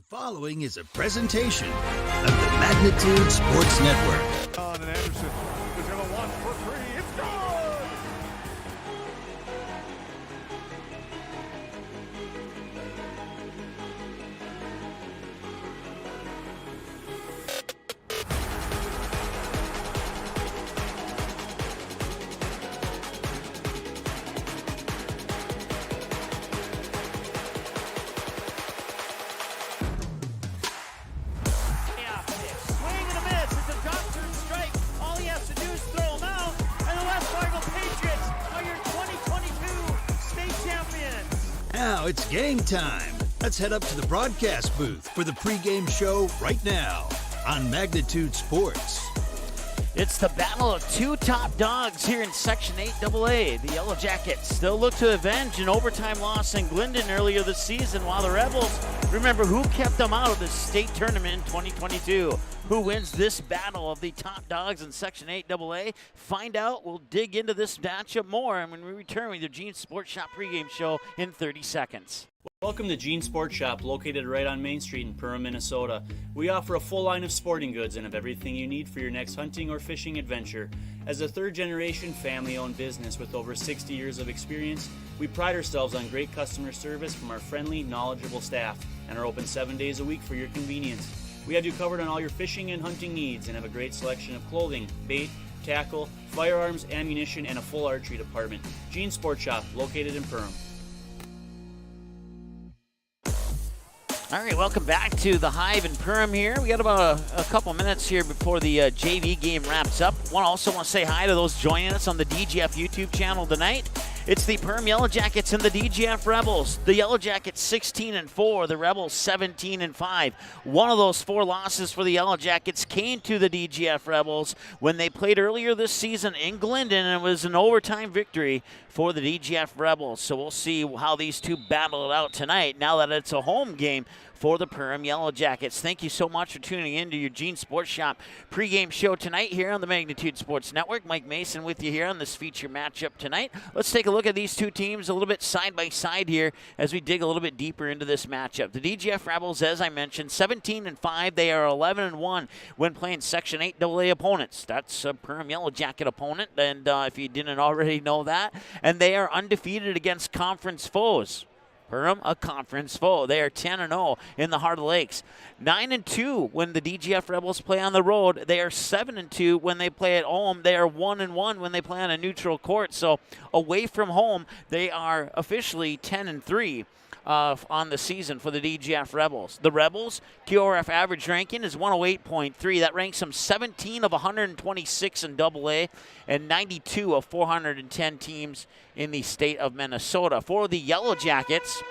The following is a presentation of the Magnitude Sports Network. And Anderson is going to launch for three. It's good! Now it's game time. Let's head up to the broadcast booth for the pregame show right now on Magnitude Sports. It's the battle of two top dogs here in Section 8AA. The Yellow Jackets still look to avenge an overtime loss in Glendon earlier this season, while the Rebels, remember who kept them out of the state tournament in 2022. Who wins this battle of the top dogs in Section 8AA? Find out. We'll dig into this matchup more and when we return with your Gene Sports Shop pregame show in 30 seconds. Welcome to Gene Sports Shop, located right on Main Street in Perham, Minnesota. We offer a full line of sporting goods and have everything you need for your next hunting or fishing adventure. As a third-generation family-owned business with over 60 years of experience, we pride ourselves on great customer service from our friendly, knowledgeable staff and are open 7 days a week for your convenience. We have you covered on all your fishing and hunting needs and have a great selection of clothing, bait, tackle, firearms, ammunition, and a full archery department. Gene Sports Shop, located in Perham. All right, welcome back to the Hive in Perham here. We got about a couple minutes here before the JV game wraps up. Also want to say hi to those joining us on the DGF YouTube channel tonight. It's the Perham Yellow Jackets and the DGF Rebels. The Yellow Jackets 16-4, the Rebels 17-5. One of those four losses for the Yellow Jackets came to the DGF Rebels when they played earlier this season in Glendon, and it was an overtime victory for the DGF Rebels. So we'll see how these two battle it out tonight now that it's a home game for the Perham Yellow Jackets. Thank you so much for tuning in to your Gene Sports Shop pregame show tonight here on the Magnitude Sports Network. Mike Mason with you here on this feature matchup tonight. Let's take a look at these two teams a little bit side by side here as we dig a little bit deeper into this matchup. The DGF Rebels, as I mentioned, 17-5. They are 11-1 when playing Section 8AA opponents. That's a Perham Yellow Jacket opponent, and if you didn't already know that. And they are undefeated against conference foes. Perham, a conference foe. They are 10-0 in the Heart of the Lakes. 9-2 when the DGF Rebels play on the road. They are 7-2 when they play at home. They are 1-1 when they play on a neutral court. So away from home, they are officially 10-3. On the season for the DGF Rebels. The Rebels, QRF average ranking is 108.3. That ranks them 17 of 126 in AA and 92 of 410 teams in the state of Minnesota. For the Yellow Jackets,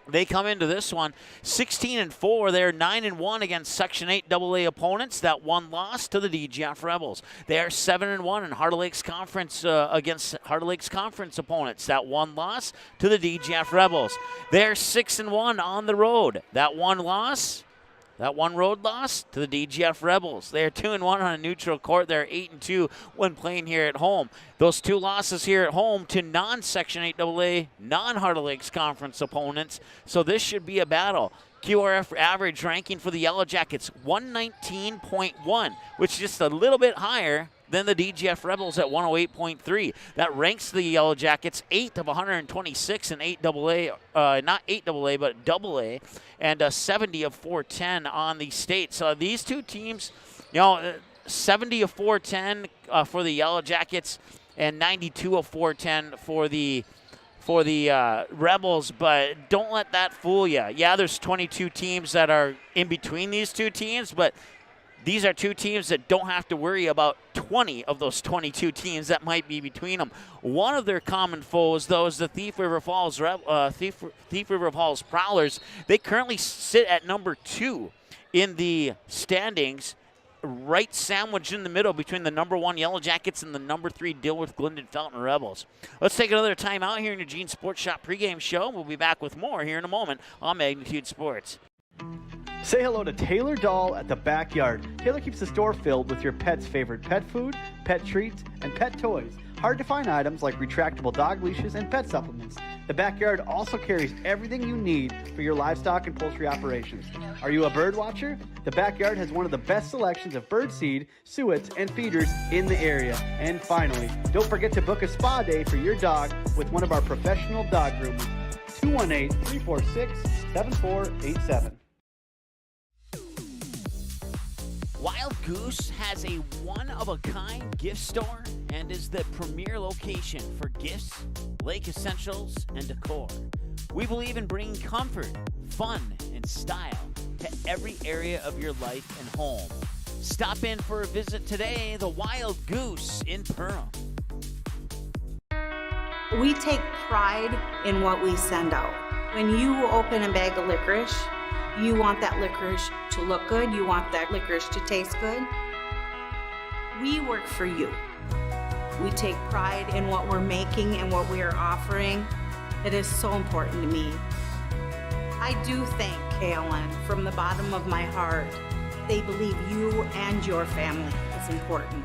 they come into this one 16-4. They're 9-1 against Section 8AA opponents. That one loss to the DGF Rebels. They are 7-1 in Heart of Lakes Conference against Heart of Lakes Conference opponents. That one loss to the DGF Rebels. They're 6-1 on the road. That one road loss to the DGF Rebels. They are 2-1 on a neutral court. They're 8-2 when playing here at home. Those two losses here at home to non-Section 8AA, non-Heart of Lakes Conference opponents. So this should be a battle. QRF average ranking for the Yellow Jackets, 119.1, which is just a little bit higher than the DGF Rebels at 108.3. That ranks the Yellow Jackets 8 of 126 in 8AA, not 8AA, but AA, and 70 of 410 on the state. So these two teams, 70 of 410 for the Yellow Jackets and 92 of 410 for the Rebels, but don't let that fool you. Yeah, there's 22 teams that are in between these two teams, but these are two teams that don't have to worry about 20 of those 22 teams that might be between them. One of their common foes, though, is the Thief River Falls Prowlers. They currently sit at number 2 in the standings, right sandwiched in the middle between the number 1 Yellow Jackets and the number 3 Dilworth Glendon Felton Rebels. Let's take another time out here in your Gene Sports Shop pregame show. We'll be back with more here in a moment on Magnitude Sports. Say hello to Taylor Doll at the Backyard. Taylor keeps the store filled with your pet's favorite pet food, pet treats, and pet toys. hard-to-find items like retractable dog leashes and pet supplements. The backyard also carries everything you need for your livestock and poultry operations. Are you a bird watcher? The backyard has one of the best selections of bird seed, suets, and feeders in the area. And finally, don't forget to book a spa day for your dog with one of our professional dog groomers. 218-346-7487. Wild Goose has a one-of-a-kind gift store and is the premier location for gifts, lake essentials, and decor. We believe in bringing comfort, fun, and style to every area of your life and home. Stop in for a visit today, the Wild Goose in Perham. We take pride in what we send out. When you open a bag of licorice, you want that licorice to look good. You want that licorice to taste good. We work for you. We take pride in what we're making and what we are offering. It is so important to me. I do thank KLN from the bottom of my heart. They believe you and your family is important.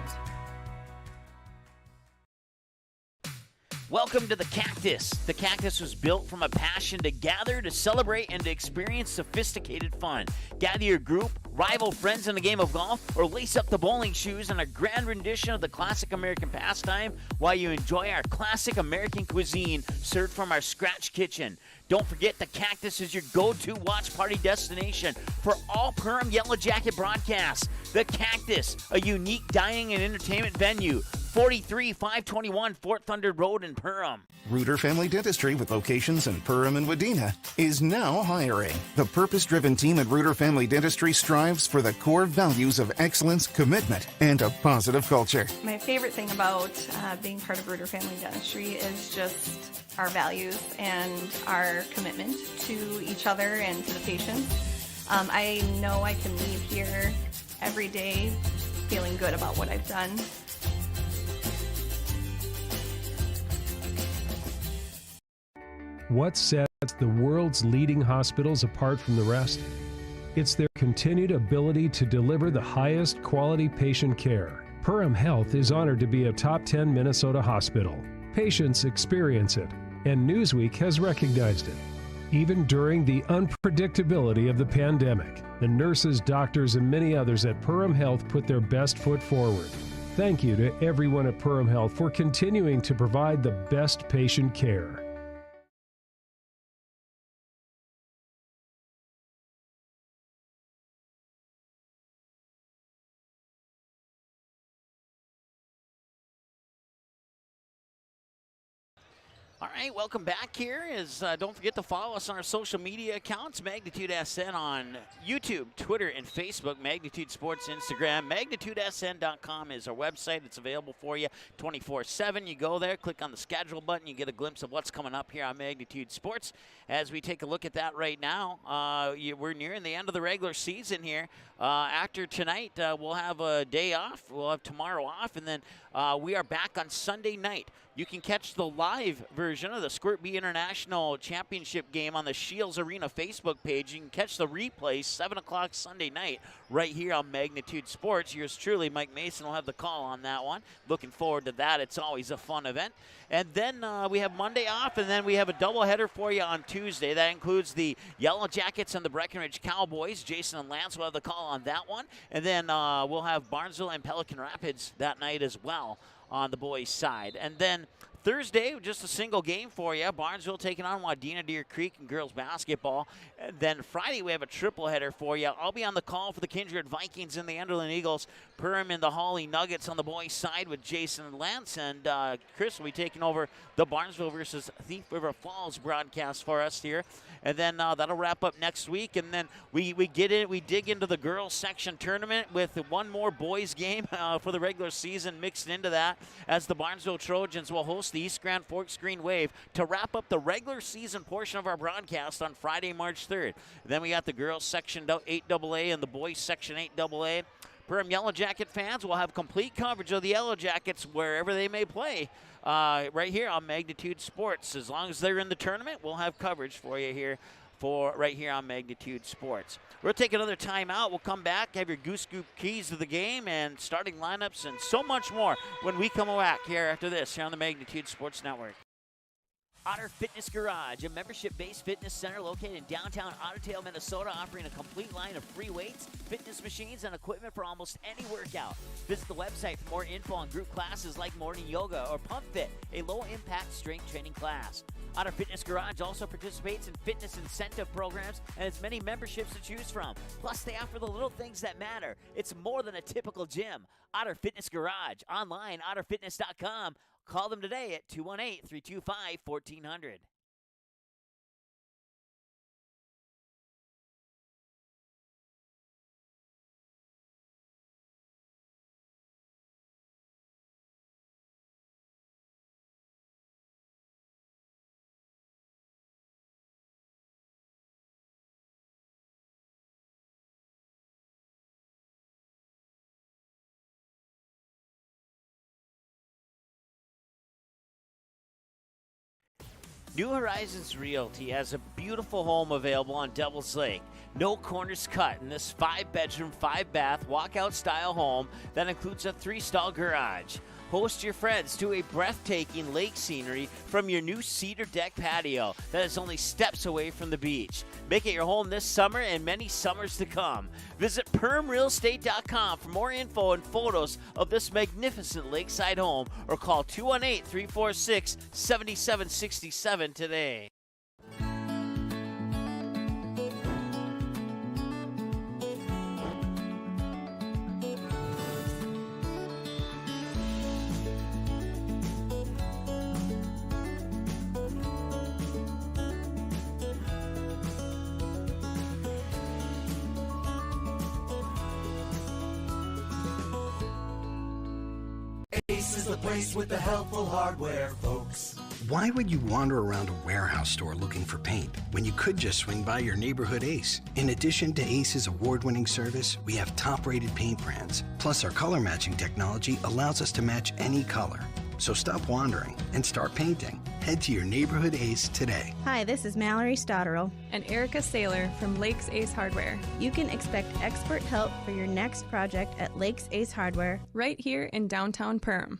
Welcome to the Cactus. The Cactus was built from a passion to gather, to celebrate, and to experience sophisticated fun. Gather your group, rival friends in a game of golf, or lace up the bowling shoes in a grand rendition of the classic American pastime while you enjoy our classic American cuisine served from our scratch kitchen. Don't forget, the Cactus is your go-to watch party destination for all Perham Yellow Jacket broadcasts. The Cactus, a unique dining and entertainment venue. 43521 Fort Thunder Road in Perham. Reuter Family Dentistry, with locations in Perham and Wadena, is now hiring. The purpose-driven team at Reuter Family Dentistry strives for the core values of excellence, commitment, and a positive culture. My favorite thing about being part of Reuter Family Dentistry is just our values and our commitment to each other and to the patients. I know I can leave here every day feeling good about what I've done. What sets the world's leading hospitals apart from the rest? It's their continued ability to deliver the highest quality patient care. Perham Health is honored to be a top 10 Minnesota hospital. Patients experience it, and Newsweek has recognized it. Even during the unpredictability of the pandemic, the nurses, doctors, and many others at Perham Health put their best foot forward. Thank you to everyone at Perham Health for continuing to provide the best patient care. All right, welcome back here. Don't forget to follow us on our social media accounts, Magnitude SN on YouTube, Twitter, and Facebook, Magnitude Sports Instagram. MagnitudeSN.com is our website. It's available for you 24/7. You go there, click on the schedule button, you get a glimpse of what's coming up here on Magnitude Sports. As we take a look at that right now, we're nearing the end of the regular season here. After tonight, we'll have a day off. We'll have tomorrow off, and then we are back on Sunday night. You can catch the live version of the Squirt Bee International Championship game on the Shields Arena Facebook page. You can catch the replay 7 o'clock Sunday night right here on Magnitude Sports. Yours truly, Mike Mason, will have the call on that one. Looking forward to that. It's always a fun event. And then we have Monday off, and then we have a doubleheader for you on Tuesday. That includes the Yellow Jackets and the Breckenridge Cowboys. Jason and Lance will have the call on that one. And then we'll have Barnesville and Pelican Rapids that night as well on the boys' side. And then Thursday, just a single game for you. Barnesville taking on Wadena Deer Creek in girls basketball. And then Friday, we have a triple header for you. I'll be on the call for the Kindred Vikings and the Enderlin Eagles. Perham and the Hawley Nuggets on the boys' side with Jason and Lance. And Chris will be taking over the Barnesville versus Thief River Falls broadcast for us here. And then that'll wrap up next week. And then we dig into the girls section tournament with one more boys game for the regular season mixed into that, as the Barnesville Trojans will host the East Grand Forks Green Wave to wrap up the regular season portion of our broadcast on Friday, March 3rd. Then we got the girls section 8AA and the boys section 8AA. Perham Yellow Jacket fans will have complete coverage of the Yellow Jackets wherever they may play right here on Magnitude Sports. As long as they're in the tournament, we'll have coverage for you here for right here on Magnitude Sports. We'll take another timeout. We'll come back, have your Goose Scoop keys to the game and starting lineups and so much more when we come back here after this here on the Magnitude Sports Network. Otter Fitness Garage, a membership-based fitness center located in downtown Ottertail, Minnesota, offering a complete line of free weights, fitness machines, and equipment for almost any workout. Visit the website for more info on group classes like morning yoga or Pump Fit, a low-impact strength training class. Otter Fitness Garage also participates in fitness incentive programs and has many memberships to choose from. Plus, they offer the little things that matter. It's more than a typical gym. Otter Fitness Garage, online, otterfitness.com. Call them today at 218-325-1400. New Horizons Realty has a beautiful home available on Devil's Lake. No corners cut in this 5-bedroom, 5-bath, walkout-style home that includes a 3-stall garage. Host your friends to a breathtaking lake scenery from your new cedar deck patio that is only steps away from the beach. Make it your home this summer and many summers to come. Visit PermRealEstate.com for more info and photos of this magnificent lakeside home or call 218-346-7767 today. Ace is the place with the helpful hardware, folks. Why would you wander around a warehouse store looking for paint when you could just swing by your neighborhood Ace? In addition to Ace's award-winning service, we have top-rated paint brands. Plus, our color matching technology allows us to match any color. So stop wandering and start painting. Head to your neighborhood Ace today. Hi, this is Mallory Stotterell and Erica Saylor from Lakes Ace Hardware. You can expect expert help for your next project at Lakes Ace Hardware, right here in downtown Perham.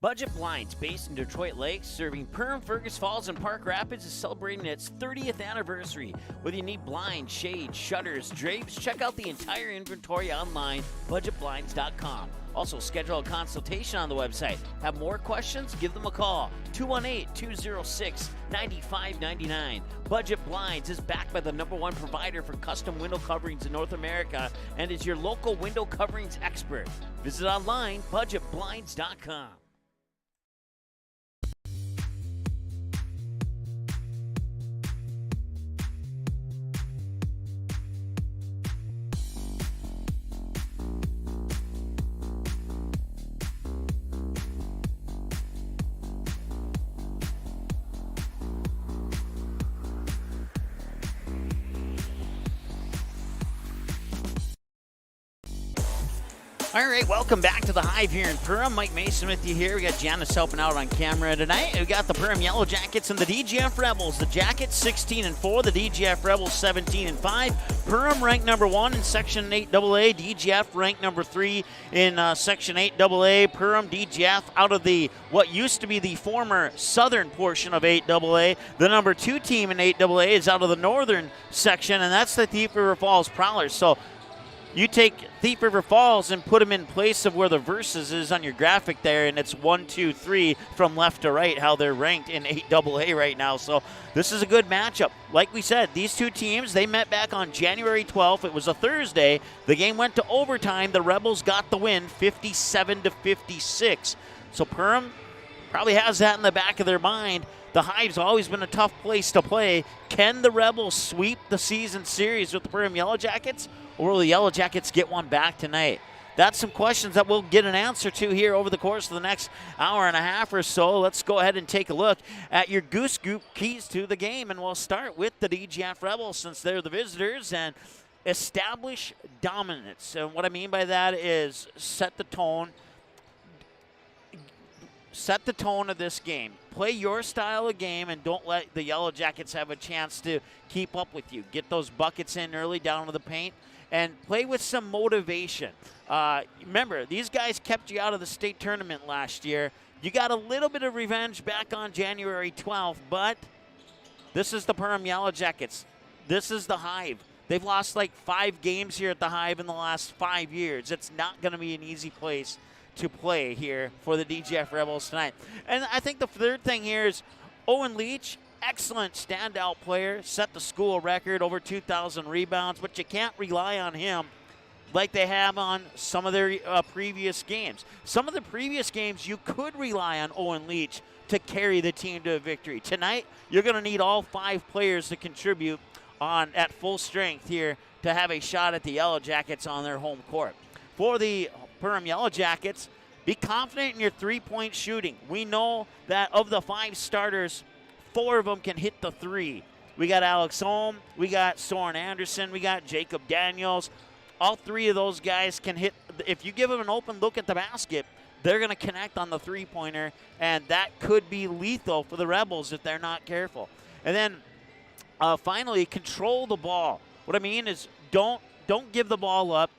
Budget Blinds, based in Detroit Lakes, serving Perham, Fergus Falls, and Park Rapids, is celebrating its 30th anniversary. Whether you need blinds, shades, shutters, drapes, check out the entire inventory online, budgetblinds.com. Also, schedule a consultation on the website. Have more questions? Give them a call. 218-206-9599. Budget Blinds is backed by the #1 provider for custom window coverings in North America and is your local window coverings expert. Visit online, budgetblinds.com. All right, welcome back to the Hive here in Perham. Mike Mason with you here. We got Janice helping out on camera tonight. We got the Perham Yellow Jackets and the DGF Rebels. The Jackets 16-4, the DGF Rebels 17-5. Perham ranked #1 in Section 8AA. DGF ranked #3 in Section 8AA. Perham DGF out of the what used to be the former southern portion of 8AA. The #2 team in 8AA is out of the northern section, and that's the Thief River Falls Prowlers. So you take Thief River Falls and put them in place of where the Versus is on your graphic there, and it's 1, 2, 3 from left to right, how they're ranked in 8AA right now. So this is a good matchup. Like we said, these two teams, they met back on January 12th. It was a Thursday. The game went to overtime. The Rebels got the win, 57-56. So Perham probably has that in the back of their mind. The Hive's always been a tough place to play. Can the Rebels sweep the season series with the Perham Yellow Jackets, or will the Yellow Jackets get one back tonight? That's some questions that we'll get an answer to here over the course of the next hour and a half or so. Let's go ahead and take a look at your Goose Scoop keys to the game, and we'll start with the DGF Rebels since they're the visitors, and establish dominance. And what I mean by that is set the tone, set the tone of this game. Play your style of game and don't let the Yellow Jackets have a chance to keep up with you. Get those buckets in early down to the paint and play with some motivation. Remember, these guys kept you out of the state tournament last year. You got a little bit of revenge back on January 12th, but this is the Perham Yellow Jackets. This is the Hive. They've lost like 5 games here at the Hive in the last 5 years. It's not going to be an easy place to play here for the DGF Rebels tonight. And I think the third thing here is Owen Leach, excellent standout player, set the school record, over 2,000 rebounds, but you can't rely on him like they have on some of their previous games. Some of the previous games, you could rely on Owen Leach to carry the team to a victory. Tonight, you're going to need all 5 players to contribute at full strength here to have a shot at the Yellow Jackets on their home court. For the Perham Yellow Jackets, be confident in your three-point shooting. We know that of the 5 starters, 4 of them can hit the 3. We got Alex Holm, we got Soren Anderson, we got Jacob Daniels. All 3 of those guys can hit. If you give them an open look at the basket, they're going to connect on the three-pointer, and that could be lethal for the Rebels if they're not careful. And then finally, control the ball. What I mean is don't give the ball up.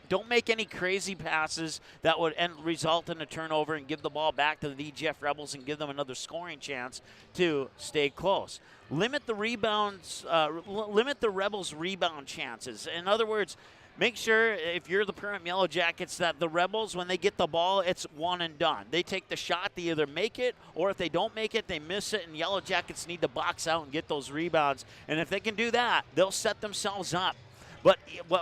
Don't make any crazy passes that would result in a turnover and give the ball back to the DGF Rebels and give them another scoring chance to stay close. Limit the rebounds. Limit the Rebels' rebound chances. In other words, make sure, if you're the Perham Yellow Jackets, that the Rebels, when they get the ball, it's one and done. They take the shot, they either make it, or if they don't make it, they miss it, and Yellow Jackets need to box out and get those rebounds. And if they can do that, they'll set themselves up. But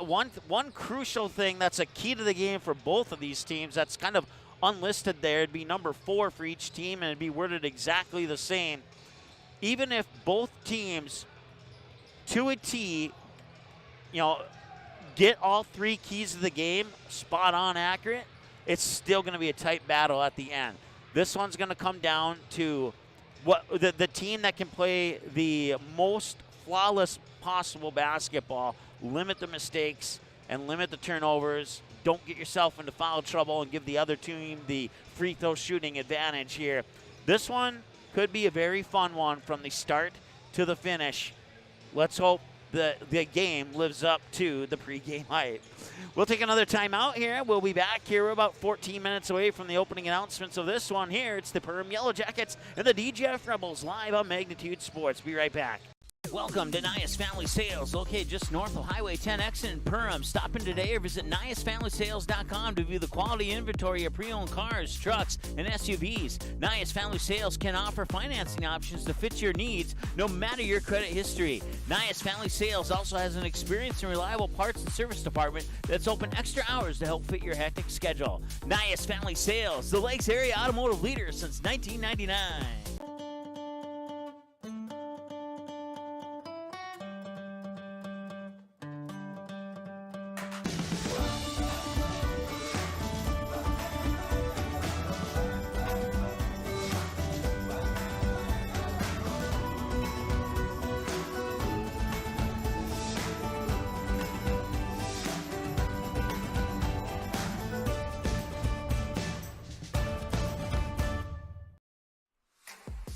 one crucial thing that's a key to the game for both of these teams that's kind of unlisted there, it'd be number 4 for each team, and it'd be worded exactly the same. Even if both teams, to a T, get all 3 keys of the game spot on accurate, it's still going to be a tight battle at the end. This one's going to come down to what the team that can play the most flawless possible basketball, limit the mistakes and limit the turnovers. Don't get yourself into foul trouble and give the other team the free throw shooting advantage here. This one could be a very fun one from the start to the finish. Let's hope the game lives up to the pregame hype. We'll take another timeout here. We'll be back here. We're about 14 minutes away from the opening announcements of this one here. It's the Perham Yellow Jackets and the DGF Rebels live on Magnitude Sports. Be right back. Welcome to Nias Family Sales, located just north of Highway 10X in Perham. Stop in today or visit niasfamilysales.com to view the quality inventory of pre-owned cars, trucks, and SUVs. Nias Family Sales can offer financing options to fit your needs, no matter your credit history. Nias Family Sales also has an experienced and reliable parts and service department that's open extra hours to help fit your hectic schedule. Nias Family Sales, the Lakes area automotive leader since 1999.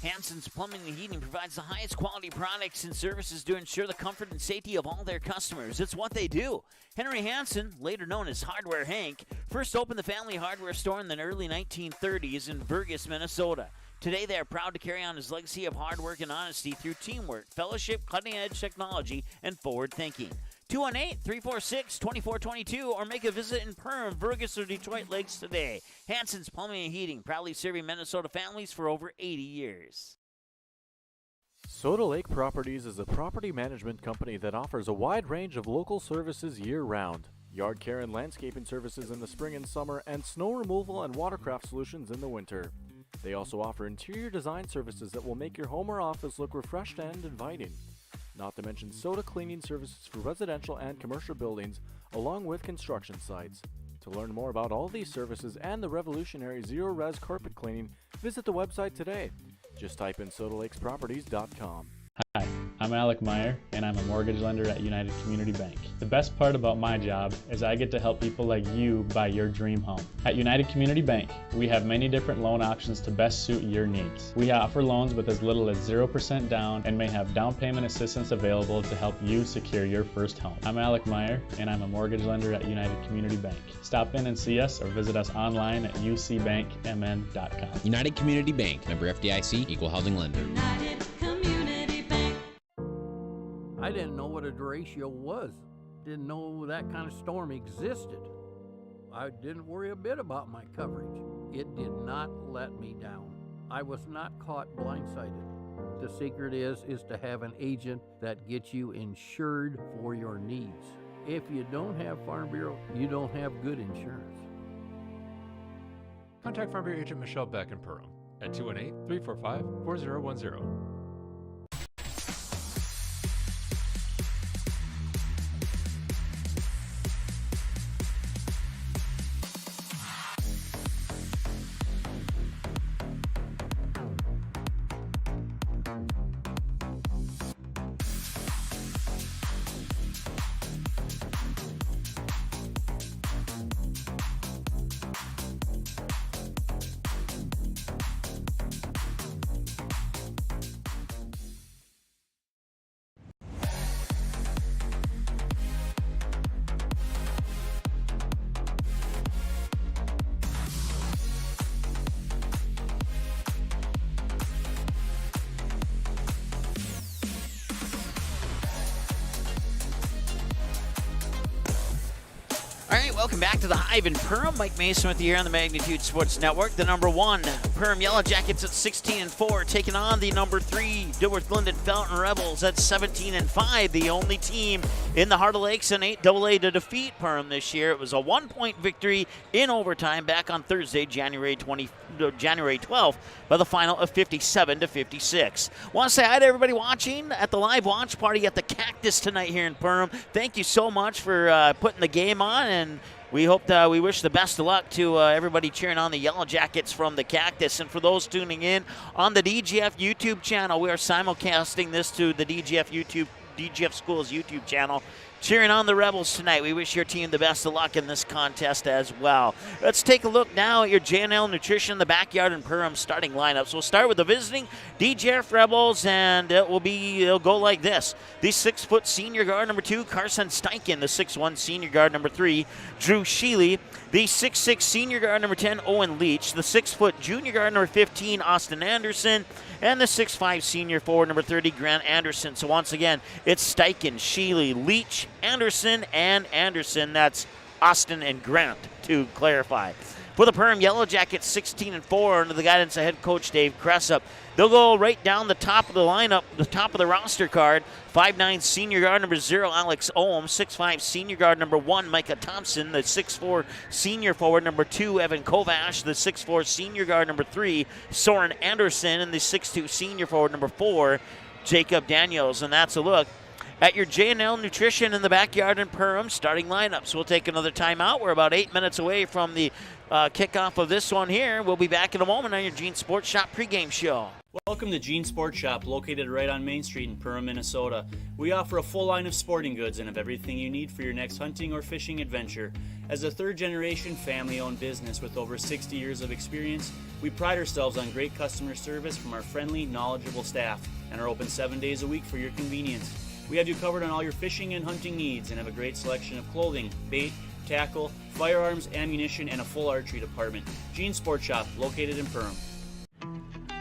Hansen's Plumbing and Heating provides the highest quality products and services to ensure the comfort and safety of all their customers. It's what they do. Henry Hansen, later known as Hardware Hank, first opened the family hardware store in the early 1930s in Burgess, Minnesota. Today, they are proud to carry on his legacy of hard work and honesty through teamwork, fellowship, cutting-edge technology, and forward thinking. 218-346-2422 or make a visit in Perham, Burgess, or Detroit Lakes today. Hansen's Plumbing and Heating, proudly serving Minnesota families for over 80 years. Soda Lake Properties is a property management company that offers a wide range of local services year-round. Yard care and landscaping services in the spring and summer, and snow removal and watercraft solutions in the winter. They also offer interior design services that will make your home or office look refreshed and inviting. Not to mention soda cleaning services for residential and commercial buildings, along with construction sites. To learn more about all these services and the revolutionary zero-res carpet cleaning, visit the website today. Just type in sodalakesproperties.com. Hi, I'm Alec Meyer, and I'm a mortgage lender at United Community Bank. The best part about my job is I get to help people like you buy your dream home. At United Community Bank, we have many different loan options to best suit your needs. We offer loans with as little as 0% down and may have down payment assistance available to help you secure your first home. I'm Alec Meyer, and I'm a mortgage lender at United Community Bank. Stop in and see us or visit us online at ucbankmn.com. United Community Bank, member FDIC, equal housing lender. United Community Bank. I didn't know what a derecho was. Didn't know that kind of storm existed. I didn't worry a bit about my coverage. It did not let me down. I was not caught blindsided. The secret is to have an agent that gets you insured for your needs. If you don't have Farm Bureau, you don't have good insurance. Contact Farm Bureau agent Michelle Beck in Perham at 218-345-4010. Welcome back to the Hive in Perham. Mike Mason with you here on the Magnitude Sports Network. The number 1 Perham Yellow Jackets at 16-4, taking on the number 3 Dilworth Linden Fountain Rebels at 17-5. The only team in the Heart of Lakes and 8AA to defeat Perham this year. It was a 1-point victory in overtime back on Thursday, January 12th, by the final of 57-56. Want to say hi to everybody watching at the live watch party at the Cactus tonight here in Perham. Thank you so much for putting the game on, and we hope we wish the best of luck to everybody cheering on the Yellow Jackets from the Cactus. And for those tuning in on the DGF YouTube channel, we are simulcasting this to the DGF Schools YouTube channel. Cheering on the Rebels tonight. We wish your team the best of luck in this contest as well. Let's take a look now at your J&L Nutrition, the Backyard in Perham starting lineups. We'll start with the visiting DGF Rebels, and it'll go like this. The 6-foot senior guard number 2, Carson Steichen. The 6'1 senior guard number 3, Drew Sheely. The 6'6 senior guard number 10, Owen Leach. The 6-foot junior guard number 15, Austin Anderson. And the 6'5 senior forward number 30, Grant Anderson. So once again, it's Steichen, Sheely, Leach, Anderson, and Anderson. That's Austin and Grant, to clarify. For the Perham Yellow Jackets, 16-4, under the guidance of head coach Dave Cressup. They'll go right down the top of the lineup, the top of the roster card. 5'9 senior guard number 0, Alex Ohm. 6'5 senior guard number 1, Micah Thompson. The 6'4 senior forward number 2, Evan Kovash. The 6'4 senior guard number 3, Soren Anderson. And the 6'2 senior forward number 4, Jacob Daniels. And that's a look at your J&L Nutrition in the Backyard in Perham starting lineups. We'll take another timeout. We're about 8 minutes away from the kickoff of this one here. We'll be back in a moment on your Gene Sports Shop pregame show. Welcome to Gene Sports Shop, located right on Main Street in Perham, Minnesota. We offer a full line of sporting goods and have everything you need for your next hunting or fishing adventure. As a third-generation family-owned business with over 60 years of experience, we pride ourselves on great customer service from our friendly, knowledgeable staff and are open 7 days a week for your convenience. We have you covered on all your fishing and hunting needs and have a great selection of clothing, bait, tackle, firearms, ammunition, and a full archery department. Gene Sports Shop, located in Perham.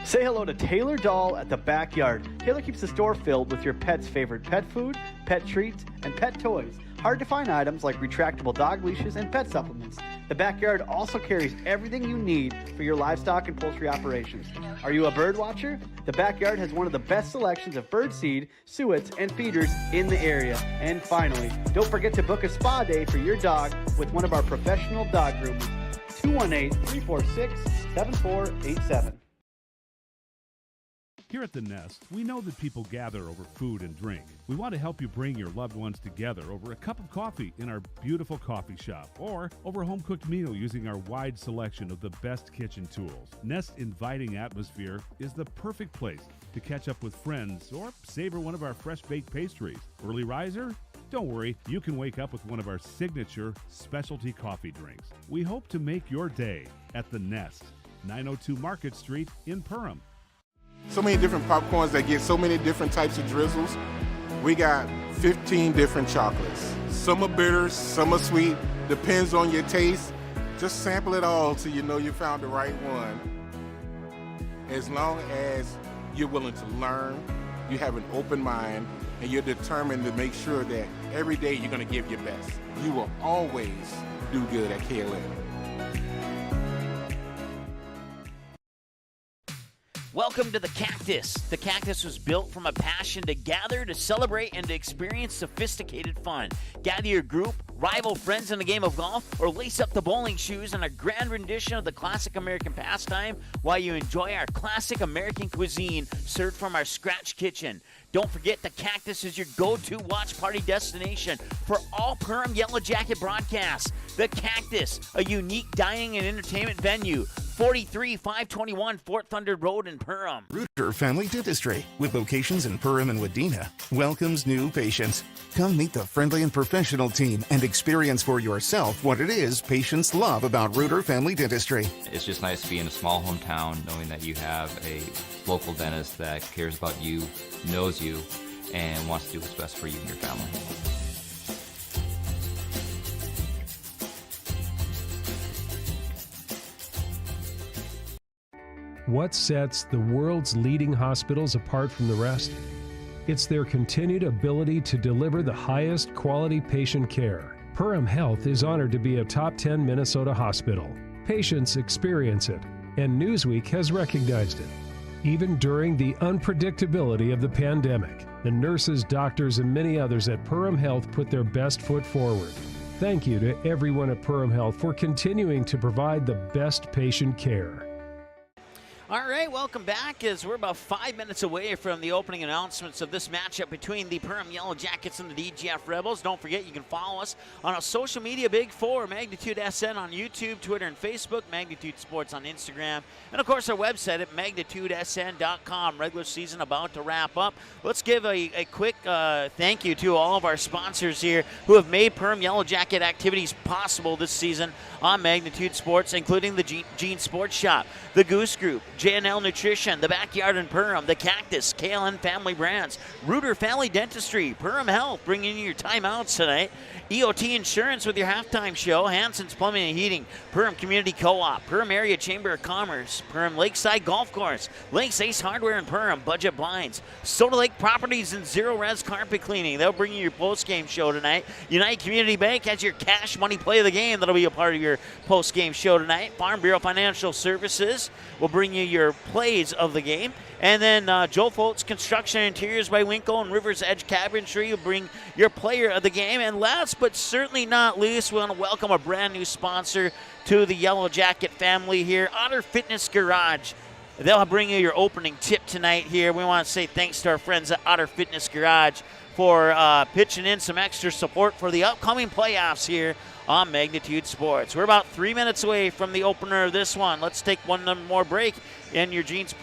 Say hello to Taylor Doll at the Backyard. Taylor keeps the store filled with your pet's favorite pet food, pet treats, and pet toys. Hard to find items like retractable dog leashes and pet supplements. The Backyard also carries everything you need for your livestock and poultry operations. Are you a bird watcher? The Backyard has one of the best selections of bird seed, suets, and feeders in the area. And finally, don't forget to book a spa day for your dog with one of our professional dog groomers. 218-346-7487. Here at The Nest, we know that people gather over food and drink. We want to help you bring your loved ones together over a cup of coffee in our beautiful coffee shop or over a home-cooked meal using our wide selection of the best kitchen tools. Nest's inviting atmosphere is the perfect place to catch up with friends or savor one of our fresh-baked pastries. Early riser? Don't worry, you can wake up with one of our signature specialty coffee drinks. We hope to make your day at The Nest, 902 Market Street in Perham. So many different popcorns that get so many different types of drizzles. We got 15 different chocolates. Some are bitter, some are sweet. Depends on your taste. Just sample it all till you know you found the right one. As long as you're willing to learn, you have an open mind, and you're determined to make sure that every day you're going to give your best. You will always do good at KLM. Welcome to the Cactus. The Cactus was built from a passion to gather, to celebrate, and to experience sophisticated fun. Gather your group, rival friends in a game of golf, or lace up the bowling shoes in a grand rendition of the classic American pastime while you enjoy our classic American cuisine served from our scratch kitchen. Don't forget, the Cactus is your go-to watch party destination for all Perham Yellow Jacket broadcasts. The Cactus, a unique dining and entertainment venue. 43521 Fort Thunder Road in Perham. Rooter Family Dentistry, with locations in Perham and Wadena, welcomes new patients. Come meet the friendly and professional team and experience for yourself what it is patients love about Rooter Family Dentistry. It's just nice to be in a small hometown knowing that you have a local dentist that cares about you, knows you, and wants to do what's best for you and your family. What sets the world's leading hospitals apart from the rest? It's their continued ability to deliver the highest quality patient care. Perham Health is honored to be a top 10 Minnesota hospital. Patients experience it, and Newsweek has recognized it. Even during the unpredictability of the pandemic, the nurses, doctors, and many others at Perham Health put their best foot forward. Thank you to everyone at Perham Health for continuing to provide the best patient care. All right, welcome back as we're about 5 minutes away from the opening announcements of this matchup between the Perham Yellow Jackets and the DGF Rebels. Don't forget, you can follow us on our social media big four, Magnitude SN on YouTube, Twitter, and Facebook, Magnitude Sports on Instagram, and of course our website at magnitudesn.com. Regular season about to wrap up. Let's give a quick thank you to all of our sponsors here who have made Perham Yellow Jacket activities possible this season on Magnitude Sports, including the Gene Sports Shop, the Goose Group, J&L Nutrition, the Backyard in Perham, the Cactus, KLN Family Brands, Rooter Family Dentistry, Perham Health, bringing you your timeouts tonight, EOT Insurance with your halftime show, Hanson's Plumbing and Heating, Perham Community Co-op, Perham Area Chamber of Commerce, Perham Lakeside Golf Course, Lakes Ace Hardware in Perham, Budget Blinds, Soda Lake Properties and Zero Res Carpet Cleaning. They'll bring you your post-game show tonight. United Community Bank has your cash money play of the game. That'll be a part of your post-game show tonight. Farm Bureau Financial Services will bring you your plays of the game. And then Joe Foltz Construction Interiors by Winkle and Rivers Edge Cabinetry will bring your player of the game. And last but certainly not least, we want to welcome a brand new sponsor to the Yellow Jacket family here, Otter Fitness Garage. They'll bring you your opening tip tonight here. We want to say thanks to our friends at Otter Fitness Garage for pitching in some extra support for the upcoming playoffs here on Magnitude Sports. We're about 3 minutes away from the opener of this one. Let's take one more break in your Gene's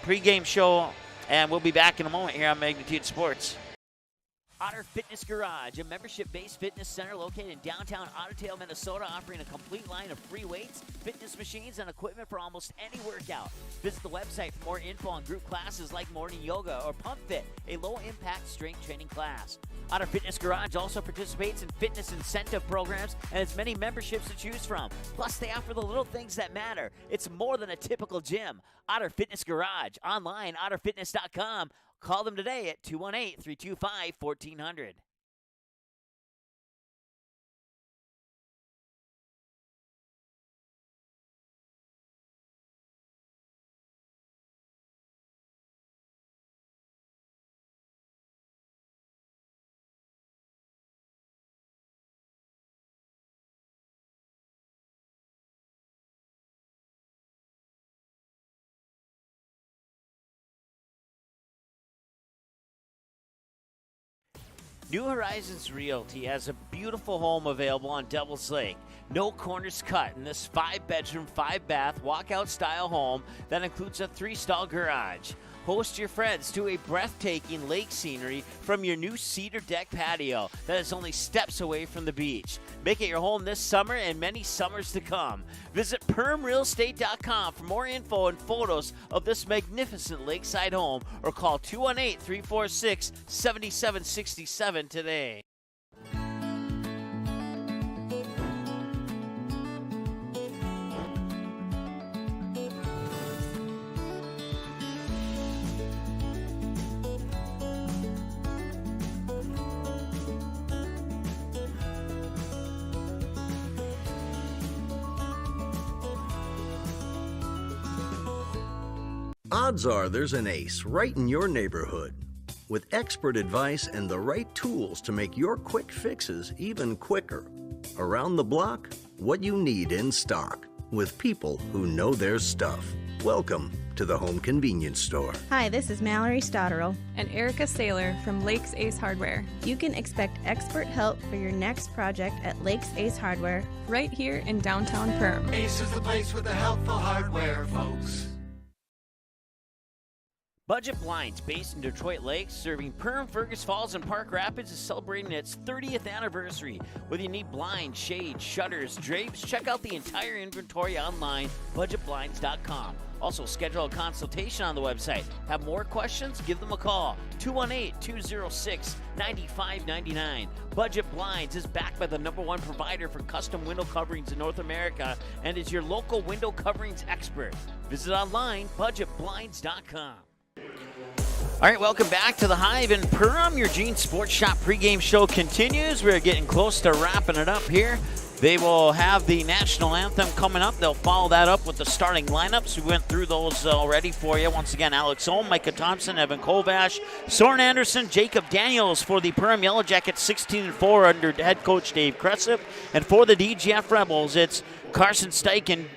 pre-game show, and we'll be back in a moment here on Magnitude Sports. Otter Fitness Garage, a membership-based fitness center located in downtown Ottertail, Minnesota, offering a complete line of free weights, fitness machines, and equipment for almost any workout. Visit the website for more info on group classes like morning yoga or Pump Fit, a low-impact strength training class. Otter Fitness Garage also participates in fitness incentive programs and has many memberships to choose from. Plus, they offer the little things that matter. It's more than a typical gym. Otter Fitness Garage, online, otterfitness.com. Call them today at 218-325-1400. New Horizons Realty has a beautiful home available on Devil's Lake. No corners cut in this 5-bedroom, 5-bath, walkout-style home that includes a 3-stall garage. Host your friends to a breathtaking lake scenery from your new cedar deck patio that is only steps away from the beach. Make it your home this summer and many summers to come. Visit PermRealEstate.com for more info and photos of this magnificent lakeside home or call 218-346-7767 today. Odds are there's an ace right in your neighborhood. With expert advice and the right tools to make your quick fixes even quicker. Around the block, what you need in stock. With people who know their stuff. Welcome to the Home Convenience Store. Hi, this is Mallory Stotterell. And Erica Saylor from Lakes Ace Hardware. You can expect expert help for your next project at Lakes Ace Hardware. Right here in downtown Perham. Ace is the place with the helpful hardware, folks. Budget Blinds, based in Detroit Lakes, serving Perham, Fergus Falls, and Park Rapids, is celebrating its 30th anniversary. Whether you need blinds, shades, shutters, drapes, check out the entire inventory online, budgetblinds.com. Also, schedule a consultation on the website. Have more questions? Give them a call, 218-206-9599. Budget Blinds is backed by the #1 provider for custom window coverings in North America and is your local window coverings expert. Visit online, budgetblinds.com. All right, welcome back to the Hive in Perham. Your Gene Sports Shop pregame show continues. We're getting close to wrapping it up here. They will have the national anthem coming up. They'll follow that up with the starting lineups. We went through those already for you. Once again, Alex Ohm, Micah Thompson, Evan Kovash, Soren Anderson, Jacob Daniels for the Perham Yellow Jackets, 16-4 under head coach Dave Kressip. And for the DGF Rebels, it's Carson Steichen,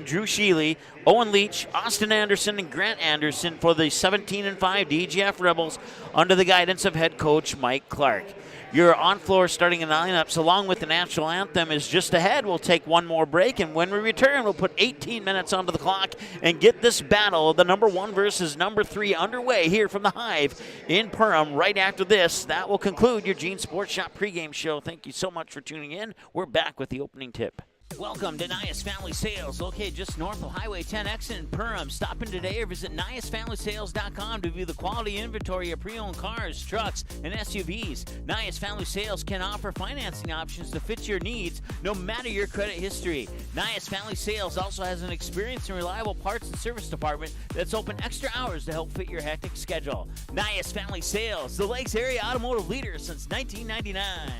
Drew Sheely, Owen Leach, Austin Anderson, and Grant Anderson for the 17-5 DGF Rebels under the guidance of head coach Mike Clark. Your on-floor starting lineups along with the national anthem is just ahead. We'll take one more break, and when we return, we'll put 18 minutes onto the clock and get this battle of the #1 versus #3 underway here from the Hive in Perham. Right after this, that will conclude your Gene Sports Shop pregame show. Thank you so much for tuning in. We're back with the opening tip. Welcome to Nias Family Sales, located just north of Highway 10 exit in Perham. Stop in today or visit NiasFamilySales.com to view the quality inventory of pre-owned cars, trucks, and SUVs. Nias Family Sales can offer financing options to fit your needs, no matter your credit history. Nias Family Sales also has an experienced and reliable parts and service department that's open extra hours to help fit your hectic schedule. Nias Family Sales, the Lakes area automotive leader since 1999.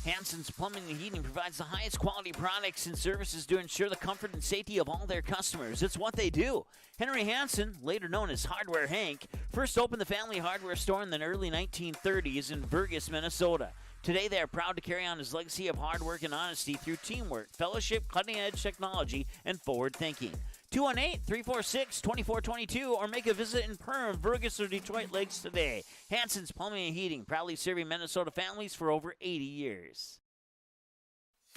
Hansen's Plumbing and Heating provides the highest quality products and services to ensure the comfort and safety of all their customers. It's what they do. Henry Hansen, later known as Hardware Hank, first opened the family hardware store in the early 1930s in Vergas, Minnesota. Today, they are proud to carry on his legacy of hard work and honesty through teamwork, fellowship, cutting-edge technology, and forward thinking. 218-346-2422 or make a visit in Perham, Vergas, or Detroit Lakes today. Hansen's Plumbing and Heating, proudly serving Minnesota families for over 80 years.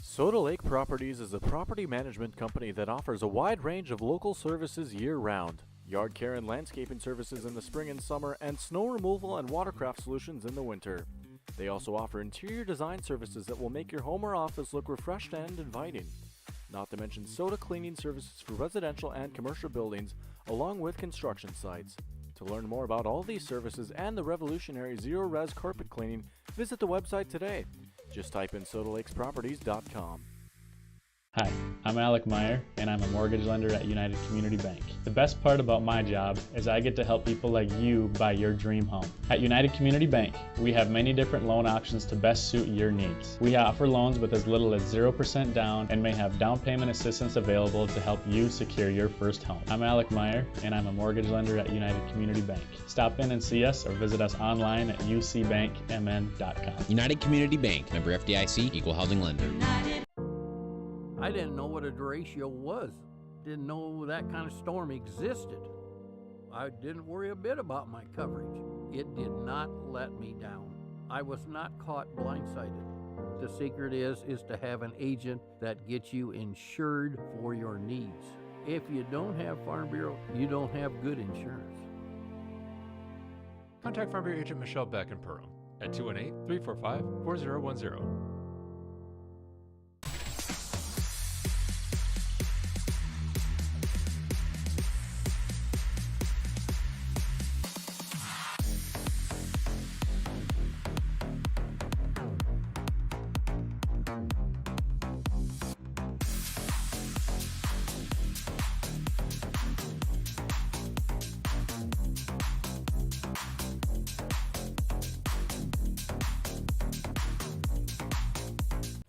Soda Lake Properties is a property management company that offers a wide range of local services year-round. Yard care and landscaping services in the spring and summer, and snow removal and watercraft solutions in the winter. They also offer interior design services that will make your home or office look refreshed and inviting. Not to mention soda cleaning services for residential and commercial buildings, along with construction sites. To learn more about all these services and the revolutionary zero-res carpet cleaning, visit the website today. Just type in SodaLakesProperties.com. Hi, I'm Alec Meyer, and I'm a mortgage lender at United Community Bank. The best part about my job is I get to help people like you buy your dream home. At United Community Bank, we have many different loan options to best suit your needs. We offer loans with as little as 0% down and may have down payment assistance available to help you secure your first home. I'm Alec Meyer, and I'm a mortgage lender at United Community Bank. Stop in and see us or visit us online at ucbankmn.com. United Community Bank, member FDIC, equal housing lender. I didn't know what a derecho was. Didn't know that kind of storm existed. I didn't worry a bit about my coverage. It did not let me down. I was not caught blindsided. The secret is to have an agent that gets you insured for your needs. If you don't have Farm Bureau, you don't have good insurance. Contact Farm Bureau agent Michelle Beck in Perham at 218-345-4010.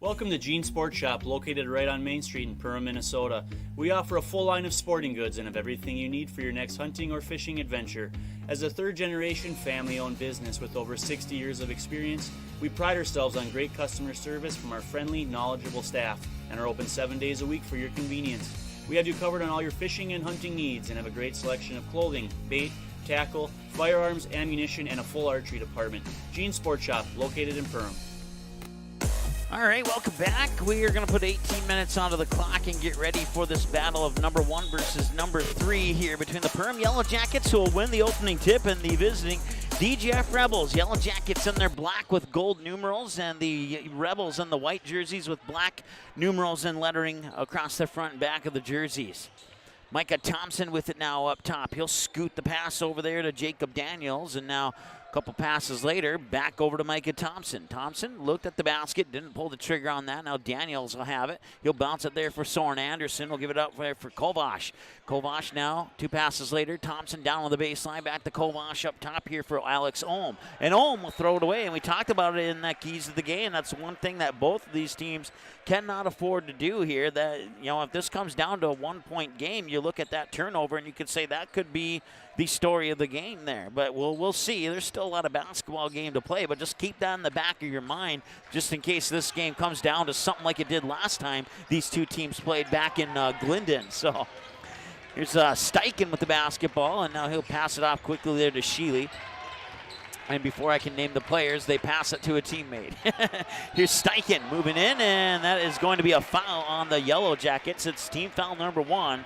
Welcome to Gene Sports Shop, located right on Main Street in Perham, Minnesota. We offer a full line of sporting goods and have everything you need for your next hunting or fishing adventure. As a third-generation family-owned business with over 60 years of experience, we pride ourselves on great customer service from our friendly, knowledgeable staff and are open 7 days a week for your convenience. We have you covered on all your fishing and hunting needs and have a great selection of clothing, bait, tackle, firearms, ammunition, and a full archery department. Gene Sports Shop, located in Perham. All right, welcome back. We are going to put 18 minutes onto the clock and get ready for this battle of number 1 versus number 3 here between the Perham Yellow Jackets, who will win the opening tip, and the visiting DGF Rebels. Yellow Jackets in their black with gold numerals, and the Rebels in the white jerseys with black numerals and lettering across the front and back of the jerseys. Micah Thompson with it now up top. He'll scoot the pass over there to Jacob Daniels, and now a couple passes later, back over to Micah Thompson. Thompson looked at the basket, didn't pull the trigger on that. Now Daniels will have it. He'll bounce it there for Soren Anderson. We'll give it up there for Kovash. Kovash now, 2 passes later. Thompson down on the baseline, back to Kovash up top here for Alex Ohm. And Ohm will throw it away, and we talked about it in that keys of the game. That's one thing that both of these teams cannot afford to do here. That, you know, if this comes down to a 1-point game, you look at that turnover and you could say that could be the story of the game there. But we'll see. There's still a lot of basketball game to play, but just keep that in the back of your mind just in case this game comes down to something like it did last time these two teams played back in Glendon. So here's Steichen with the basketball, and now he'll pass it off quickly there to Sheely. And before I can name the players, they pass it to a teammate. Here's Steichen moving in, and that is going to be a foul on the Yellow Jackets. It's team foul number 1.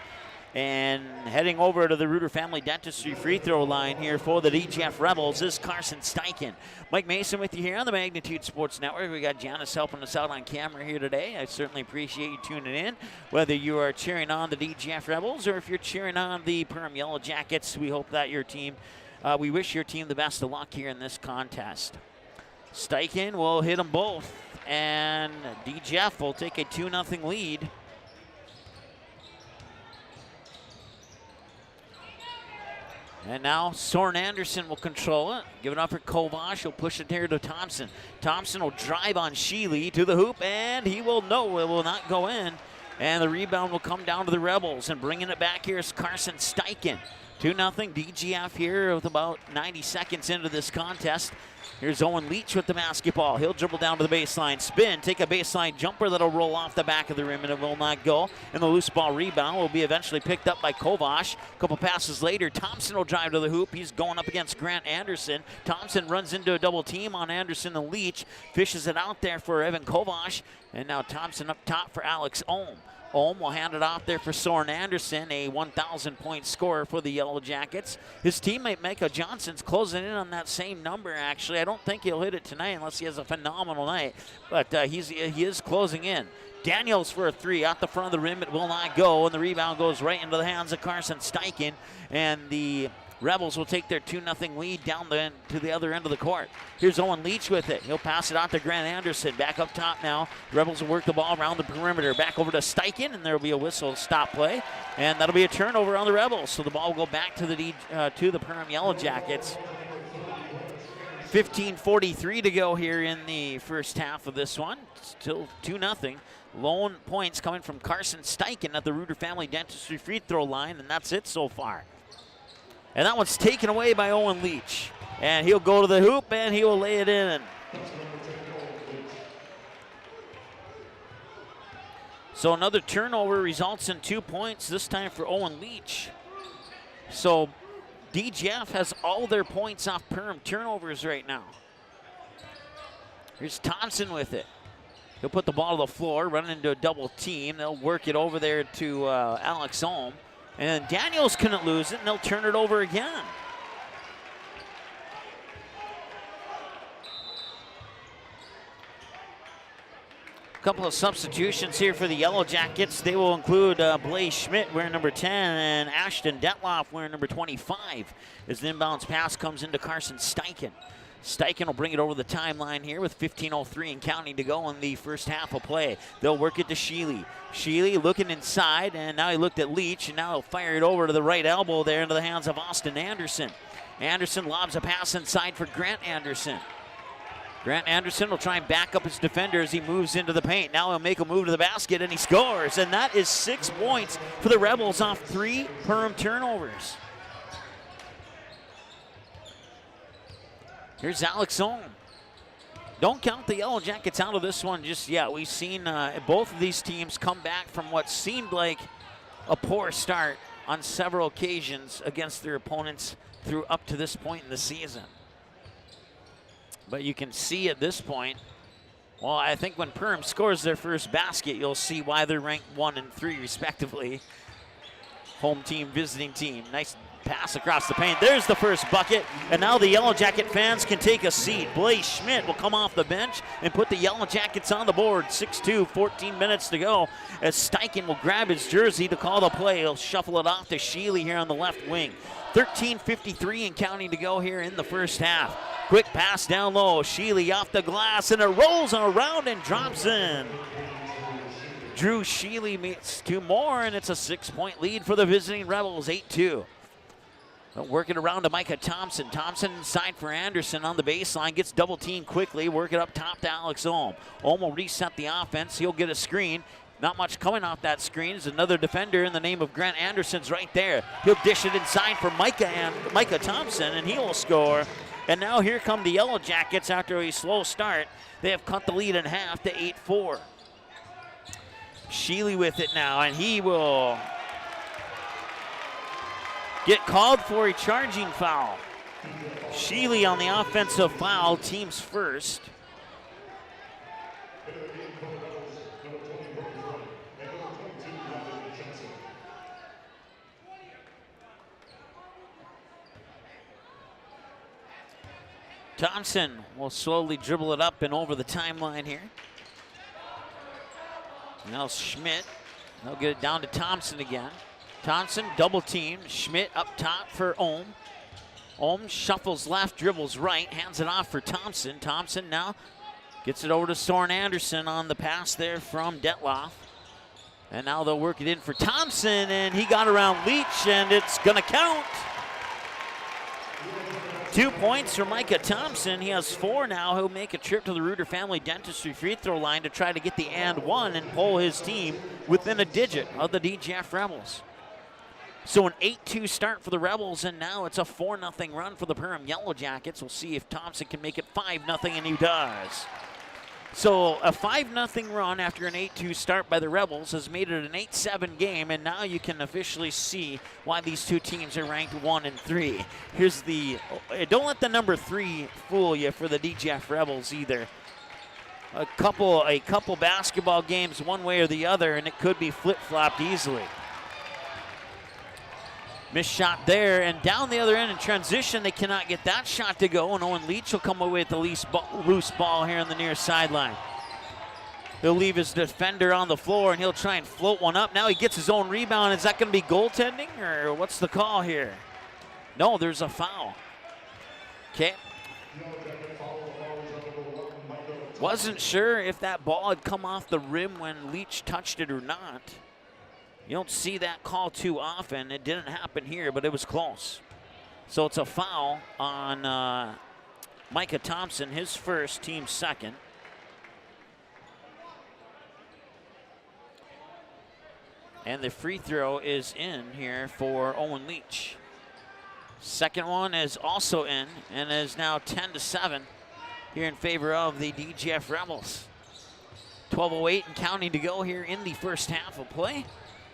And heading over to the Reuter Family Dentistry free throw line here for the DGF Rebels is Carson Steichen. Mike Mason with you here on the Magnitude Sports Network. We got Janice helping us out on camera here today. I certainly appreciate you tuning in. Whether you are cheering on the DGF Rebels or if you're cheering on the Perham Yellow Jackets, we hope that your team, we wish your team the best of luck here in this contest. Steichen will hit them both, and DGF will take a 2-0 lead. And now Soren Anderson will control it. Give it up for Kovash. He'll push it here to Thompson. Thompson will drive on Sheely to the hoop, and he will know it will not go in. And the rebound will come down to the Rebels. And bringing it back here is Carson Steichen. 2-0 DGF here with about 90 seconds into this contest. Here's Owen Leach with the basketball. He'll dribble down to the baseline, spin, take a baseline jumper that'll roll off the back of the rim, and it will not go. And the loose ball rebound will be eventually picked up by Kovash. A couple passes later, Thompson will drive to the hoop. He's going up against Grant Anderson. Thompson runs into a double team on Anderson and Leach. Fishes it out there for Evan Kovash. And now Thompson up top for Alex Ohm. Ohm will hand it off there for Soren Anderson, a 1,000-point scorer for the Yellow Jackets. His teammate Micah Johnson's closing in on that same number, actually. I don't think he'll hit it tonight unless he has a phenomenal night, but he is closing in. Daniels for a 3 out the front of the rim. It will not go, and the rebound goes right into the hands of Carson Steichen. And the Rebels will take their 2-0 lead down to the other end of the court. Here's Owen Leach with it. He'll pass it out to Grant Anderson. Back up top now. Rebels will work the ball around the perimeter. Back over to Steichen, and there will be a whistle stop play. And that'll be a turnover on the Rebels. So the ball will go back to the Perham Yellow Jackets. 15:43 to go here in the first half of this one. Still 2-0. Lone points coming from Carson Steichen at the Reuter Family Dentistry free throw line, and that's it so far. And that one's taken away by Owen Leach. And he'll go to the hoop, and he will lay it in. So another turnover results in 2 points, this time for Owen Leach. So DGF has all their points off Perham turnovers right now. Here's Thompson with it. He'll put the ball to the floor, run into a double team. They'll work it over there to Alex Ohm. And Daniels couldn't lose it, and they'll turn it over again. A couple of substitutions here for the Yellow Jackets. They will include Blaze Schmidt wearing number 10 and Ashton Detloff wearing number 25 as the inbounds pass comes into Carson Steichen. Steichen will bring it over the timeline here with 15:03 and counting to go in the first half of play. They'll work it to Sheely. Sheely looking inside, and now he looked at Leach, and now he'll fire it over to the right elbow there into the hands of Austin Anderson. Anderson lobs a pass inside for Grant Anderson. Grant Anderson will try and back up his defender as he moves into the paint. Now he'll make a move to the basket, and he scores. And that is 6 points for the Rebels off 3 Perham turnovers. Here's Alex Ohm. Don't count the Yellow Jackets out of this one just yet. We've seen both of these teams come back from what seemed like a poor start on several occasions against their opponents through up to this point in the season. But you can see at this point, well, I think when Perham scores their first basket, you'll see why they're ranked 1 and 3 respectively. Home team, visiting team. Nice pass across the paint. There's the first bucket, and now the Yellow Jacket fans can take a seat. Blaze Schmidt will come off the bench and put the Yellow Jackets on the board. 6-2, 14 minutes to go as Steichen will grab his jersey to call the play. He'll shuffle it off to Sheely here on the left wing. 13:53 and counting to go here in the first half. Quick pass down low. Sheely off the glass, and it rolls around and drops in. Drew Sheely meets 2 more, and it's a 6-point lead for the visiting Rebels, 8-2. Work it around to Micah Thompson. Thompson inside for Anderson on the baseline. Gets double teamed quickly. Work it up top to Alex Ohm. Ohm will reset the offense. He'll get a screen. Not much coming off that screen. There's another defender in the name of Grant Anderson's right there. He'll dish it inside for Micah Thompson, and he will score. And now here come the Yellow Jackets after a slow start. They have cut the lead in half to 8-4. Sheely with it now, and he will get called for a charging foul. Sheely on the offensive foul, team's first. Thompson will slowly dribble it up and over the timeline here. Now Schmidt, they'll get it down to Thompson again. Thompson double team, Schmidt up top for Ohm. Ohm shuffles left, dribbles right, hands it off for Thompson. Thompson now gets it over to Soren Anderson on the pass there from Detloff. And now they'll work it in for Thompson, and he got around Leach, and it's gonna count. 2 points for Micah Thompson. He has 4 now. He'll make a trip to the Reuter Family Dentistry free throw line to try to get the and 1 and pull his team within a digit of the DGF Rebels. So an 8-2 start for the Rebels, and now it's a 4-0 run for the Perham Yellow Jackets. We'll see if Thompson can make it 5-0, and he does. So a 5-0 run after an 8-2 start by the Rebels has made it an 8-7 game, and now you can officially see why these two teams are ranked 1 and 3. Here's the, don't let the number 3 fool you for the DGF Rebels either. A couple basketball games one way or the other, and it could be flip-flopped easily. Missed shot there, and down the other end in transition, they cannot get that shot to go, and Owen Leach will come away with the loose ball here on the near sideline. He'll leave his defender on the floor, and he'll try and float one up. Now he gets his own rebound. Is that going to be goaltending, or what's the call here? No, there's a foul. Okay. Wasn't sure if that ball had come off the rim when Leach touched it or not. You don't see that call too often. It didn't happen here, but it was close. So it's a foul on Micah Thompson, his first, team second. And the free throw is in here for Owen Leach. Second one is also in and is now 10-7 here in favor of the DGF Rebels. 12:08 and counting to go here in the first half of play.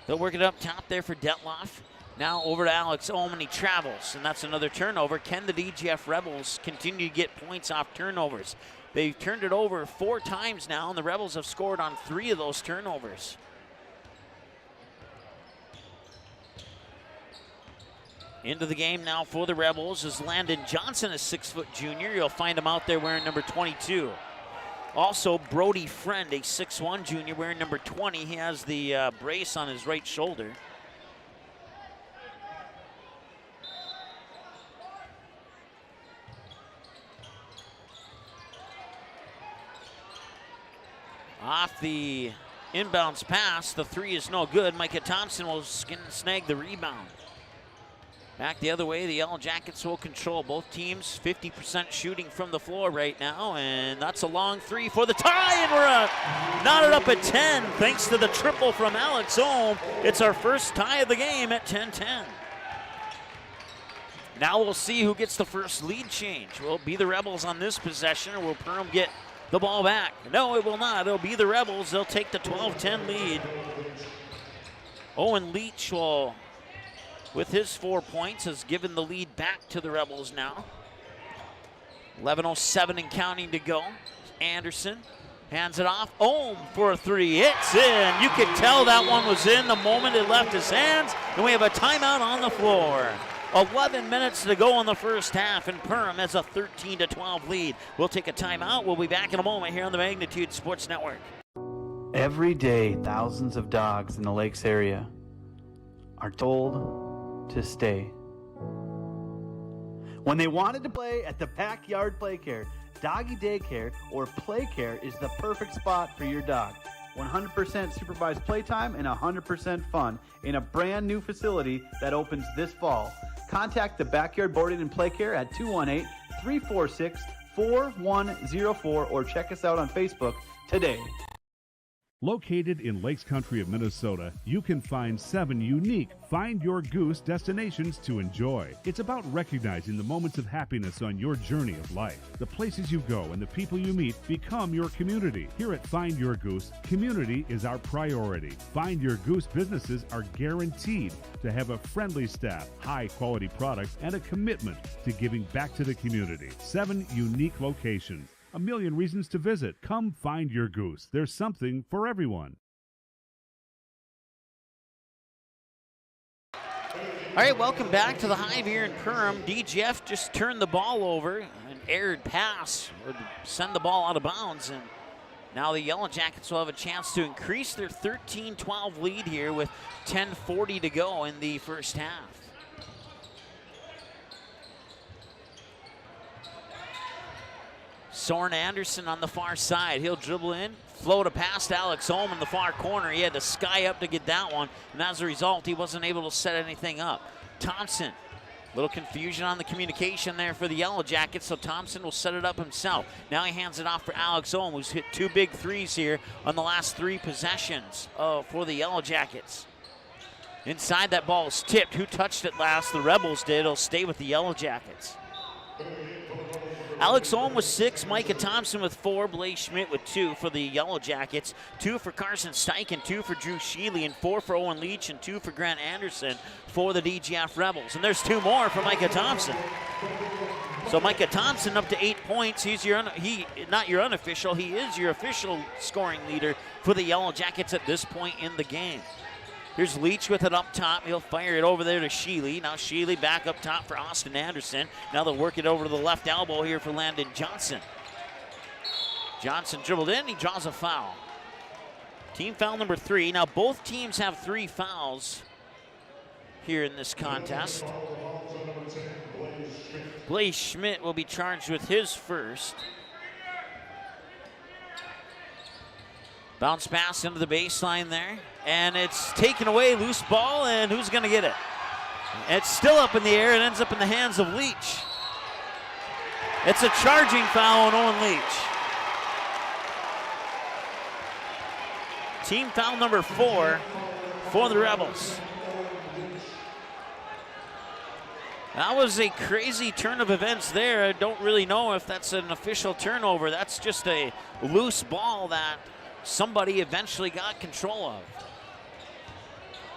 They'll work it up top there for Detloff. Now over to Alex Ohm, and he travels, and that's another turnover. Can the DGF Rebels continue to get points off turnovers? They've turned it over 4 times now, and the Rebels have scored on 3 of those turnovers. Into the game now for the Rebels is Landon Johnson, a 6-foot junior. You'll find him out there wearing number 22. Also, Brody Friend, a 6'1 junior wearing number 20. He has the brace on his right shoulder. Off the inbounds pass, the 3 is no good. Micah Thompson will snag the rebound. Back the other way, the Yellow Jackets will control. Both teams 50% shooting from the floor right now, and that's a long 3 for the tie, and we're knotted up at 10 thanks to the triple from Alex Ohm. It's our first tie of the game at 10-10. Now we'll see who gets the first lead change. Will it be the Rebels on this possession, or will Perham get the ball back? No, it will not. It'll be the Rebels. They'll take the 12-10 lead. Owen Leach will, with his 4 points, has given the lead back to the Rebels now. 11:07 and counting to go. Anderson hands it off. Ohm for a 3. It's in. You could tell that one was in the moment it left his hands. And we have a timeout on the floor. 11 minutes to go in the first half, and Perham has a 13-12 lead. We'll take a timeout. We'll be back in a moment here on the Magnitude Sports Network. Every day, thousands of dogs in the Lakes area are told to stay. When they wanted to play at the Backyard Playcare, Doggy Daycare, or Playcare is the perfect spot for your dog. 100% supervised playtime and 100% fun in a brand new facility that opens this fall. Contact the Backyard Boarding and Playcare at 218-346-4104 or check us out on Facebook today. Located in Lakes Country of Minnesota, you can find 7 unique Find Your Goose destinations to enjoy. It's about recognizing the moments of happiness on your journey of life. The places you go and the people you meet become your community. Here at Find Your Goose, community is our priority. Find Your Goose businesses are guaranteed to have a friendly staff, high-quality products, and a commitment to giving back to the community. 7 unique locations. A million reasons to visit. Come find your goose. There's something for everyone. All right, welcome back to the Hive here in Perham. DGF just turned the ball over. An erred pass would send the ball out of bounds, and now the Yellow Jackets will have a chance to increase their 13-12 lead here with 10:40 to go in the first half. Soren Anderson on the far side. He'll dribble in, float it past Alex Ohm in the far corner. He had to sky up to get that one, and as a result, he wasn't able to set anything up. Thompson, a little confusion on the communication there for the Yellow Jackets, so Thompson will set it up himself. Now he hands it off for Alex Ohm, who's hit 2 big threes here on the last 3 possessions for the Yellow Jackets. Inside, that ball is tipped. Who touched it last? The Rebels did. It'll stay with the Yellow Jackets. Alex Ohm with 6, Micah Thompson with 4, Blaze Schmidt with 2 for the Yellow Jackets, 2 for Carson Steichen, 2 for Drew Sheely, and 4 for Owen Leach, and 2 for Grant Anderson for the DGF Rebels. And there's 2 more for Micah Thompson. So Micah Thompson up to 8 points. He's not your unofficial, he is your official scoring leader for the Yellow Jackets at this point in the game. Here's Leach with it up top. He'll fire it over there to Sheely. Now Sheely back up top for Austin Anderson. Now they'll work it over to the left elbow here for Landon Johnson. Johnson dribbled in. He draws a foul. Team foul number 3. Now both teams have 3 fouls here in this contest. Blaze Schmidt will be charged with his first. Bounce pass into the baseline there, and it's taken away, loose ball, and who's going to get it? It's still up in the air. It ends up in the hands of Leach. It's a charging foul on Owen Leach. Team foul number 4 for the Rebels. That was a crazy turn of events there. I don't really know if that's an official turnover. That's just a loose ball that somebody eventually got control of.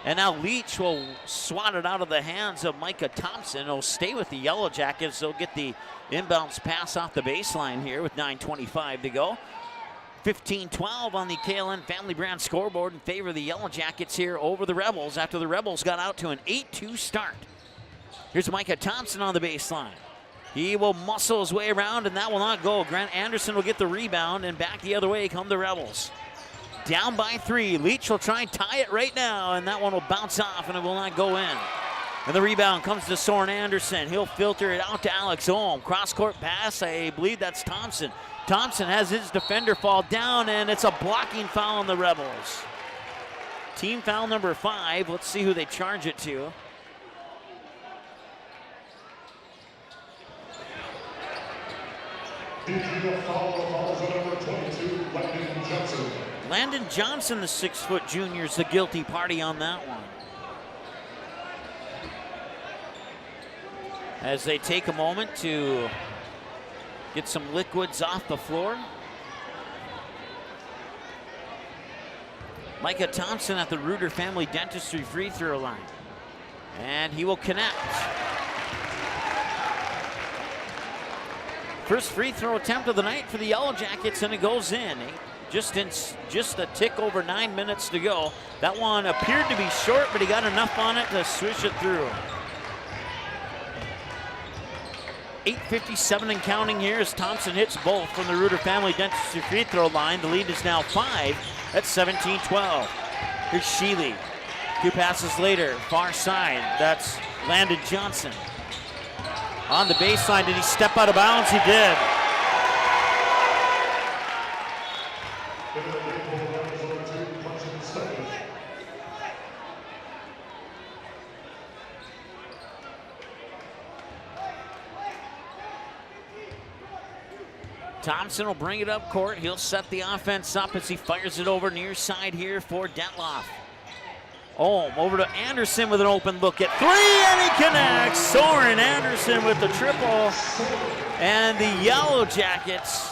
And now Leach will swat it out of the hands of Micah Thompson. He'll stay with the Yellow Jackets. They'll get the inbounds pass off the baseline here with 9:25 to go. 15-12 on the KLN Family Brand scoreboard in favor of the Yellow Jackets here over the Rebels after the Rebels got out to an 8-2 start. Here's Micah Thompson on the baseline. He will muscle his way around, and that will not go. Grant Anderson will get the rebound, and back the other way come the Rebels. Down by 3. Leach will try and tie it right now, and that one will bounce off, and it will not go in. And the rebound comes to Soren Anderson. He'll filter it out to Alex Ohm. Cross-court pass, I believe that's Thompson. Thompson has his defender fall down, and it's a blocking foul on the Rebels. Team foul number 5. Let's see who they charge it to. Landon Johnson, the 6-foot junior, is the guilty party on that one. As they take a moment to get some liquids off the floor. Micah Thompson at the Reuter Family Dentistry free throw line. And he will connect. First free throw attempt of the night for the Yellow Jackets, and it goes in. Just a tick over 9 minutes to go. That one appeared to be short, but he got enough on it to swish it through. 8:57 and counting here as Thompson hits both from the Reuter Family Dentistry free throw line. The lead is now 5 at 17-12. Here's Sheely. 2 passes later, far side. That's Landon Johnson. On the baseline, did he step out of bounds? He did. Thompson will bring it up court. He'll set the offense up as he fires it over near side here for Detloff. Oh, over to Anderson with an open look at 3, and he connects. Soren Anderson with the triple. And the Yellow Jackets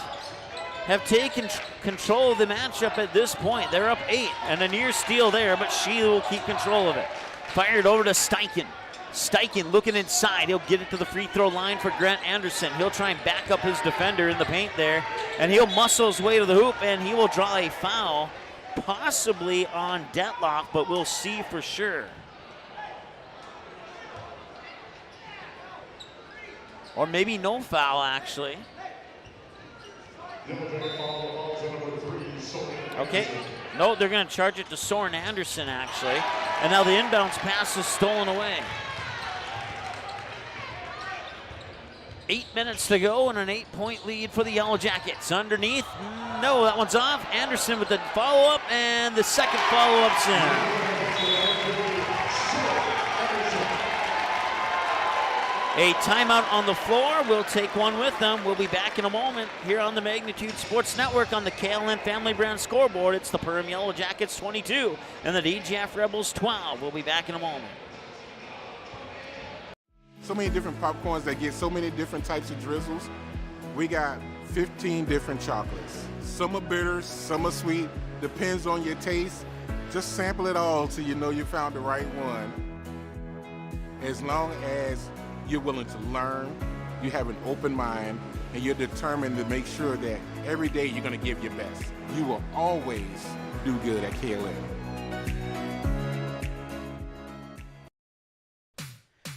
have taken control of the matchup at this point. They're up 8, and a near steal there, but Sheila will keep control of it. Fired over to Steichen. Steichen looking inside. He'll get it to the free throw line for Grant Anderson. He'll try and back up his defender in the paint there, and he'll muscle his way to the hoop, and he will draw a foul, possibly on Detloff, but we'll see for sure. Or maybe no foul, actually. Okay, no, they're going to charge it to Soren Anderson, actually. And now the inbounds pass is stolen away. 8 minutes to go and an 8-point lead for the Yellow Jackets. Underneath, no, that one's off. Anderson with the follow-up, and the second follow-up's in. A timeout on the floor. We'll take one with them. We'll be back in a moment here on the Magnitude Sports Network on the KLN Family Brand scoreboard. It's the Perham Yellow Jackets 22 and the DGF Rebels 12. We'll be back in a moment. So many different popcorns that get so many different types of drizzles. We got 15 different chocolates. Some are bitter, some are sweet. Depends on your taste. Just sample it all till you know you found the right one. As long as you're willing to learn, you have an open mind, and you're determined to make sure that every day you're going to give your best. You will always do good at KLN.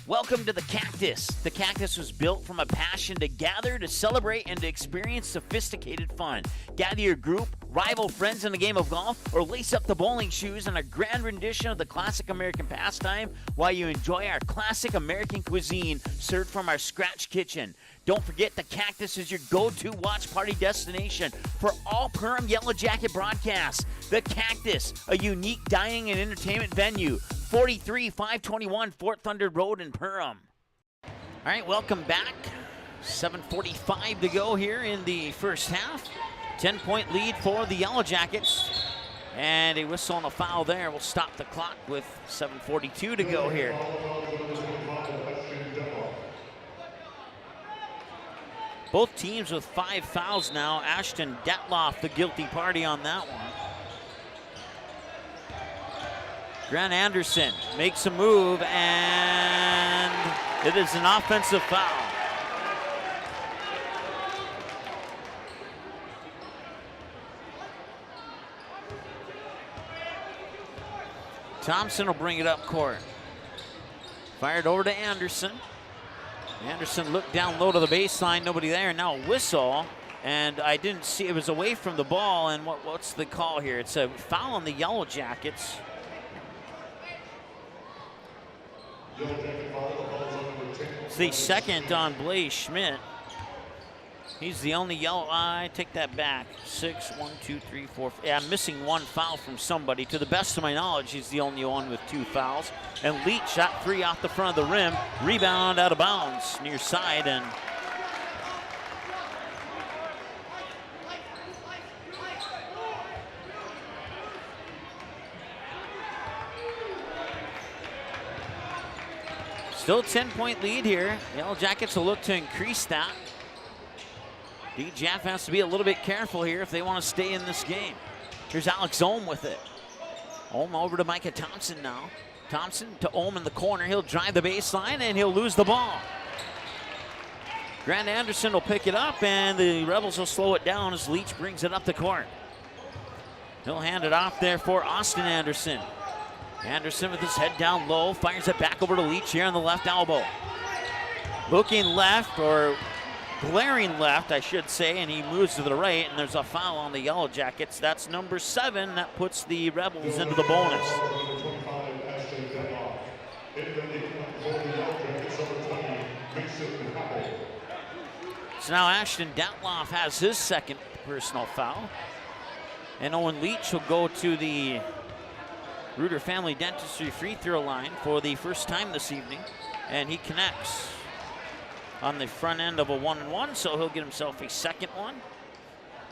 Welcome to the Cactus. The Cactus was built from a passion to gather, to celebrate, and to experience sophisticated fun. Gather your group, rival friends in a game of golf, or lace up the bowling shoes in a grand rendition of the classic American pastime while you enjoy our classic American cuisine served from our scratch kitchen. Don't forget, the Cactus is your go-to watch party destination for all Perham Yellow Jacket broadcasts. The Cactus, a unique dining and entertainment venue, 43521 Fort Thunder Road in Perham. All right, welcome back. 7:45 to go here in the first half. 10-point lead for the Yellow Jackets. And a whistle and a foul there will stop the clock with 7:42 to go here. Both teams with 5 fouls now. Ashton Detloff, the guilty party on that one. Grant Anderson makes a move, and it is an offensive foul. Thompson will bring it up court. Fired over to Anderson. Anderson looked down low to the baseline, nobody there. Now a whistle, and I didn't see, it was away from the ball, and what's the call here? It's a foul on the Yellow Jackets. It's the second on Blaze Schmidt. He's the only yellow. I take that back. 6, 1, 2, 3, 4. Yeah, I'm missing one foul from somebody. To the best of my knowledge, he's the only one with 2 fouls. And Leach shot 3 off the front of the rim. Rebound out of bounds near side, and still a 10-point lead here. Yellow Jackets will look to increase that. DGF has to be a little bit careful here if they want to stay in this game. Here's Alex Ohm with it. Ohm over to Micah Thompson now. Thompson to Ohm in the corner. He'll drive the baseline and he'll lose the ball. Grant Anderson will pick it up, and the Rebels will slow it down as Leach brings it up the court. He'll hand it off there for Austin Anderson. Anderson with his head down low, fires it back over to Leach here on the left elbow. Looking left, or glaring left, I should say, and he moves to the right, and there's a foul on the Yellow Jackets. That's number 7. That puts the Rebels into the bonus. So now Ashton Detloff has his second personal foul. And Owen Leach will go to the Reuter Family Dentistry free throw line for the first time this evening. And he connects on the front end of a 1-1, so he'll get himself a second one.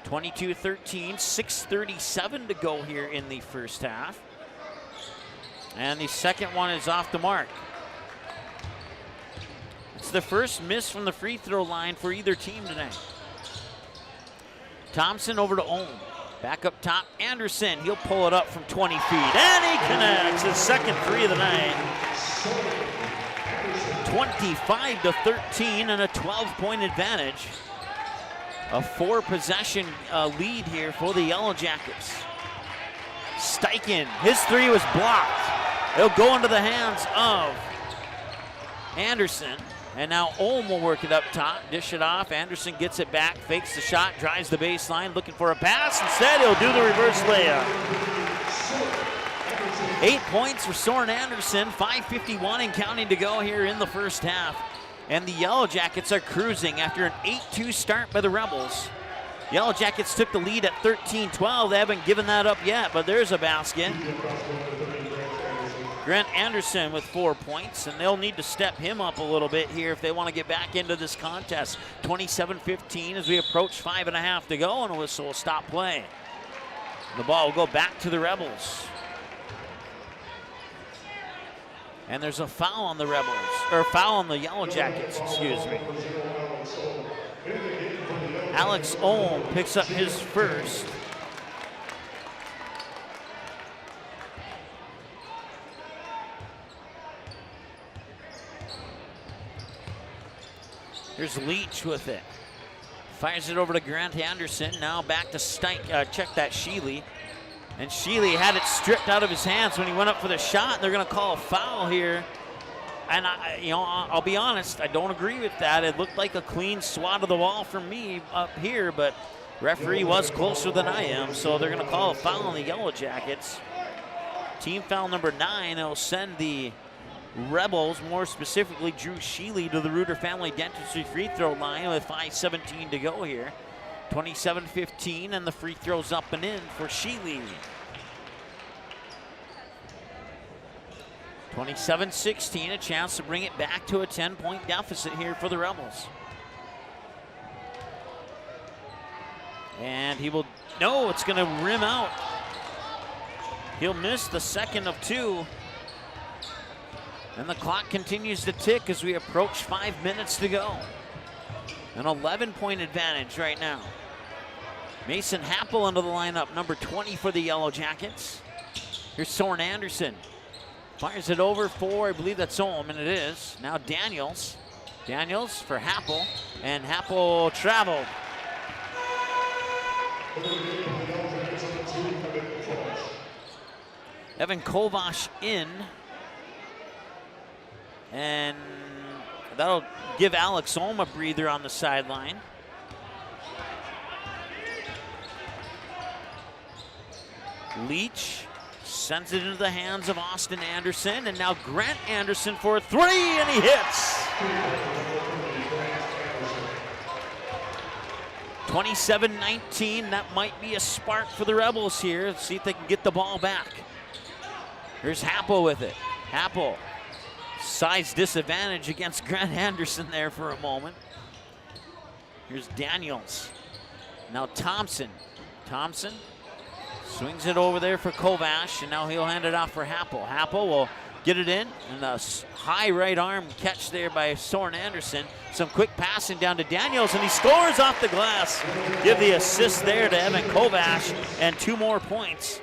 22-13, 6:37 to go here in the first half. And the second one is off the mark. It's the first miss from the free throw line for either team tonight. Thompson over to Ohm. Back up top, Anderson. He'll pull it up from 20 feet, and he connects his second 3 of the night. 25-13 and a 12-point advantage. A 4-possession lead here for the Yellow Jackets. Steichen, his 3 was blocked. It'll go into the hands of Anderson. And now Ohm will work it up top, dish it off. Anderson gets it back, fakes the shot, drives the baseline, looking for a pass. Instead, he'll do the reverse layup. 8 points for Soren Anderson, 5:51 and counting to go here in the first half. And the Yellow Jackets are cruising after an 8-2 start by the Rebels. Yellow Jackets took the lead at 13-12. They haven't given that up yet, but there's a basket. Grant Anderson with 4 points, and they'll need to step him up a little bit here if they want to get back into this contest. 27-15 as we approach 5.5 to go, and a whistle will stop play. The ball will go back to the Rebels. And there's a foul on the Rebels, or foul on the Yellow Jackets, excuse me. Alex Ohm picks up his first. Here's Leach with it. Fires it over to Grant Anderson. Now back to check that Sheely. And Sheely had it stripped out of his hands when he went up for the shot. And they're going to call a foul here. And I'll be honest, I don't agree with that. It looked like a clean swat of the ball from me up here, but Referee was closer than I am, so they're going to call a foul on the Yellow Jackets. Team foul number 9. It'll send the Rebels, more specifically Drew Sheely, to the Reuter Family Dentistry free throw line with 5:17 to go here. 27-15, and the free throw's up and in for Sheely. 27-16, a chance to bring it back to a 10-point deficit here for the Rebels. And he will, no, it's going to rim out. He'll miss the second of 2. And the clock continues to tick as we approach 5 minutes to go. An 11-point advantage right now. Mason Happel into the lineup, number 20 for the Yellow Jackets. Here's Soren Anderson. Fires it over for, I believe that's Olm, and it is. Now Daniels. Daniels for Happel, and Happel traveled. Evan Kovash in. And that'll give Alex Olm a breather on the sideline. Leach sends it into the hands of Austin Anderson, and now Grant Anderson for a 3, and he hits. 27-19, that might be a spark for the Rebels here. Let's see if they can get the ball back. Here's Happel with it. Happel, size disadvantage against Grant Anderson there for a moment. Here's Daniels. Now Thompson. Thompson swings it over there for Kovash, and now he'll hand it off for Happel. Happel will get it in, and a high right arm catch there by Soren Anderson. Some quick passing down to Daniels, and he scores off the glass. Give the assist there to Evan Kovash, and 2 more points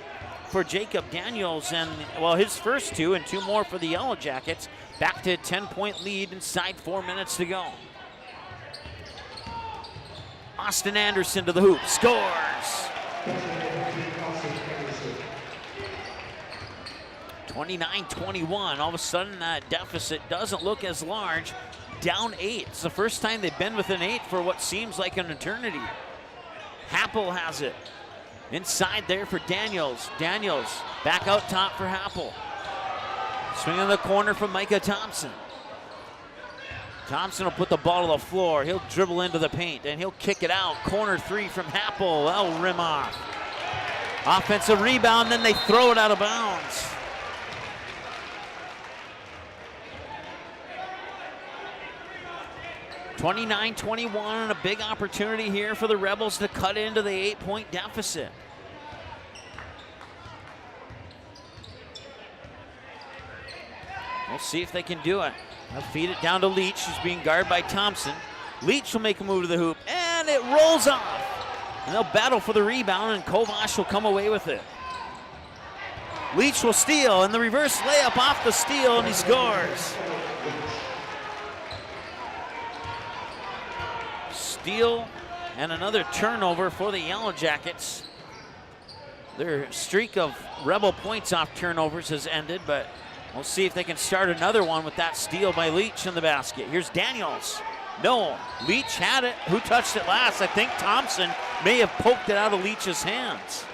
for Jacob Daniels, and well, his first 2 and 2 more for the Yellow Jackets. Back to a 10-point lead inside 4 minutes to go. Austin Anderson to the hoop, scores. 29-21, all of a sudden that deficit doesn't look as large. Down 8, it's the first time they've been within 8 for what seems like an eternity. Happel has it. Inside there for Daniels. Daniels back out top for Happel. Swing in the corner for Micah Thompson. Thompson will put the ball to the floor. He'll dribble into the paint, and he'll kick it out. Corner 3 from Happel. That'll rim off. Offensive rebound, then they throw it out of bounds. (29-21), a big opportunity here for the Rebels to cut into the 8-point deficit. We'll see if they can do it. They'll feed it down to Leach, who's being guarded by Thompson. Leach will make a move to the hoop, and it rolls off. And they'll battle for the rebound, and Kovash will come away with it. Leach will steal, and the reverse layup off the steal, and he scores. Steal and another turnover for the Yellow Jackets. Their streak of Rebel points off turnovers has ended, but we'll see if they can start another one with that steal by Leach in the basket. Here's Daniels. No, Leach had it. Who touched it last? I think Thompson may have poked it out of Leach's hands.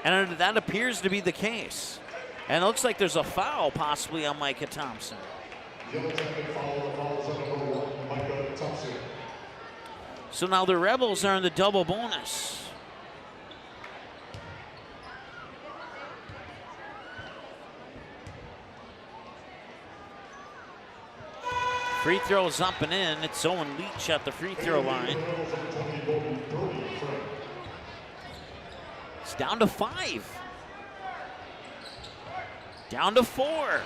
And that appears to be the case. And it looks like there's a foul possibly on Micah Thompson. So now the Rebels are in the double bonus. Free throws up and in. It's Owen Leach at the free throw line. It's down to 5. Down to 4.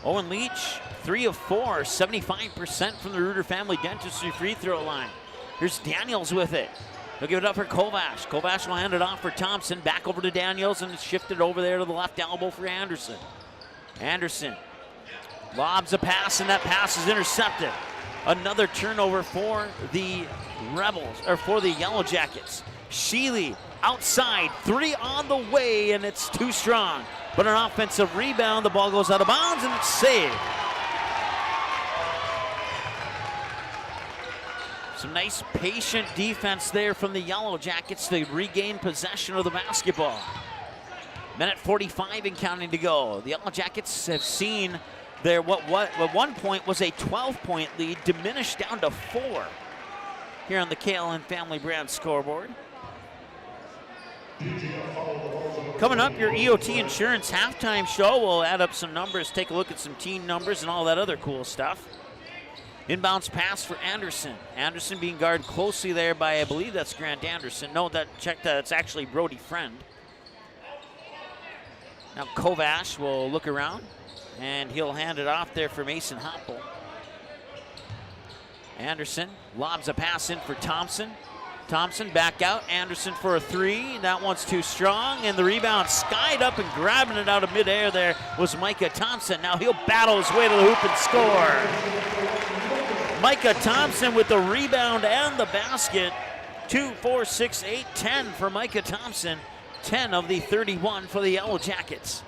Owen Leach, 3 of 4, 75% from the Reuter Family Dentistry free throw line. Here's Daniels with it. He'll give it up for Kovash. Kovash will hand it off for Thompson. Back over to Daniels, and it's shifted over there to the left elbow for Anderson. Anderson lobs a pass, and that pass is intercepted. Another turnover for the Rebels, or for the Yellow Jackets. Sheely outside, 3 on the way, and it's too strong. But an offensive rebound, the ball goes out of bounds, and it's saved. Some nice patient defense there from the Yellow Jackets to regain possession of the basketball. Minute 45 and counting to go. The Yellow Jackets have seen their what at one point was a 12-point lead diminished down to 4 here on the KLN Family Brand scoreboard. Coming up, your EOT Insurance halftime show. We'll add up some numbers, take a look at some team numbers and all that other cool stuff. Inbounds pass for Anderson. Anderson being guarded closely there by, I believe that's Grant Anderson. No, check that, it's actually Brody Friend. Now Kovash will look around, and he'll hand it off there for Mason Hoppel. Anderson lobs a pass in for Thompson. Thompson back out, Anderson for a 3. That one's too strong, and the rebound skied up and grabbing it out of midair there was Micah Thompson. Now he'll battle his way to the hoop and score. Micah Thompson with the rebound and the basket. 2, 4, 6, 8, 10 for Micah Thompson. 10 of the 31 for the Yellow Jackets.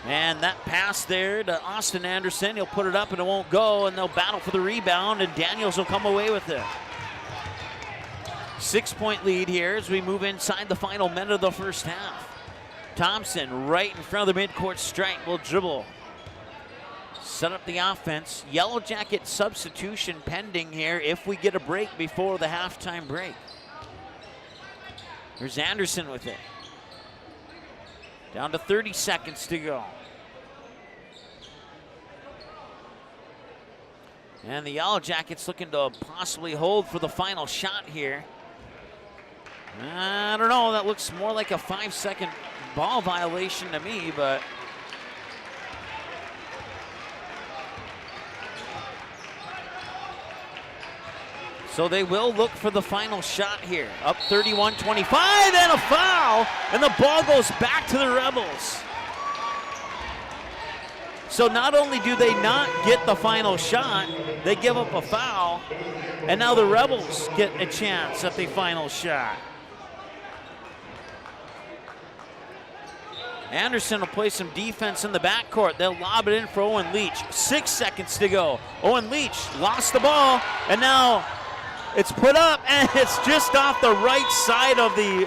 And that pass there to Austin Anderson. He'll put it up and it won't go, and they'll battle for the rebound, and Daniels will come away with it. 6-point lead here as we move inside the final minute of the first half. Thompson right in front of the midcourt stripe will dribble. Set up the offense. Yellow Jacket substitution pending here if we get a break before the halftime break. Here's Anderson with it. Down to 30 seconds to go. And the Yellow Jackets looking to possibly hold for the final shot here. I don't know, that looks more like a 5-second ball violation to me, but so they will look for the final shot here. Up 31-25 and a foul, and the ball goes back to the Rebels. So not only do they not get the final shot, they give up a foul, and now the Rebels get a chance at the final shot. Anderson will play some defense in the backcourt. They'll lob it in for Owen Leach. 6 seconds to go. Owen Leach lost the ball, and now it's put up, and it's just off the right side of the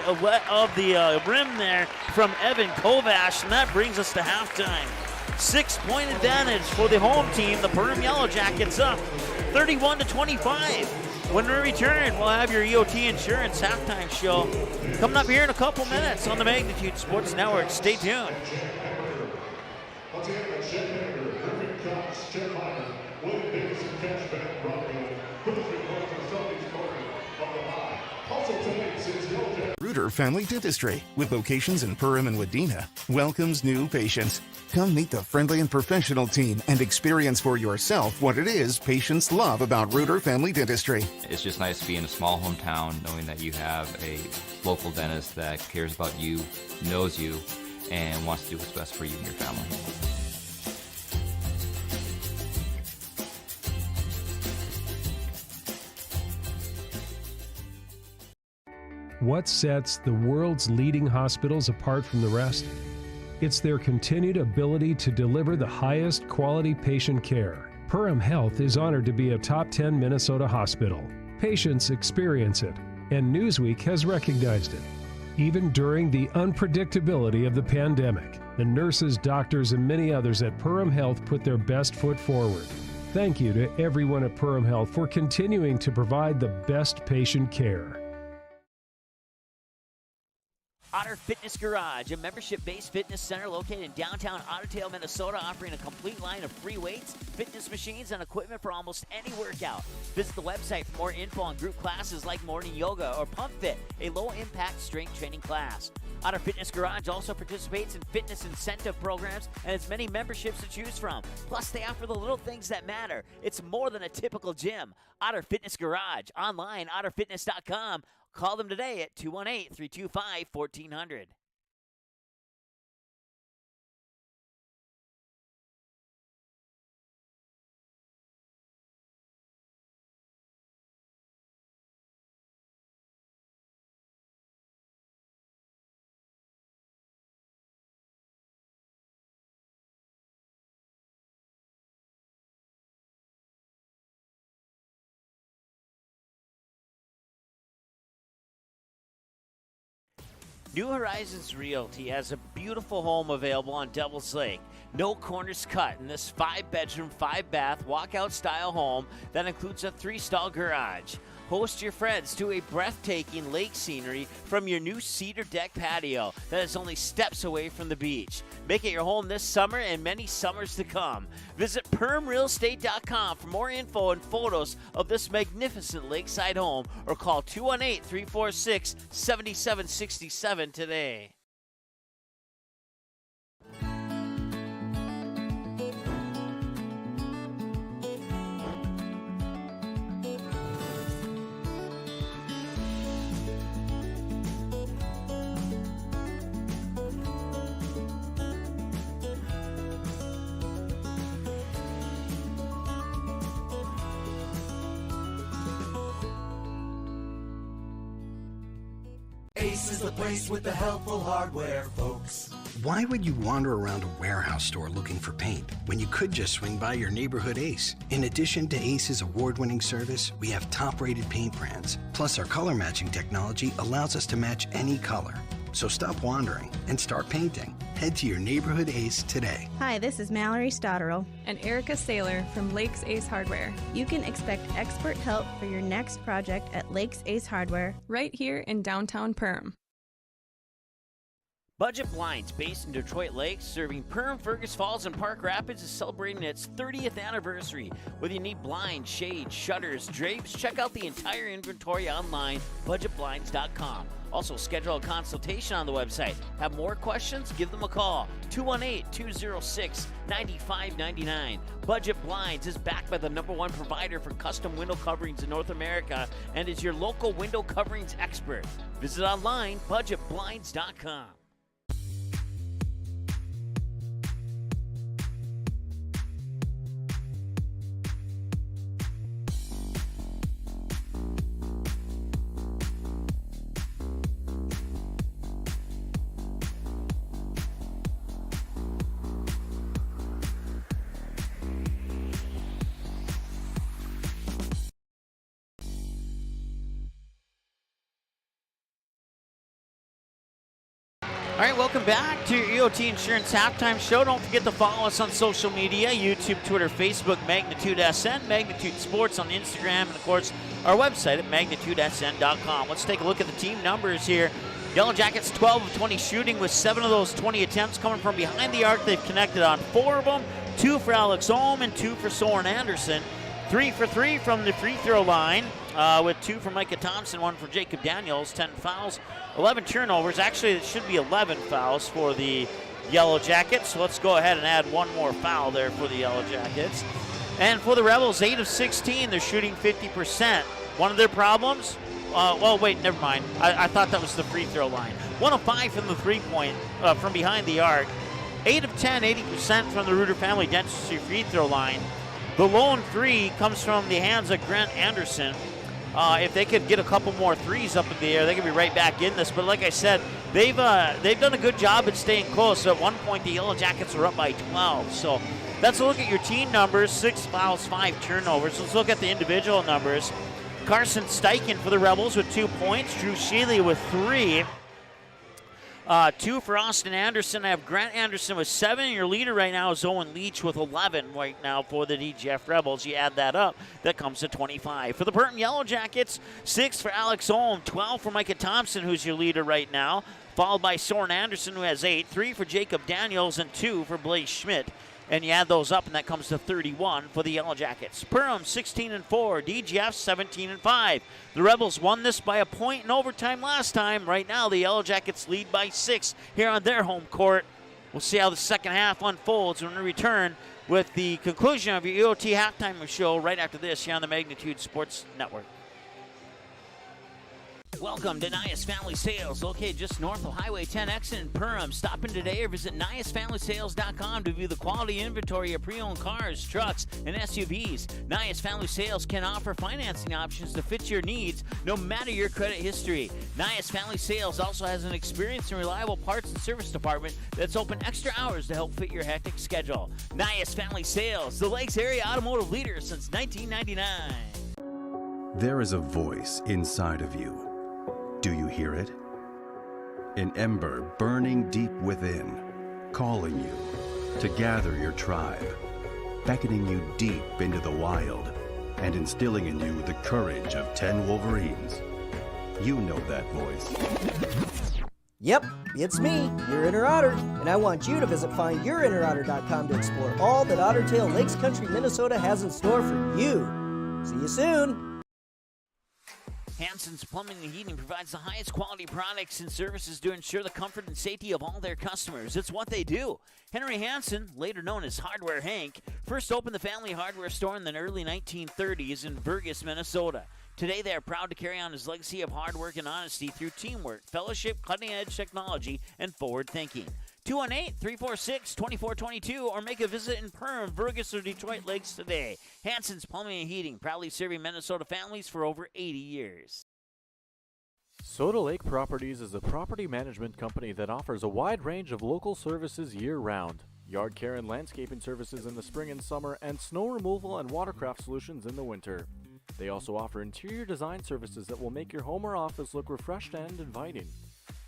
rim there from Evan Kovash, and that brings us to halftime. 6-point advantage for the home team. The Perham Yellow Jackets up 31-25. When we return, we'll have your EOT Insurance halftime show coming up here in a couple minutes on the Magnitude Sports Network. Stay tuned. Reuter Family Dentistry, with locations in Perham and Wadena, welcomes new patients. Come meet the friendly and professional team and experience for yourself what it is patients love about Reuter Family Dentistry. It's just nice to be in a small hometown knowing that you have a local dentist that cares about you, knows you, and wants to do what's best for you and your family. What sets the world's leading hospitals apart from the rest? It's their continued ability to deliver the highest quality patient care. Perham Health is honored to be a top 10 Minnesota hospital. Patients experience it, and Newsweek has recognized it. Even during the unpredictability of the pandemic, the nurses, doctors, and many others at Perham Health put their best foot forward. Thank you to everyone at Perham Health for continuing to provide the best patient care. Otter Fitness Garage, a membership-based fitness center located in downtown Ottertail, Minnesota, offering a complete line of free weights, fitness machines, and equipment for almost any workout. Visit the website for more info on group classes like morning yoga or Pump Fit, a low-impact strength training class. Otter Fitness Garage also participates in fitness incentive programs and has many memberships to choose from. Plus, they offer the little things that matter. It's more than a typical gym. Otter Fitness Garage, online, otterfitness.com. Call them today at 218-325-1400. New Horizons Realty has a beautiful home available on Devil's Lake. No corners cut in this 5-bedroom, 5-bath, walkout-style home that includes a 3-stall garage. Host your friends to a breathtaking lake scenery from your new cedar deck patio that is only steps away from the beach. Make it your home this summer and many summers to come. Visit PermRealEstate.com for more info and photos of this magnificent lakeside home, or call 218-346-7767 today. Ace is the place with the helpful hardware, folks. Why would you wander around a warehouse store looking for paint when you could just swing by your neighborhood Ace? In addition to Ace's award-winning service, we have top-rated paint brands. Plus, our color matching technology allows us to match any color. So stop wandering and start painting. Head to your neighborhood Ace today. Hi, this is Mallory Stotterell and Erica Saylor from Lakes Ace Hardware. You can expect expert help for your next project at Lakes Ace Hardware, right here in downtown Perham. Budget Blinds, based in Detroit Lakes, serving Perham, Fergus Falls, and Park Rapids, is celebrating its 30th anniversary. Whether you need blinds, shades, shutters, drapes, check out the entire inventory online, budgetblinds.com. Also, schedule a consultation on the website. Have more questions? Give them a call, 218-206-9599. Budget Blinds is backed by the #1 provider for custom window coverings in North America and is your local window coverings expert. Visit online, budgetblinds.com. All right, welcome back to your EOT Insurance Halftime Show. Don't forget to follow us on social media, YouTube, Twitter, Facebook, Magnitude SN, Magnitude Sports on Instagram, and, of course, our website at magnitudesn.com. Let's take a look at the team numbers here. Yellow Jackets 12 of 20 shooting, with 7 of those 20 attempts coming from behind the arc. They've connected on 4 of them, 2 for Alex Ohm and 2 for Soren Anderson. 3 for 3 from the free throw line, with 2 for Micah Thompson, 1 for Jacob Daniels. 10 fouls, 11 turnovers. Actually, it should be 11 fouls for the Yellow Jackets. So let's go ahead and add 1 more foul there for the Yellow Jackets. And for the Rebels, 8 of 16, they're shooting 50%. One of their problems, well, wait, never mind. I thought that was the free throw line. 1 of 5 from the three-point, from behind the arc. 8 of 10, 80% from the Reuter Family Dentistry free throw line. The lone 3 comes from the hands of Grant Anderson. If they could get a couple more threes up in the air, they could be right back in this. But like I said, they've done a good job at staying close. At one point, the Yellow Jackets were up by 12. So that's a look at your team numbers: 6 fouls, 5 turnovers. Let's look at the individual numbers. Carson Steichen for the Rebels with 2 points. Drew Shealy with 3. 2 for Austin Anderson. I have Grant Anderson with 7. Your leader right now is Owen Leach with 11 right now for the DGF Rebels. You add that up, that comes to 25. For the Perham Yellow Jackets, 6 for Alex Ohm, 12 for Micah Thompson, who's your leader right now, followed by Soren Anderson, who has 8, 3 for Jacob Daniels, and 2 for Blaze Schmidt. And you add those up, and that comes to 31 for the Yellow Jackets. Perham 16-4, DGF 17-5. The Rebels won this by a point in overtime last time. Right now, the Yellow Jackets lead by 6 here on their home court. We'll see how the second half unfolds when we return with the conclusion of your EOT halftime show right after this here on the Magnitude Sports Network. Welcome to Nias Family Sales, located just north of Highway 10 exit in Perham. Stop in today or visit NiasFamilySales.com to view the quality inventory of pre-owned cars, trucks, and SUVs. Nias Family Sales can offer financing options to fit your needs, no matter your credit history. Nias Family Sales also has an experienced and reliable parts and service department that's open extra hours to help fit your hectic schedule. Nias Family Sales, the Lakes area automotive leader since 1999. There is a voice inside of you. Do you hear it? An ember burning deep within, calling you to gather your tribe, beckoning you deep into the wild, and instilling in you the courage of 10 Wolverines. You know that voice. Yep, it's me, your inner otter, and I want you to visit findyourinnerotter.com to explore all that Ottertail Lakes Country, Minnesota has in store for you. See you soon. Hansen's Plumbing and Heating provides the highest quality products and services to ensure the comfort and safety of all their customers. It's what they do. Henry Hansen, later known as Hardware Hank, first opened the family hardware store in the early 1930s in Burgess, Minnesota. Today, they are proud to carry on his legacy of hard work and honesty through teamwork, fellowship, cutting-edge technology, and forward thinking. 218-346-2422 or make a visit in Perham, Burgess, or Detroit Lakes today. Hansen's Plumbing and Heating, proudly serving Minnesota families for over 80 years. Soda Lake Properties is a property management company that offers a wide range of local services year-round. Yard care and landscaping services in the spring and summer, and snow removal and watercraft solutions in the winter. They also offer interior design services that will make your home or office look refreshed and inviting.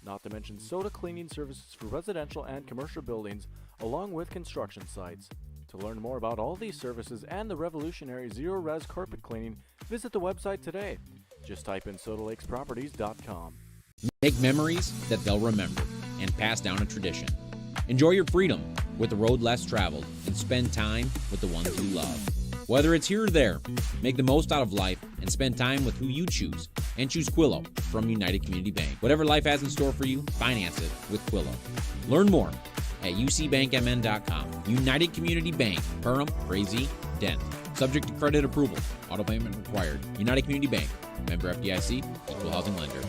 Not to mention soda cleaning services for residential and commercial buildings, along with construction sites. To learn more about all these services and the revolutionary zero-res carpet cleaning, visit the website today. Just type in sodalakesproperties.com. Make memories that they'll remember and pass down a tradition. Enjoy your freedom with the road less traveled and spend time with the ones you love. Whether it's here or there, make the most out of life and spend time with who you choose. And choose Quillo from United Community Bank. Whatever life has in store for you, finance it with Quillo. Learn more at ucbankmn.com. United Community Bank, Perham, Frazee, Dent. Subject to credit approval. Auto payment required. United Community Bank. Member FDIC. Equal housing lender.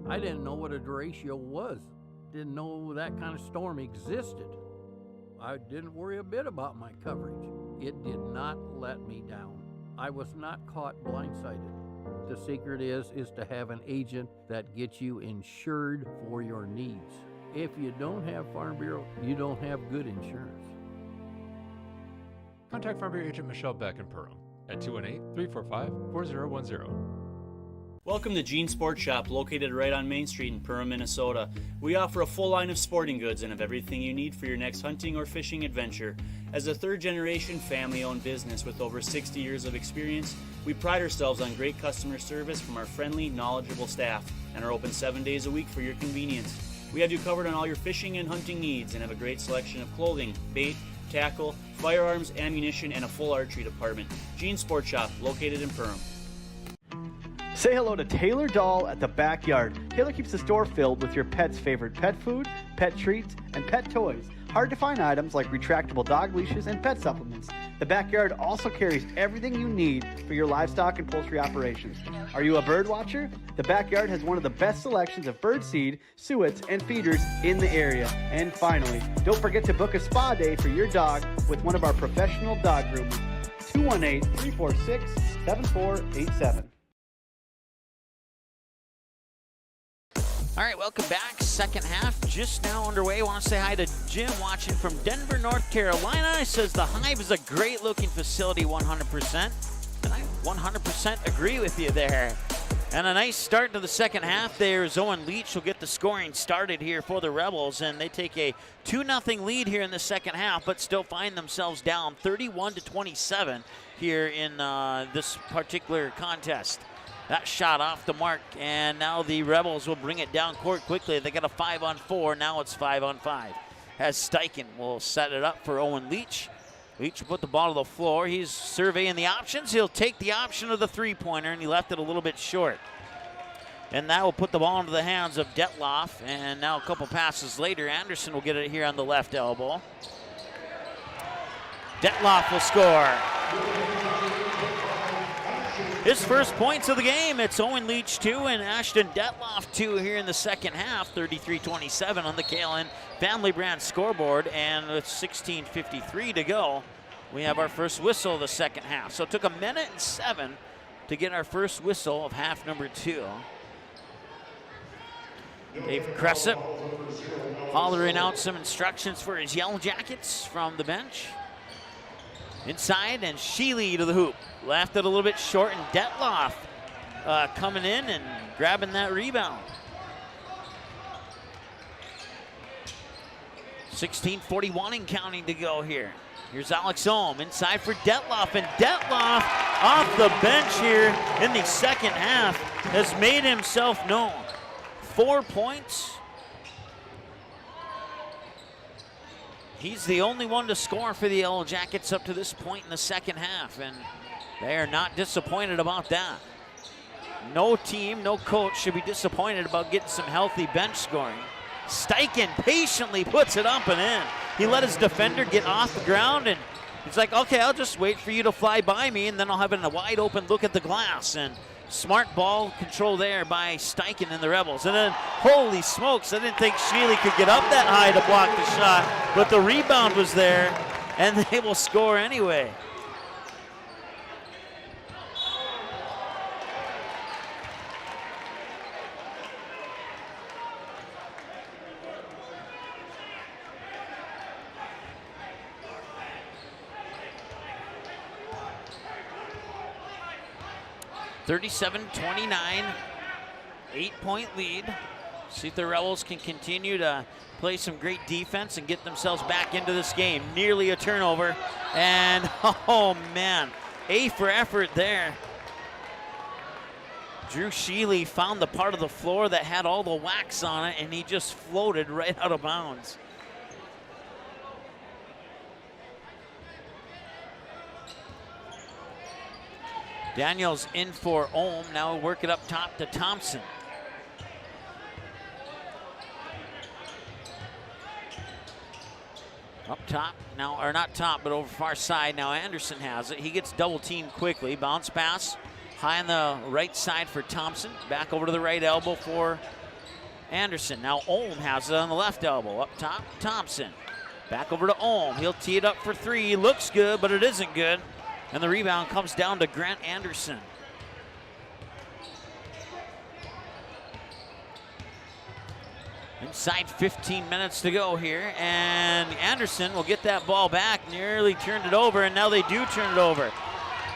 I didn't know what a derecho was. Didn't know that kind of storm existed. I didn't worry a bit about my coverage. It did not let me down. I was not caught blindsided. The secret is to have an agent that gets you insured for your needs. If you don't have Farm Bureau, you don't have good insurance. Contact Farm Bureau agent Michelle Beck in Perham at 218-345-4010. Welcome to Gene Sports Shop, located right on Main Street in Perham, Minnesota. We offer a full line of sporting goods and have everything you need for your next hunting or fishing adventure. As a third-generation family-owned business with over 60 years of experience, we pride ourselves on great customer service from our friendly, knowledgeable staff and are open 7 days a week for your convenience. We have you covered on all your fishing and hunting needs and have a great selection of clothing, bait, tackle, firearms, ammunition, and a full archery department. Gene Sports Shop, located in Perham. Say hello to Taylor Doll at the Backyard. Taylor keeps the store filled with your pet's favorite pet food, pet treats, and pet toys. Hard to find items like retractable dog leashes and pet supplements. The Backyard also carries everything you need for your livestock and poultry operations. Are you a bird watcher? The Backyard has one of the best selections of bird seed, suets, and feeders in the area. And finally, don't forget to book a spa day for your dog with one of our professional dog groomers. 218-346-7487. All right, welcome back. Second half just now underway. I want to say hi to Jim watching from Denver, North Carolina. He says the Hive is a great-looking facility, 100%. And I 100% agree with you there. And a nice start to the second half there. Owen Leach will get the scoring started here for the Rebels, and they take a 2-0 lead here in the second half, but still find themselves down 31-27 here in this particular contest. That shot off the mark, and now the Rebels will bring it down court quickly. They got a 5-on-4. Now it's 5-on-5. As Steichen will set it up for Owen Leach. Leach will put the ball to the floor. He's surveying the options. He'll take the option of the three-pointer, and he left it a little bit short. And that will put the ball into the hands of Detloff. And now a couple passes later, Anderson will get it here on the left elbow. Detloff will score. his first points of the game. It's Owen Leach 2 and Ashton Detloff 2 here in the second half. 33-27 on the Kalen Family Brand scoreboard, and with 16:53 to go, we have our first whistle of the second half. So it took 1:07 to get our first whistle of half number 2. Dave Crescent hollering out some instructions for his Yellow Jackets from the bench. Inside, and Sheely to the hoop. Left it a little bit short, and Detloff coming in and grabbing that rebound. 16:41 and counting to go here. Here's Alex Ohm inside for Detloff, and Detloff off the bench here in the second half has made himself known. 4 points. He's the only one to score for the Yellow Jackets up to this point in the second half, and they are not disappointed about that. No team, no coach should be disappointed about getting some healthy bench scoring. Steichen patiently puts it up and in. He let his defender get off the ground, and he's like, okay, I'll just wait for you to fly by me, and then I'll have a wide open look at the glass. And smart ball control there by Steichen and the Rebels. And then, holy smokes, I didn't think Sheely could get up that high to block the shot, but the rebound was there, and they will score anyway. (37-29), 8-point lead. See if the Rebels can continue to play some great defense and get themselves back into this game. Nearly a turnover, and oh man, A for effort there. Drew Sheely found the part of the floor that had all the wax on it, and he just floated right out of bounds. Daniels in for Ohm. Now work it up top to Thompson. Up top now, or not top, but over far side. Now Anderson has it. He gets double teamed quickly. Bounce pass high on the right side for Thompson. Back over to the right elbow for Anderson. Now Ohm has it on the left elbow. Up top, Thompson. Back over to Ohm. He'll tee it up for three. Looks good, but it isn't good. And the rebound comes down to Grant Anderson. Inside 15 minutes to go here, and Anderson will get that ball back. Nearly turned it over, and now they do turn it over.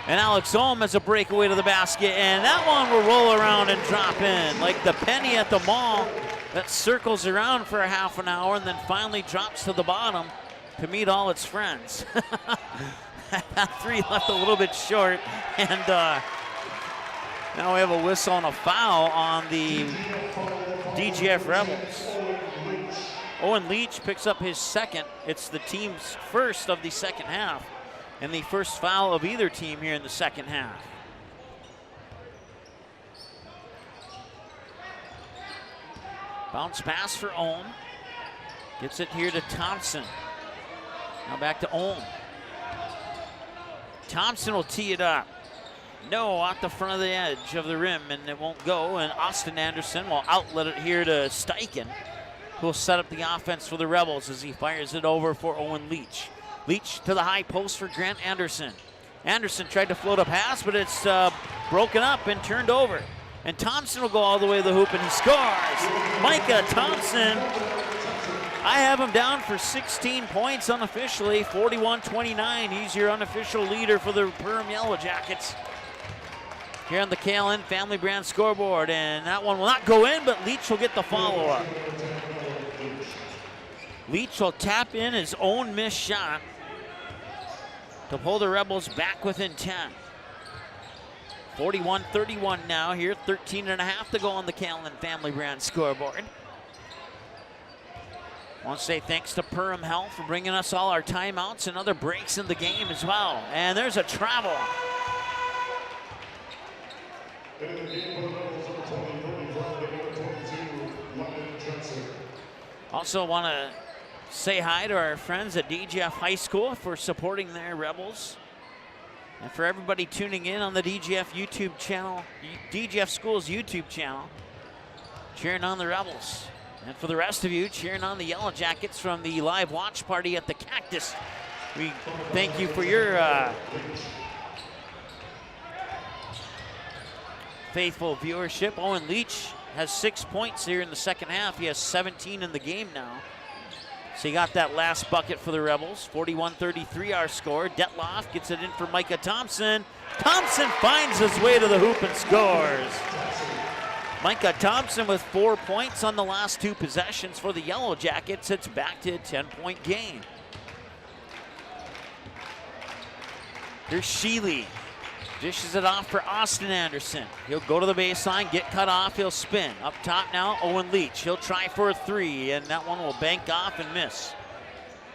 And Alex Ohm has a breakaway to the basket, and that one will roll around and drop in like the penny at the mall that circles around for a half an hour and then finally drops to the bottom to meet all its friends. That three left a little bit short, and now we have a whistle and a foul on the DGF Rebels. Owen Leach picks up his second. It's the team's first of the second half, and the first foul of either team here in the second half. Bounce pass for Ohm. Gets it here to Thompson. Now back to Ohm. Thompson will tee it up. No, off the front of the edge of the rim, and it won't go. And Austin Anderson will outlet it here to Steichen, who will set up the offense for the Rebels as he fires it over for Owen Leach. Leach to the high post for Grant Anderson. Anderson tried to float a pass, but it's broken up and turned over. And Thompson will go all the way to the hoop, and he scores. Micah Thompson, I have him down for 16 points unofficially, 41-29. He's your unofficial leader for the Perham Yellow Jackets here on the Kalen Family Brand scoreboard. And that one will not go in, but Leach will get the follow-up. Leach will tap in his own missed shot to pull the Rebels back within 10. 41-31 now here, 13 and a half to go on the Kalen Family Brand scoreboard. I want to say thanks to Perham Health for bringing us all our timeouts and other breaks in the game as well. And there's a travel. Also want to say hi to our friends at DGF High School for supporting their Rebels And for everybody tuning in on the DGF YouTube channel, DGF Schools YouTube channel, cheering on the Rebels. And for the rest of you, cheering on the Yellow Jackets from the live watch party at the Cactus. We thank you for your faithful viewership. Owen Leach has 6 points here in the second half. He has 17 in the game now. So he got that last bucket for the Rebels. 41-33 our score. Detloff gets it in for Micah Thompson. Thompson finds his way to the hoop and scores. Micah Thompson with 4 points on the last 2 possessions for the Yellow Jackets. It's back to a 10-point game. Here's Sheely. Dishes it off for Austin Anderson. He'll go to the baseline, get cut off, he'll spin. Up top now, Owen Leach. He'll try for a 3, and that one will bank off and miss.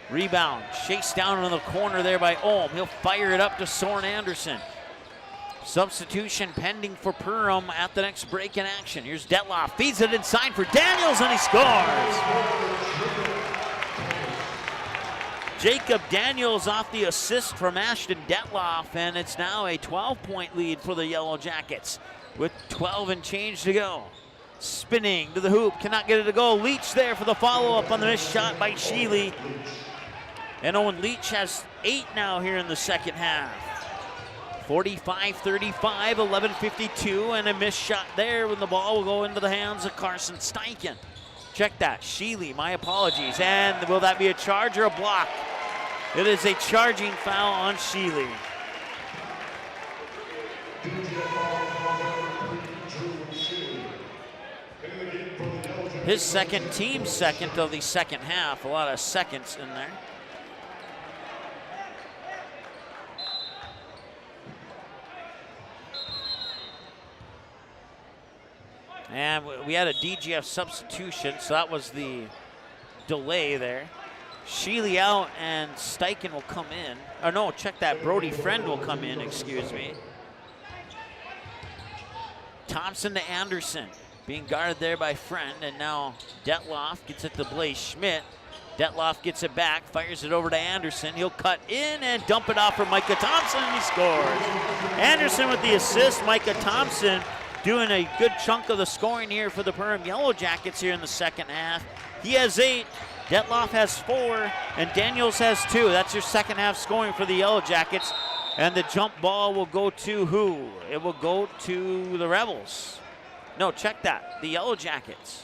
Rebound, chased down in the corner there by Ohm. He'll fire it up to Soren Anderson. Substitution pending for Perham at the next break in action. Here's Detloff, feeds it inside for Daniels, and he scores! Jacob Daniels off the assist from Ashton Detloff, and it's now a 12-point lead for the Yellow Jackets with 12 and change to go. Spinning to the hoop, cannot get it to go. Leach there for the follow-up on the missed shot by Sheely. And Owen Leach has 8 now here in the second half. 45-35, 11:52, and a missed shot there when the ball will go into the hands of Carson Steichen. Check that, Sheely, my apologies. And will that be a charge or a block? It is a charging foul on Sheely. His second, team second of the second half. A lot of seconds in there. And we had a DGF substitution, so that was the delay there. Sheely out and Steichen will come in. Oh no, check that, Brody Friend will come in, excuse me. Thompson to Anderson, being guarded there by Friend, and now Detloff gets it to Blaze Schmidt. Detloff gets it back, fires it over to Anderson. He'll cut in and dump it off for Micah Thompson, and he scores. Anderson with the assist, Micah Thompson doing a good chunk of the scoring here for the Perham Yellow Jackets here in the second half. He has 8, Detloff has 4, and Daniels has 2. That's your second half scoring for the Yellow Jackets. And the jump ball will go to who? It will go to the Rebels. No, check that, the Yellow Jackets.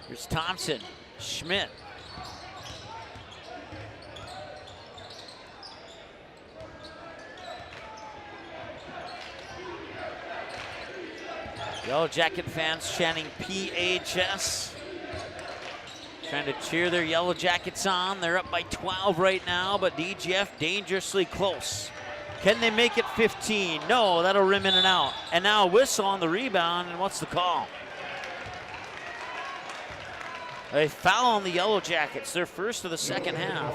Here's Thompson, Schmidt. Yellow Jacket fans chanting PHS. Trying to cheer their Yellow Jackets on. They're up by 12 right now, but DGF dangerously close. Can they make it 15? No, that'll rim in and out. And now a whistle on the rebound, and what's the call? A foul on the Yellow Jackets, their first of the second half.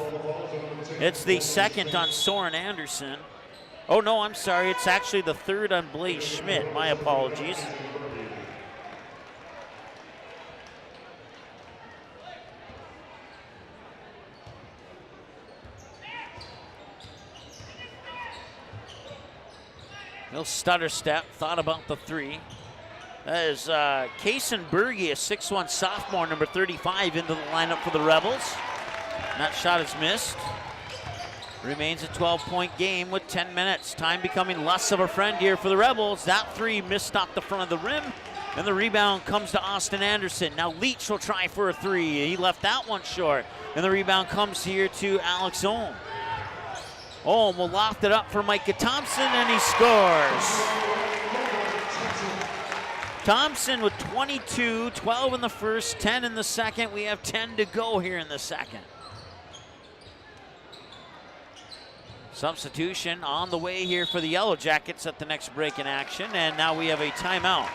It's the second on Soren Anderson. Oh no, I'm sorry, it's actually the third on Blaze Schmidt, my apologies. He'll stutter step, thought about the 3. That is Kaysen Berge, a 6'1 sophomore, number 35, into the lineup for the Rebels. That shot is missed. Remains a 12-point game with 10 minutes. Time becoming less of a friend here for the Rebels. That 3 missed off the front of the rim, and the rebound comes to Austin Anderson. Now Leach will try for a 3. He left that one short, and the rebound comes here to Alex Ohm. Ohm will loft it up for Micah Thompson, and he scores. Thompson with 22, 12 in the first, 10 in the second. We have 10 to go here in the second. Substitution on the way here for the Yellow Jackets at the next break in action, and now we have a timeout.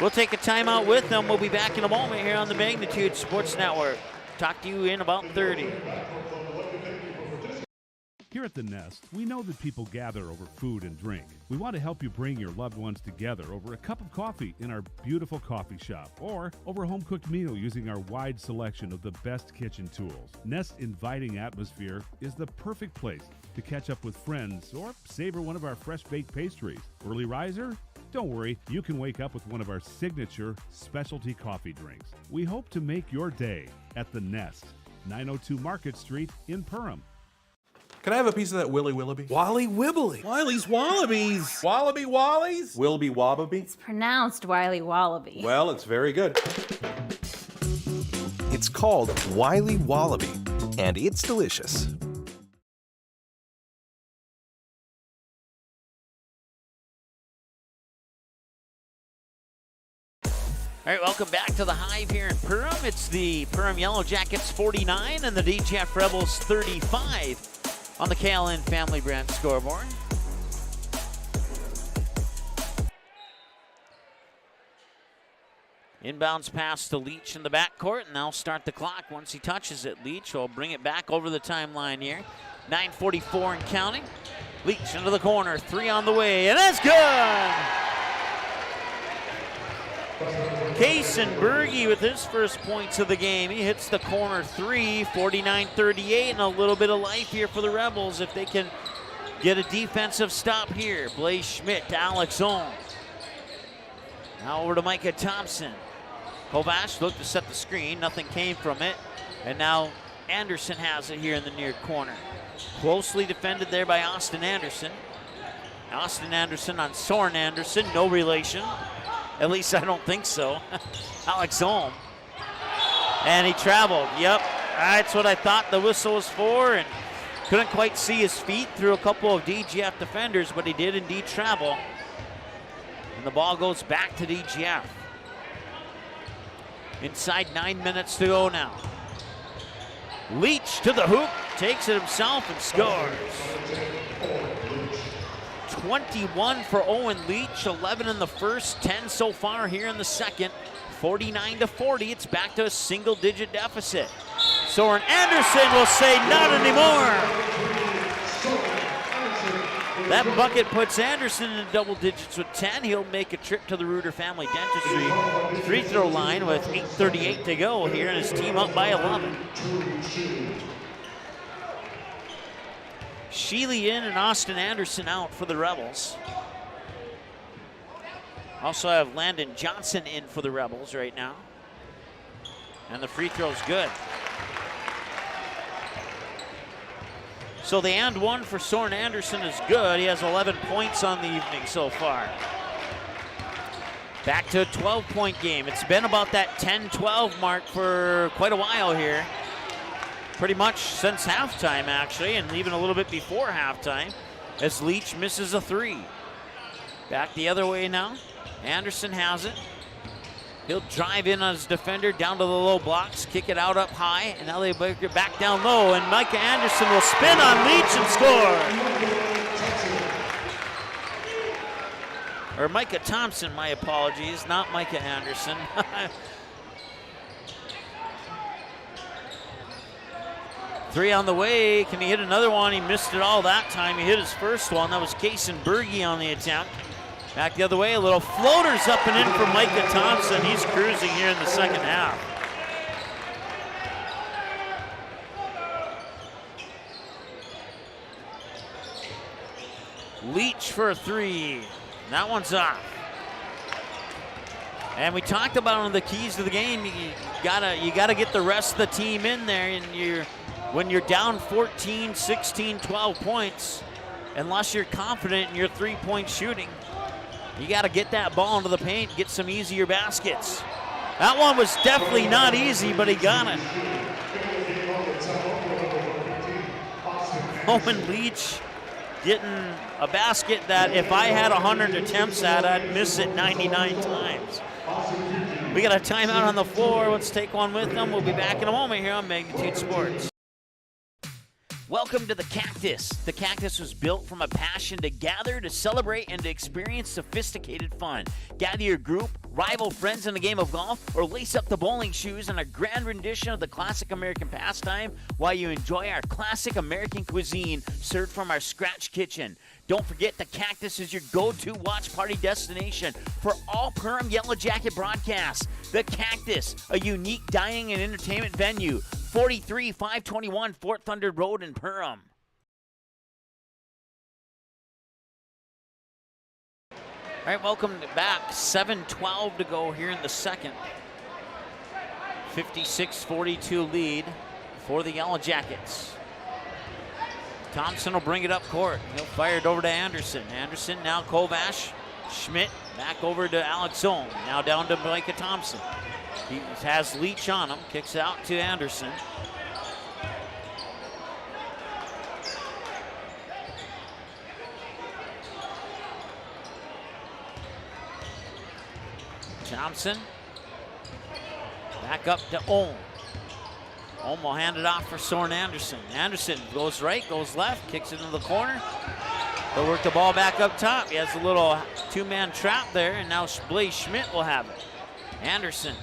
We'll take a timeout with them. We'll be back in a moment here on the Magnitude Sports Network. Talk to you in about 30. Here at the Nest, we know that people gather over food and drink. We want to help you bring your loved ones together over a cup of coffee in our beautiful coffee shop or over a home-cooked meal using our wide selection of the best kitchen tools. Nest's inviting atmosphere is the perfect place to catch up with friends or savor one of our fresh-baked pastries. Early riser? Don't worry, you can wake up with one of our signature specialty coffee drinks. We hope to make your day at the Nest, 902 Market Street in Perham. Can I have a piece of that Willy Willoughby? Wally Wibbly. Wiley's Wallabies. Wallaby Wallies. Wilby Wababy. It's pronounced Wiley Wallaby. Well, it's very good. It's called Wiley Wallaby, and it's delicious. All right, welcome back to the Hive here in Perham. It's the Perham Yellow Jackets 49 and the DGF Rebels 35 on the KLN Family Brand scoreboard. Inbounds pass to Leach in the backcourt, and they'll start the clock once he touches it. Leach will bring it back over the timeline here. 9:44 and counting. Leach into the corner, 3 on the way, and that's good! Kaysen with his first points of the game. He hits the corner 3, 49-38, and a little bit of life here for the Rebels if they can get a defensive stop here. Blaze Schmidt to Alex Ohm. Now over to Micah Thompson. Kovac looked to set the screen. Nothing came from it. And now Anderson has it here in the near corner. Closely defended there by Austin Anderson. Austin Anderson on Soren Anderson. No relation. At least I don't think so. Alex Ohm. And he traveled. Yep, that's what I thought the whistle was for. And couldn't quite see his feet through a couple of DGF defenders, but he did indeed travel. And the ball goes back to DGF. Inside 9 minutes to go now. Leach to the hoop, takes it himself and scores. 21 for Owen Leach, 11 in the first, 10 so far here in the second. 49-40, it's back to a single-digit deficit. Soren Anderson will say not anymore. That bucket puts Anderson in double digits with 10. He'll make a trip to the Reuter Family Dentistry free throw line with 8:38 to go here, and his team up by 11. Sheely in and Austin Anderson out for the Rebels. Also have Landon Johnson in for the Rebels right now. And the free throw's good. So the and one for Soren Anderson is good. He has 11 points on the evening so far. Back to a 12-point game. It's been about that 10-12 mark for quite a while here. Pretty much since halftime, actually, and even a little bit before halftime, as Leach misses a 3. Back the other way now. Anderson has it. He'll drive in on his defender down to the low blocks, kick it out up high, and now they break it back down low, and Micah Anderson will spin on Leach and score. Or Micah Thompson, my apologies, not Micah Anderson. 3 on the way. Can he hit another one? He missed it all that time. He hit his first one. That was Kaysen on the attempt. Back the other way, a little floaters up and in for Micah Thompson. He's cruising here in the second half. Leach for a 3. That one's off. And we talked about one of the keys to the game. You gotta get the rest of the team in there, and when you're down 14, 16, 12 points, unless you're confident in your three-point shooting, you got to get that ball into the paint, get some easier baskets. That one was definitely not easy, but he got it. Owen Leach getting a basket that if I had 100 attempts at, I'd miss it 99 times. We got a timeout on the floor. Let's take one with them. We'll be back in a moment here on Magnitude Sports. Welcome to the Cactus. The Cactus was built from a passion to gather, to celebrate, and to experience sophisticated fun. Gather your group, rival friends in a game of golf, or lace up the bowling shoes in a grand rendition of the classic American pastime while you enjoy our classic American cuisine served from our scratch kitchen. Don't forget the Cactus is your go-to watch party destination for all Perham Yellow Jacket broadcasts. The Cactus, a unique dining and entertainment venue, 43-521 Fort Thunder Road in Perham. All right, welcome back. 7:12 to go here in the second. 56-42 lead for the Yellow Jackets. Thompson will bring it up court. He'll fire it over to Anderson. Anderson now Kovash. Schmidt back over to Alex Ohm. Now down to Micah Thompson. He has Leach on him. Kicks out to Anderson. Thompson. Back up to Ohm. Ohm will hand it off for Soren Anderson. Anderson goes right, goes left, kicks it into the corner. They'll work the ball back up top. He has a little two-man trap there, and now Blaze Schmidt will have it. Anderson.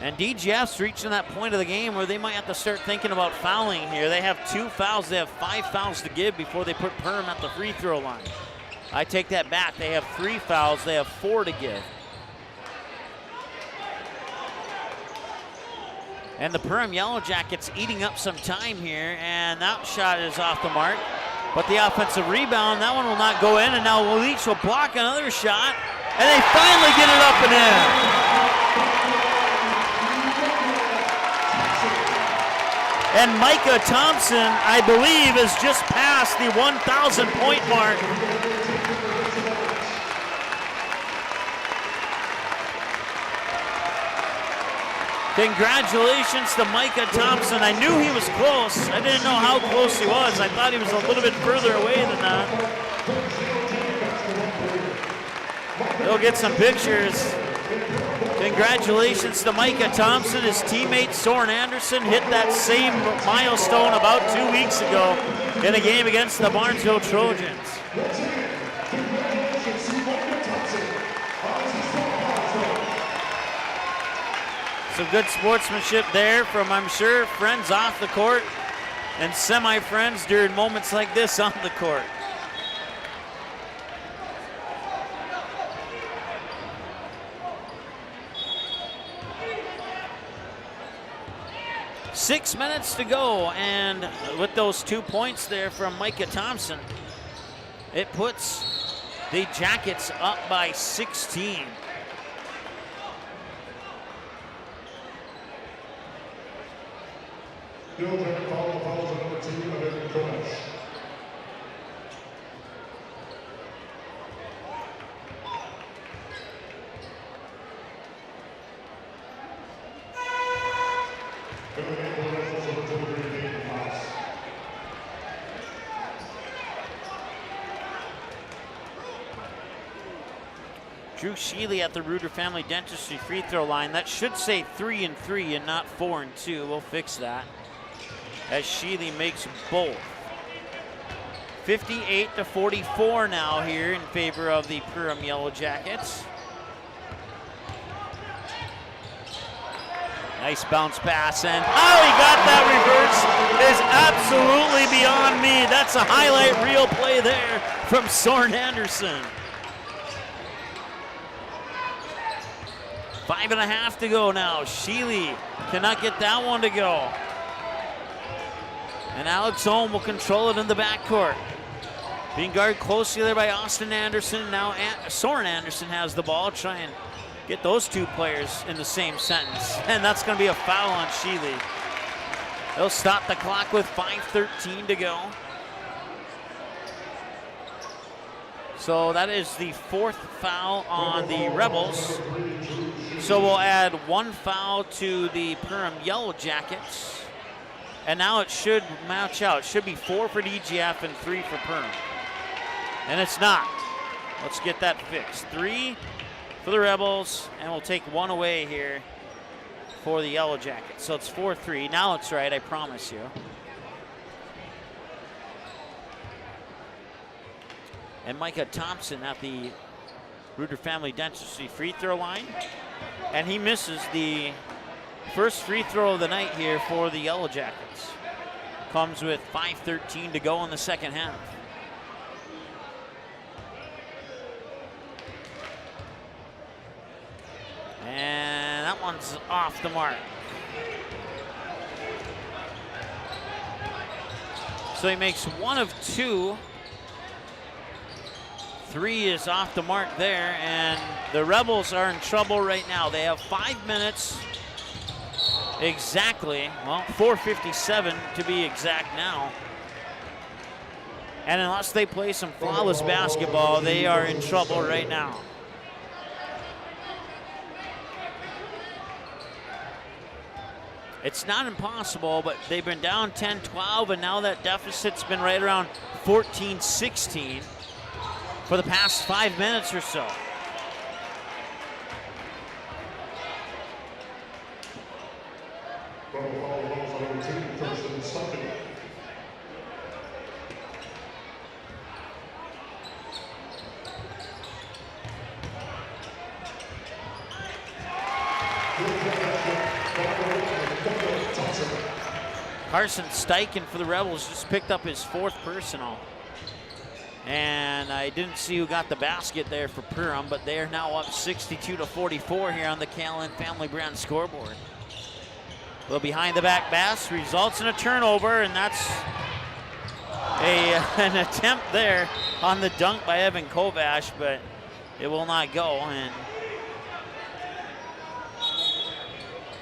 And DGF's reaching that point of the game where they might have to start thinking about fouling here. They have 2 fouls. They have 5 fouls to give before they put Perham at the free throw line. I take that back. They have 3 fouls. They have 4 to give. And the Perham Yellow Jackets eating up some time here, and that shot is off the mark. But the offensive rebound, that one will not go in, and now Leach will block another shot, and they finally get it up and in. And Micah Thompson, I believe, is just past the 1,000 point mark. Congratulations to Micah Thompson. I knew he was close. I didn't know how close he was. I thought he was a little bit further away than that. He'll get some pictures. Congratulations to Micah Thompson. His teammate Soren Anderson hit that same milestone about 2 weeks ago in a game against the Barnesville Trojans. Some good sportsmanship there from, I'm sure, friends off the court and semi-friends during moments like this on the court. Six minutes to go, and with those 2 points there from Micah Thompson, it puts the Jackets up by 16. Drew Sheely at the Reuter Family Dentistry free throw line. That should say 3 and 3 and not 4 and 2. We'll fix that as Sheely makes both. 58-44 now here in favor of the Perham Yellow Jackets. Nice bounce pass, and how he got that reverse is absolutely beyond me. That's a highlight reel play there from Soren Anderson. 5.5 to go now. Sheely cannot get that one to go. And Alex Ohm will control it in the backcourt. Being guarded closely there by Austin Anderson. Now Soren Anderson has the ball. Try and get those two players in the same sentence. And that's going to be a foul on Sheely. They'll stop the clock with 5:13 to go. So that is the 4th foul on the Rebels. So we'll add 1 foul to the Perham Yellow Jackets. And now it should match out. It should be 4 for DGF and 3 for Perham. And it's not. Let's get that fixed. 3 for the Rebels, and we'll take 1 away here for the Yellow Jackets. So it's 4-3. Now it's right, I promise you. And Micah Thompson at the Reuter Family Dentistry free throw line. And he misses the first free throw of the night here for the Yellow Jackets. Comes with 5:13 to go in the second half. And that one's off the mark. So he makes 1 of 2. 3 is off the mark there, and the Rebels are in trouble right now. They have 5 minutes exactly, well, 4:57 to be exact now. And unless they play some flawless basketball, they are in trouble right now. It's not impossible, but they've been down 10-12, and now that deficit's been right around 14-16 for the past 5 minutes or so. Carson Steichen for the Rebels just picked up his 4th personal. And I didn't see who got the basket there for Perham, but they are now up 62-44 here on the Callan Family Brand scoreboard. A little behind the back pass results in a turnover, and that's an attempt there on the dunk by Evan Kovash, but it will not go, and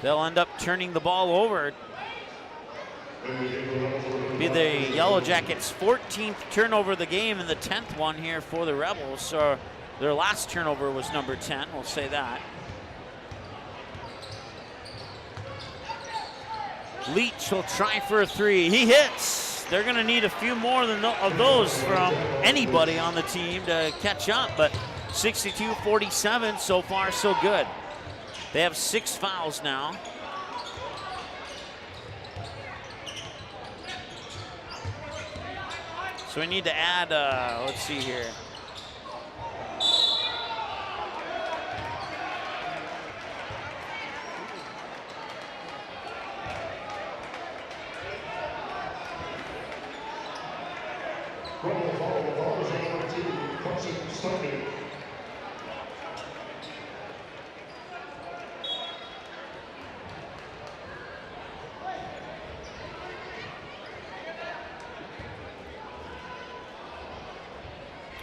they'll end up turning the ball over. Be the Yellow Jackets' 14th turnover of the game and the 10th one here for the Rebels. So their last turnover was number 10, we'll say that. Leach will try for a 3. He hits. They're going to need a few more of those from anybody on the team to catch up, but 62-47, so far so good. They have 6 fouls now. So we need to add, let's see here.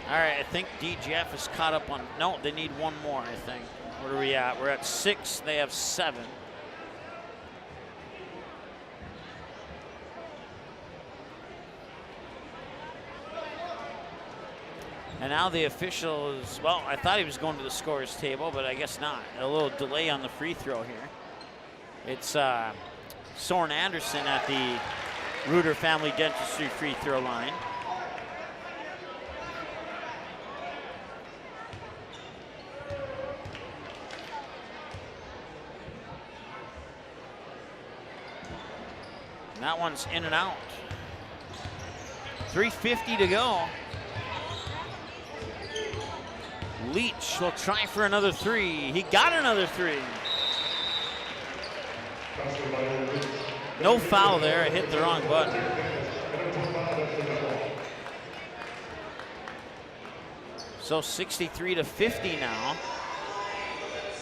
All right, I think DGF is caught up on, no, they need one more, I think. Where are we at? We're at 6, they have 7. And now the official is, well, I thought he was going to the scorer's table, but I guess not. A little delay on the free throw here. It's Soren Anderson at the Reuter Family Dentistry free throw line. And that one's in and out. 3:50 to go. Leach will try for another 3. He got another 3. No foul there. I hit the wrong button. So 63-50 now.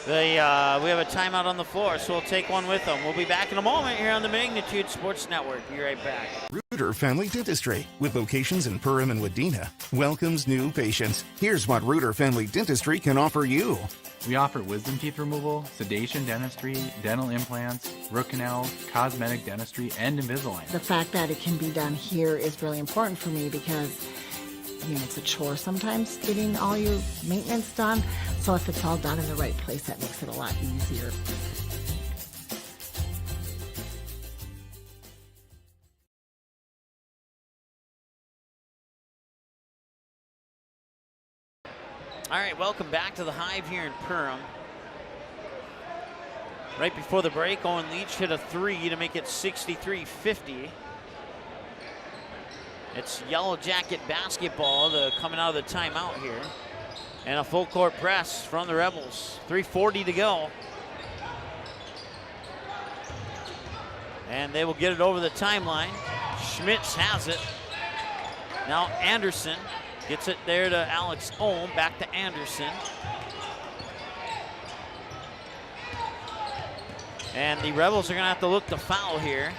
We have a timeout on the floor, so we'll take one with them. We'll be back in a moment here on the Magnitude Sports Network. Be right back. Reuter Family Dentistry, with locations in Perham and Wadena, welcomes new patients. Here's what Reuter Family Dentistry can offer you. We offer wisdom teeth removal, sedation dentistry, dental implants, root canals, cosmetic dentistry, and Invisalign. The fact that it can be done here is really important for me because it's a chore sometimes getting all your maintenance done. So if it's all done in the right place, that makes it a lot easier. All right, welcome back to the Hive here in Perham. Right before the break, Owen Leach hit a 3 to make it 63-50. It's Yellow Jacket basketball coming out of the timeout here. And a full court press from the Rebels. 3:40 to go. And they will get it over the timeline. Schmitz has it. Now Anderson gets it there to Alex Ohm, back to Anderson. And the Rebels are gonna have to look to foul here.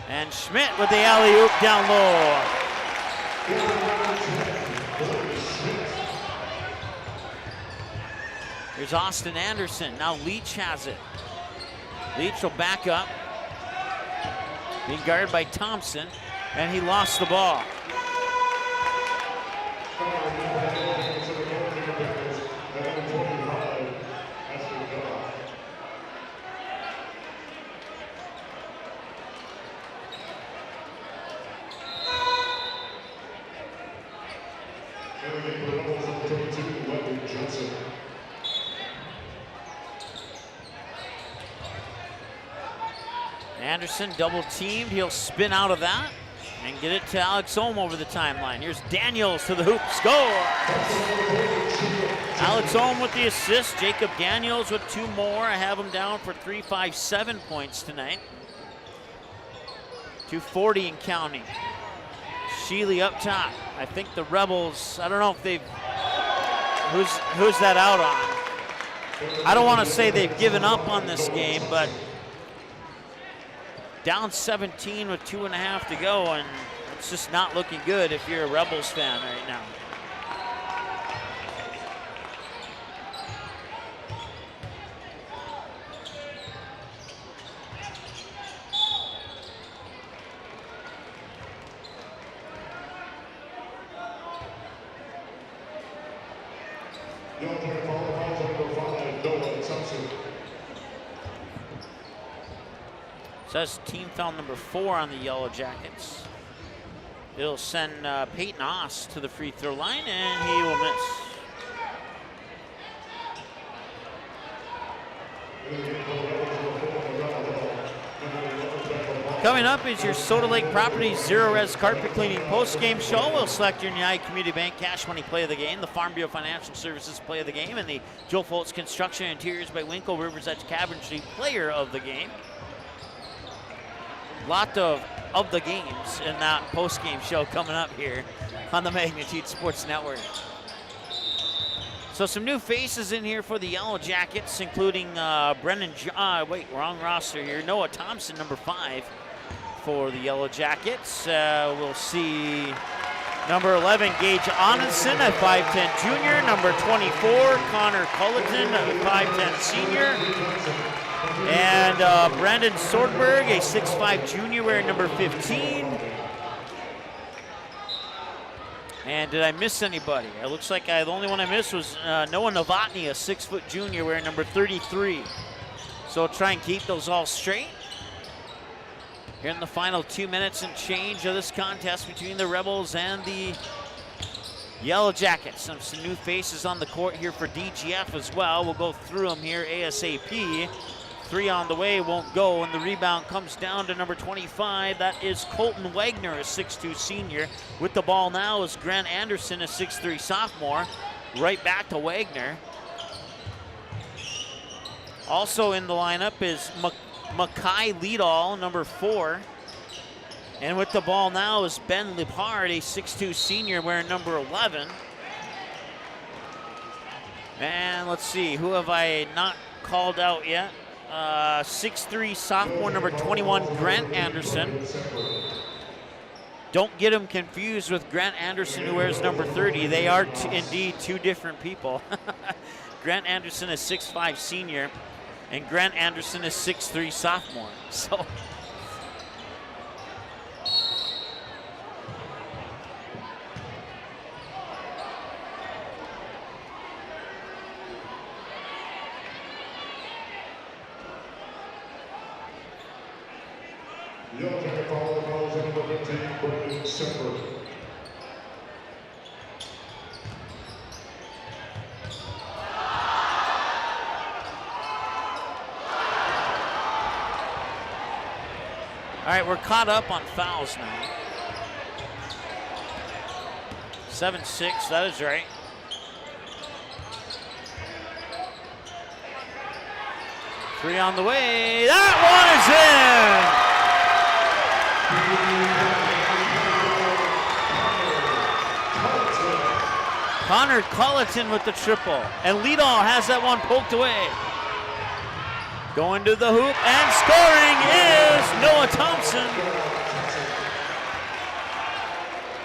And Schmidt with the alley-oop down low. Here's Austin Anderson. Now Leach has it. Leach will back up. Being guarded by Thompson, and he lost the ball. Anderson double teamed. He'll spin out of that and get it to Alex Ohm over the timeline. Here's Daniels to the hoop. Score! Alex Ohm with the assist. Jacob Daniels with 2 more. I have him down for 3, 5, 7 points tonight. 2:40 and counting. Sheely up top. I think the Rebels, I don't know if they've, who's that out on? I don't want to say they've given up on this game, but down 17 with 2.5 to go, and it's just not looking good if you're a Rebels fan right now. Says team foul number 4 on the Yellow Jackets. It'll send Peyton Haas to the free throw line, and he will miss. Coming up is your Soda Lake Properties Zero Res Carpet Cleaning post-game show. We'll select your United Community Bank Cash Money Play of the Game, the Farm Bureau Financial Services Play of the Game, and the Joe Foltz Construction Interiors by Winkle Rivers Edge Cabinetry Player of the Game. Lot of the games in that post-game show coming up here on the Magnitude Sports Network. So some new faces in here for the Yellow Jackets, including Brendan, wrong roster here. Noah Thompson, number 5 for the Yellow Jackets. We'll see number 11, Gage Onenson, a 5'10 junior. Number 24, Connor Culleton, a 5'10 senior. And Brandon Swordberg, a 6'5 junior, wearing number 15. And did I miss anybody? It looks like the only one I missed was Noah Novotny, a 6' junior, wearing number 33. So I'll try and keep those all straight. Here in the final 2 minutes and change of this contest between the Rebels and the Yellow Jackets. Some new faces on the court here for DGF as well. We'll go through them here ASAP. 3 on the way, won't go, and the rebound comes down to number 25. That is Colton Wagner, a 6'2 senior. With the ball now is Grant Anderson, a 6'3 sophomore. Right back to Wagner. Also in the lineup is Makai Liedall, number 4. And with the ball now is Ben Lippard, a 6'2 senior, wearing number 11. And let's see, who have I not called out yet? 6'3 sophomore, number 21, Grant Anderson. Don't get him confused with Grant Anderson, who wears number 30. They are indeed 2 different people. Grant Anderson is 6'5 senior, and Grant Anderson is 6'3 sophomore. So all right, we're caught up on fouls now. 7-6, that is right. Three on the way. That one is in. Connor Culleton with the triple. And Lidahl has that one poked away. Going to the hoop and scoring is Noah Thompson.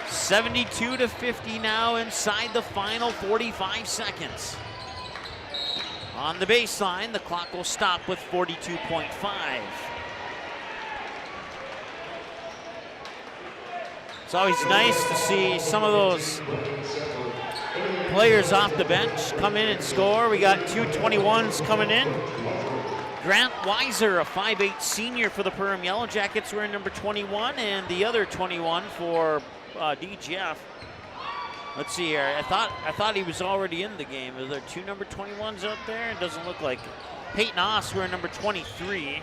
72-50 now inside the final 45 seconds. On the baseline, the clock will stop with 42.5. It's always nice to see some of those players off the bench come in and score. We got two 21s coming in. Grant Weiser, a 5'8" senior for the Perham Yellow Jackets, wearing number 21, and the other 21 for DGF. Let's see here. I thought he was already in the game. Are there two number 21s out there? It doesn't look like it. Peyton Oss wearing number 23.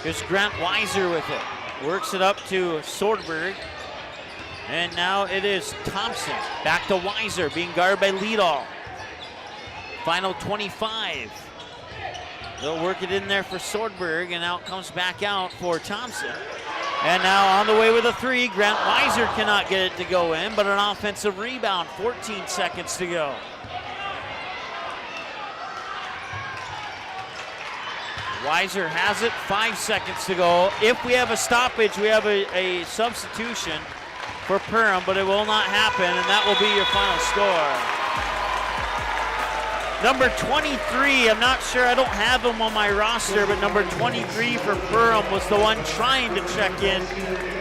Here's Grant Weiser with it. Works it up to Swordberg. And now it is Thompson. Back to Weiser, being guarded by Lidahl. Final 25. They'll work it in there for Swordberg, and now it comes back out for Thompson. And now on the way with a three, Grant Weiser cannot get it to go in, but an offensive rebound, 14 seconds to go. Weiser has it, 5 seconds to go. If we have a stoppage, we have a substitution for Perham, but it will not happen, and that will be your final score. Number 23, I'm not sure, I don't have him on my roster, but number 23 for Perham was the one trying to check in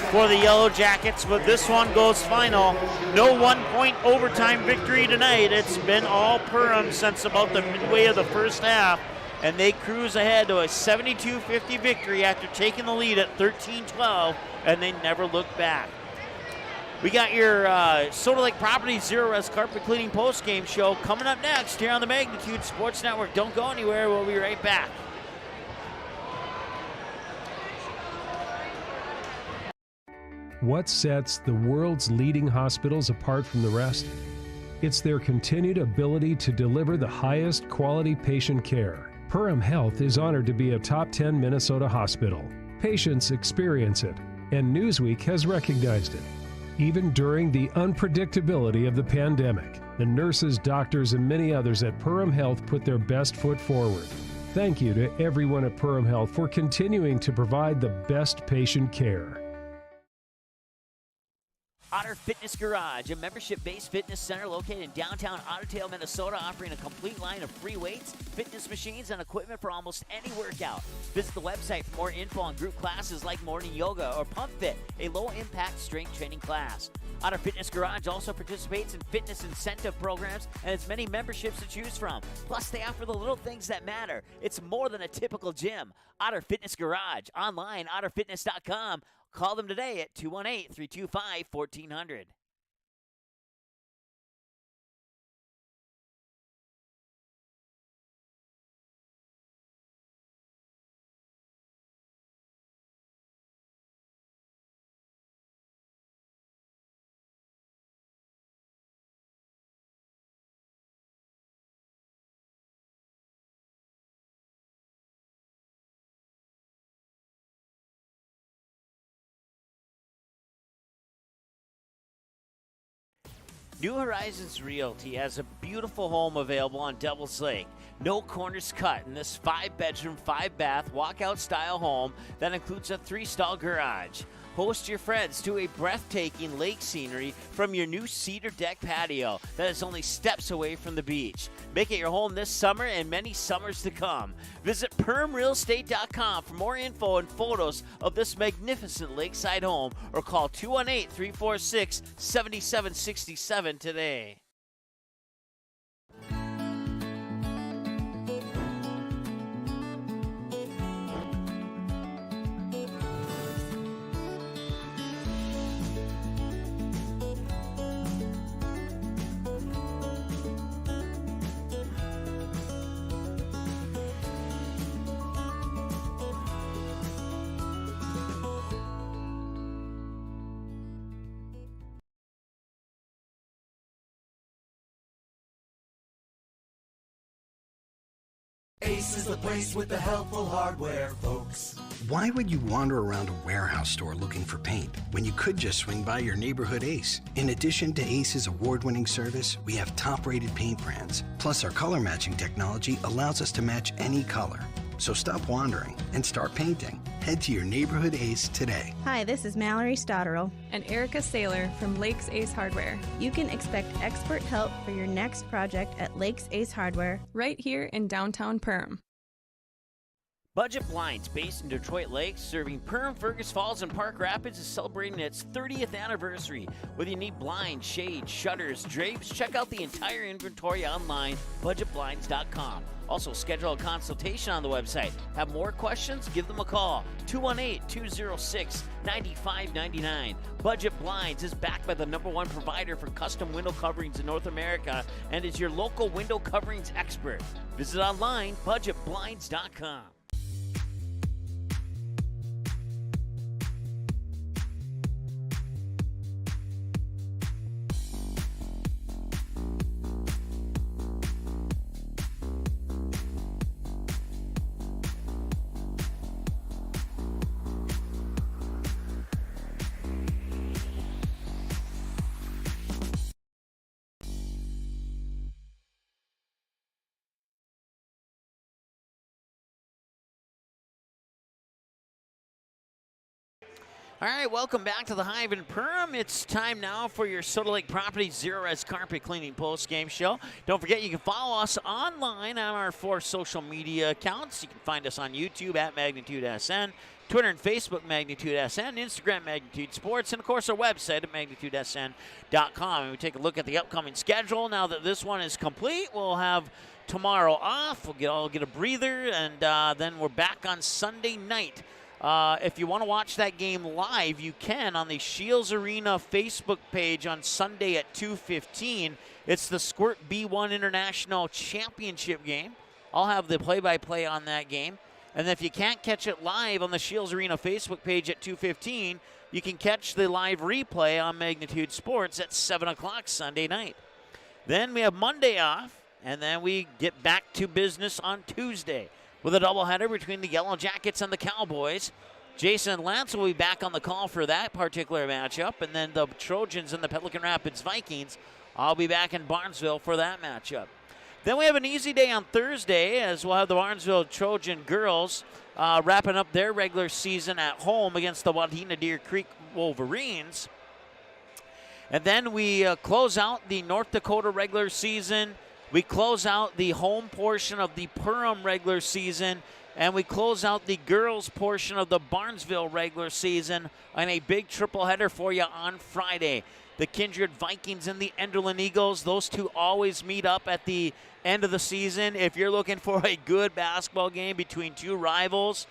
for the Yellow Jackets, but this one goes final. No 1-point overtime victory tonight. It's been all Perham since about the midway of the first half, and they cruise ahead to a 72-50 victory after taking the lead at 13-12, and they never looked back. We got your Soda Lake Properties Zero Res Carpet Cleaning Post-Game Show coming up next here on the Magnitude Sports Network. Don't go anywhere. We'll be right back. What sets the world's leading hospitals apart from the rest? It's their continued ability to deliver the highest quality patient care. Perham Health is honored to be a top 10 Minnesota hospital. Patients experience it, and Newsweek has recognized it. Even during the unpredictability of the pandemic, the nurses, doctors, and many others at Perham Health put their best foot forward. Thank you to everyone at Perham Health for continuing to provide the best patient care. Otter Fitness Garage, a membership-based fitness center located in downtown Ottertail, Minnesota, offering a complete line of free weights, fitness machines, and equipment for almost any workout. Visit the website for more info on group classes like morning yoga or Pump Fit, a low-impact strength training class. Otter Fitness Garage also participates in fitness incentive programs and has many memberships to choose from. Plus, they offer the little things that matter. It's more than a typical gym. Otter Fitness Garage, online, otterfitness.com. Call them today at 218-325-1400. New Horizons Realty has a beautiful home available on Devil's Lake. No corners cut in this 5-bedroom, 5-bath, walkout-style home that includes a 3-stall garage. Host your friends to a breathtaking lake scenery from your new cedar deck patio that is only steps away from the beach. Make it your home this summer and many summers to come. Visit PermRealEstate.com for more info and photos of this magnificent lakeside home, or call 218-346-7767 today. Ace is the place with the helpful hardware, folks. Why would you wander around a warehouse store looking for paint when you could just swing by your neighborhood Ace? In addition to Ace's award-winning service, we have top-rated paint brands. Plus, our color matching technology allows us to match any color. So stop wandering and start painting. Head to your neighborhood Ace today. Hi, this is Mallory Stotterell. And Erica Saylor from Lakes Ace Hardware. You can expect expert help for your next project at Lakes Ace Hardware. Right here in downtown Perham. Budget Blinds, based in Detroit Lakes, serving Perham, Fergus Falls, and Park Rapids, is celebrating its 30th anniversary. Whether you need blinds, shades, shutters, drapes, check out the entire inventory online, budgetblinds.com. Also, schedule a consultation on the website. Have more questions? Give them a call. 218-206-9599. Budget Blinds is backed by the #1 provider for custom window coverings in North America and is your local window coverings expert. Visit online, budgetblinds.com. All right, welcome back to the Hive in Perham. It's time now for your Soda Lake Properties Zero-Res Carpet Cleaning post-game show. Don't forget, you can follow us online on our 4 social media accounts. You can find us on YouTube at MagnitudeSN, Twitter and Facebook, MagnitudeSN, Instagram, Magnitude Sports, and, of course, our website at MagnitudeSN.com. And we take a look at the upcoming schedule. Now that this one is complete, we'll have tomorrow off. We'll get a breather, and then we're back on Sunday night. If you want to watch that game live, you can on the Shields Arena Facebook page on Sunday at 2:15. It's the Squirt B1 International Championship game. I'll have the play-by-play on that game. And if you can't catch it live on the Shields Arena Facebook page at 2:15, you can catch the live replay on Magnitude Sports at 7 o'clock Sunday night. Then we have Monday off, and then we get back to business on Tuesday with a doubleheader between the Yellow Jackets and the Cowboys. Jason Lance will be back on the call for that particular matchup, and then the Trojans and the Pelican Rapids Vikings, I'll be back in Barnesville for that matchup. Then we have an easy day on Thursday, as we'll have the Barnesville Trojan girls wrapping up their regular season at home against the Wadena Deer Creek Wolverines. And then we close out the North Dakota regular season. We close out the home portion of the Perham regular season, and we close out the girls portion of the Barnesville regular season on a big triple header for you on Friday. The Kindred Vikings and the Enderlin Eagles, those two always meet up at the end of the season. If you're looking for a good basketball game between two rivals,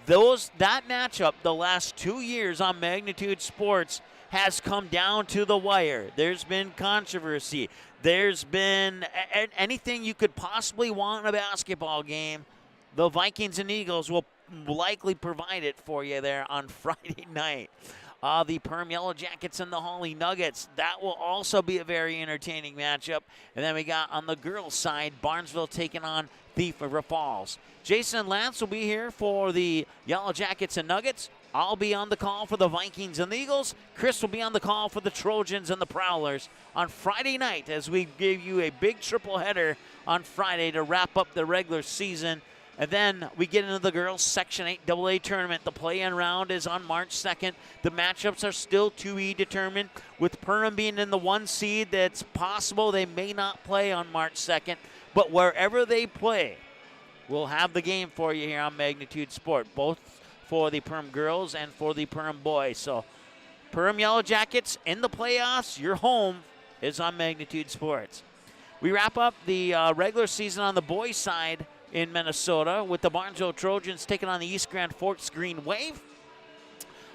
that matchup the last 2 years on Magnitude Sports has come down to the wire. There's been controversy. There's been anything you could possibly want in a basketball game. The Vikings and Eagles will likely provide it for you there on Friday night. The Perham Yellow Jackets and the Holly Nuggets. That will also be a very entertaining matchup. And then we got on the girls' side, Barnesville taking on Thief River Falls. Jason Lance will be here for the Yellow Jackets and Nuggets. I'll be on the call for the Vikings and the Eagles. Chris will be on the call for the Trojans and the Prowlers on Friday night as we give you a big triple header on Friday to wrap up the regular season. And then we get into the girls' Section 8 AA tournament. The play-in round is on March 2nd. The matchups are still 2E determined. With Perham being in the 1 seed, that's possible they may not play on March 2nd. But wherever they play, we'll have the game for you here on Magnitude Sport, both for the Perham girls and for the Perham boys. So Perham Yellow Jackets in the playoffs. Your home is on Magnitude Sports. We wrap up the regular season on the boys' side in Minnesota with the Barnesville Trojans taking on the East Grand Forks Green Wave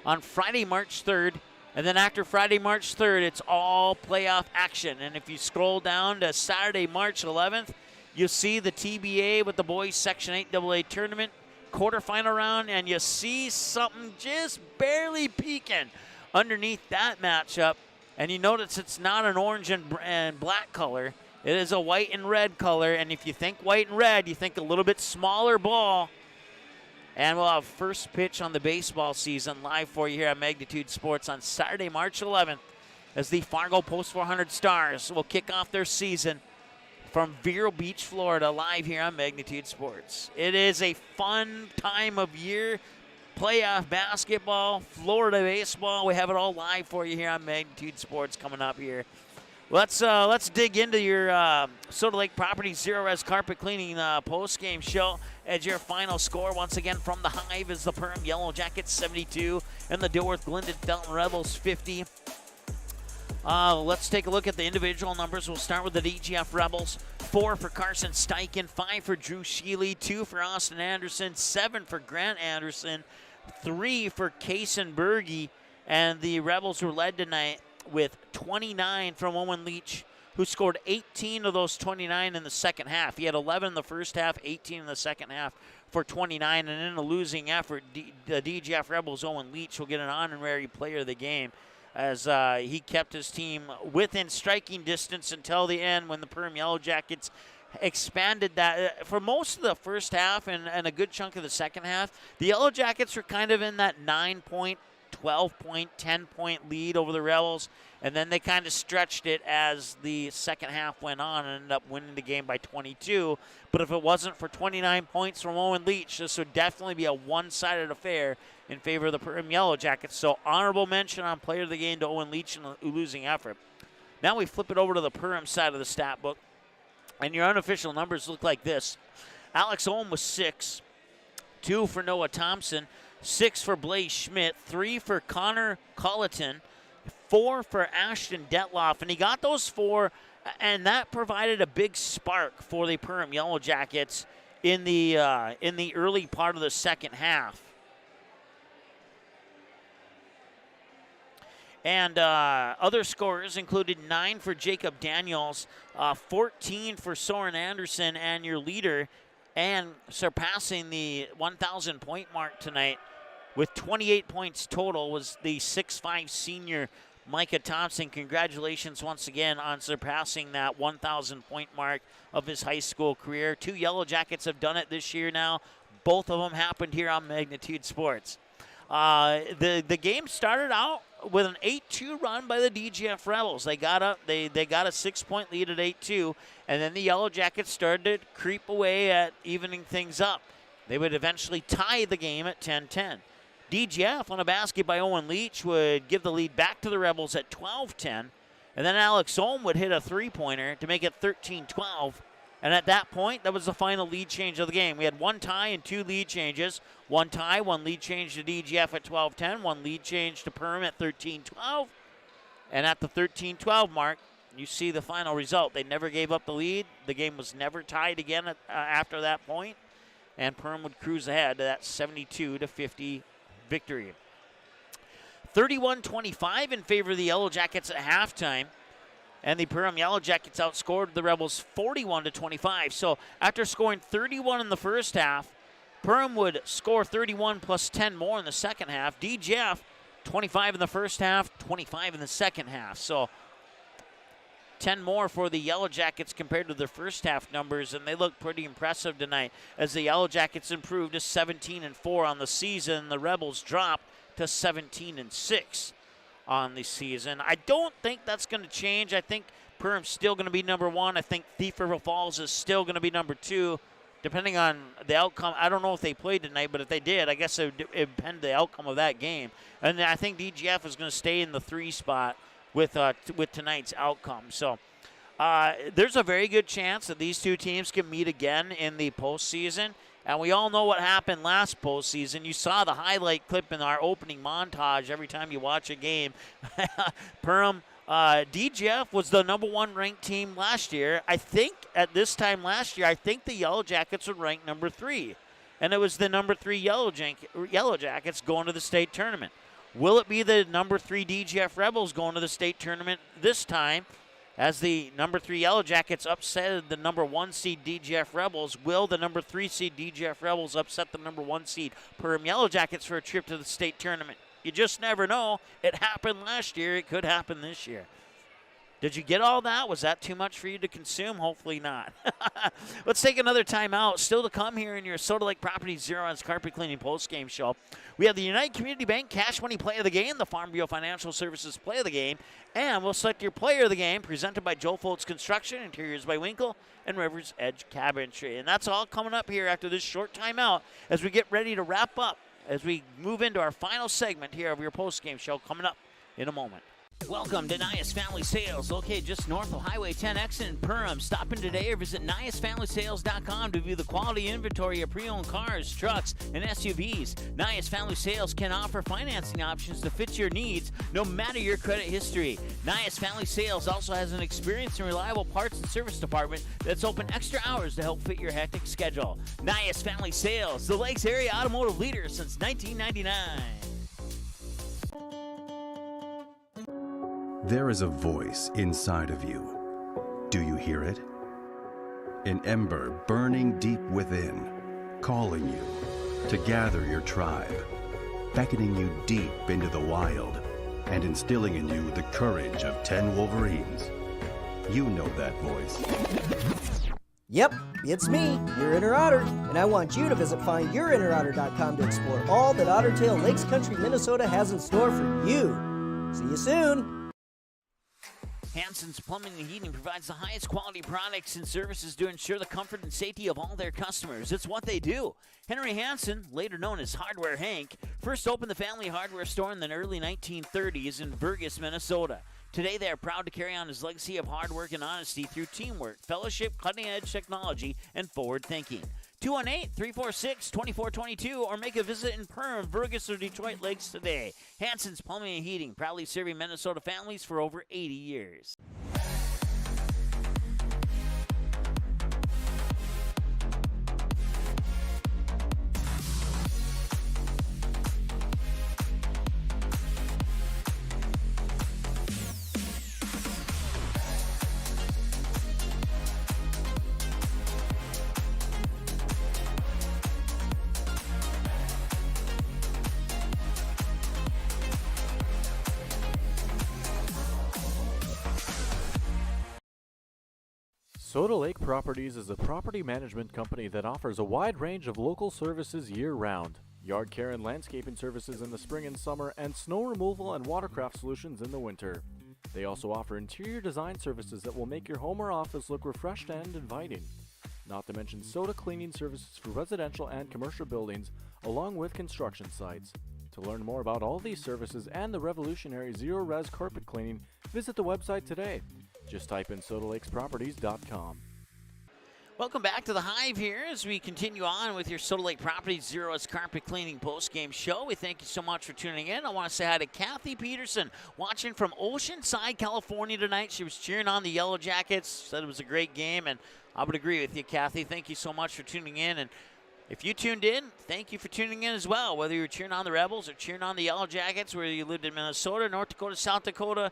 on Friday, March 3rd. And then after Friday, March 3rd, it's all playoff action. And if you scroll down to Saturday, March 11th, you'll see the TBA with the boys Section 8 AA tournament quarterfinal round, and you see something just barely peeking underneath that matchup. And you notice it's not an orange and black color. It is a white and red color, and if you think white and red, you think a little bit smaller ball. And we'll have first pitch on the baseball season live for you here on Magnitude Sports on Saturday, March 11th, as the Fargo Post 400 Stars will kick off their season from Vero Beach, Florida, live here on Magnitude Sports. It is a fun time of year. Playoff basketball, Florida baseball. We have it all live for you here on Magnitude Sports coming up here. Let's dig into your Soda Lake Properties Zero Res Carpet Cleaning post-game show. As your final score, once again, from the Hive is the Perham Yellow Jackets 72 and the Dilworth Glendon Delton Rebels 50. Let's take a look at the individual numbers. We'll start with the DGF Rebels. 4 for Carson Steichen, 5 for Drew Sheely, 2 for Austin Anderson, 7 for Grant Anderson, 3 for Kaysen Berge, and the Rebels were led tonight with 29 from Owen Leach, who scored 18 of those 29 in the second half. He had 11 in the first half, 18 in the second half for 29, and in a losing effort, the DGF Rebels' Owen Leach will get an honorary player of the game, as he kept his team within striking distance until the end when the Perham Yellow Jackets expanded that. For most of the first half and a good chunk of the second half, the Yellow Jackets were kind of in that 9-point, 12-point, 10-point lead over the Rebels, and then they kind of stretched it as the second half went on and ended up winning the game by 22. But if it wasn't for 29 points from Owen Leach, this would definitely be a one-sided affair in favor of the Perham Yellow Jackets. So honorable mention on player of the game to Owen Leach in a losing effort. Now we flip it over to the Perham side of the stat book, and your unofficial numbers look like this. Alex Ohm was 6, 2 for Noah Thompson, 6 for Blaze Schmidt, 3 for Connor Colleton, 4 for Ashton Detloff, and he got those 4, and that provided a big spark for the Perham Yellow Jackets in the early part of the second half. And other scorers included 9 for Jacob Daniels, 14 for Soren Anderson, and your leader, and surpassing the 1,000-point mark tonight with 28 points total was the 6'5 senior Micah Thompson. Congratulations once again on surpassing that 1,000-point mark of his high school career. 2 Yellow Jackets have done it this year now. Both of them happened here on Magnitude Sports. The game started out with an 8-2 run by the DGF Rebels. They got a 6-point lead at 8-2, and then the Yellow Jackets started to creep away at evening things up. They would eventually tie the game at 10-10. DGF on a basket by Owen Leach would give the lead back to the Rebels at 12-10, and then Alex Ohm would hit a three-pointer to make it 13-12. And at that point, that was the final lead change of the game. We had 1 tie and 2 lead changes. 1 tie, 1 lead change to DGF at 12-10, 1 lead change to Perham at 13-12. And at the 13-12 mark, you see the final result. They never gave up the lead. The game was never tied again after that point. And Perham would cruise ahead to that 72-50 victory. 31-25 in favor of the Yellow Jackets at halftime. And the Perham Yellow Jackets outscored the Rebels 41-25. So after scoring 31 in the first half, Perham would score 31 plus 10 more in the second half. DGF, 25 in the first half, 25 in the second half. So 10 more for the Yellow Jackets compared to their first half numbers, and they look pretty impressive tonight as the Yellow Jackets improved to 17-4 on the season. The Rebels dropped to 17-6. On the season. I don't think that's going to change. I think Perham's still going to be number 1. I think Thief River Falls is still going to be number 2, depending on the outcome. I don't know if they played tonight, but if they did, I guess it would depend on the outcome of that game. And I think DGF is going to stay in the 3 spot with tonight's outcome. So there's a very good chance that these two teams can meet again in the postseason. And we all know what happened last postseason. You saw the highlight clip in our opening montage every time you watch a game. Perham, DGF was the number 1 ranked team last year. I think at this time last year, I think the Yellow Jackets were ranked number 3. And it was the number 3 Yellow Jackets going to the state tournament. Will it be the number 3 DGF Rebels going to the state tournament this time? As the number 3 Yellow Jackets upset the number 1 seed DGF Rebels, will the number 3 seed DGF Rebels upset the number 1 seed Perham Yellow Jackets for a trip to the state tournament? You just never know. It happened last year. It could happen this year. Did you get all that? Was that too much for you to consume? Hopefully not. Let's take another time out. Still to come here in your Soda Lake Properties Zero Odds Carpet Cleaning post-game show. We have the United Community Bank Cash Money Play of the Game, the Farm Bureau Financial Services Play of the Game, and we'll select your Player of the Game, presented by Joe Foltz Construction, Interiors by Winkle, and Rivers Edge Cabinetry. And that's all coming up here after this short timeout as we get ready to wrap up, as we move into our final segment here of your post-game show coming up in a moment. Welcome to Nias Family Sales, located just north of Highway 10 exit in Perham. Stop in today or visit NiasFamilySales.com to view the quality inventory of pre-owned cars, trucks, and SUVs. Nias Family Sales can offer financing options to fit your needs, no matter your credit history. Nias Family Sales also has an experienced and reliable parts and service department that's open extra hours to help fit your hectic schedule. Nias Family Sales, the Lakes Area automotive leader since 1999. There is a voice inside of you. Do you hear it? An ember burning deep within, calling you to gather your tribe, beckoning you deep into the wild, and instilling in you the courage of 10 Wolverines. You know that voice. Yep, it's me, your inner otter, and I want you to visit findyourinnerotter.com to explore all that Otter Tail Lakes Country, Minnesota has in store for you. See you soon. Hansen's Plumbing and Heating provides the highest quality products and services to ensure the comfort and safety of all their customers. It's what they do. Henry Hansen, later known as Hardware Hank, first opened the family hardware store in the early 1930s in Burgess, Minnesota. Today, they are proud to carry on his legacy of hard work and honesty through teamwork, fellowship, cutting-edge technology, and forward thinking. 218-346-2422 or make a visit in Perham, Burgess, or Detroit Lakes today. Hansen's Plumbing and Heating, proudly serving Minnesota families for over 80 years. Soda Lake Properties is a property management company that offers a wide range of local services year-round. Yard care and landscaping services in the spring and summer, and snow removal and watercraft solutions in the winter. They also offer interior design services that will make your home or office look refreshed and inviting. Not to mention soda cleaning services for residential and commercial buildings, along with construction sites. To learn more about all these services and the revolutionary zero-res carpet cleaning, visit the website today. Just type in SodaLakesProperties.com. Welcome back to the Hive here as we continue on with your Soda Lake Properties Zero's Carpet Cleaning post-game show. We thank you so much for tuning in. I want to say hi to Kathy Peterson, watching from Oceanside, California tonight. She was cheering on the Yellow Jackets, said it was a great game, and I would agree with you, Kathy. Thank you so much for tuning in. And if you tuned in, thank you for tuning in as well, whether you're cheering on the Rebels or cheering on the Yellow Jackets, whether you lived in Minnesota, North Dakota, South Dakota,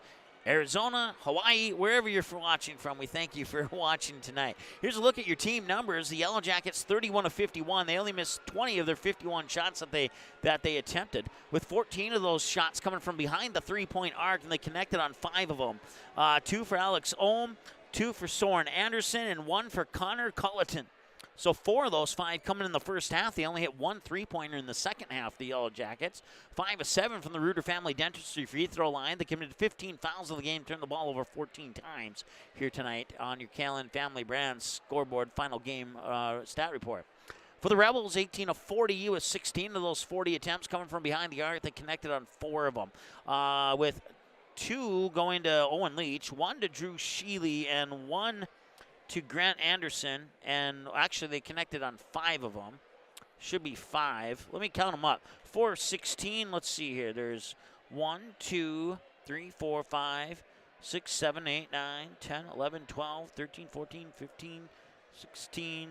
Arizona, Hawaii, wherever you're watching from, we thank you for watching tonight. Here's a look at your team numbers. The Yellow Jackets, 31 of 51. They only missed 20 of their 51 shots that they attempted, with 14 of those shots coming from behind the three-point arc, and they connected on 5 of them. 2 for Alex Ohm, 2 for Soren Anderson, and 1 for Connor Culleton. So 4 of those 5 coming in the first half. They only hit 1 three-pointer in the second half, the Yellow Jackets. 5 of 7 from the Reuter Family Dentistry free throw line. They committed 15 fouls in the game, turned the ball over 14 times here tonight on your Callan Family Brands scoreboard final game stat report. For the Rebels, 18 of 40 with 16 of those 40 attempts coming from behind the arc. They connected on 4 of them, with 2 going to Owen Leach, 1 to Drew Sheely, and 1 to Grant Anderson, and actually they connected on 5 of them. Should be 5. Let me count them up. 4 of 16. Let's see here. There's 1, 2, 3, 4, 5, 6, 7, 8, 9, 10, 11, 12, 13, 14, 15, 16.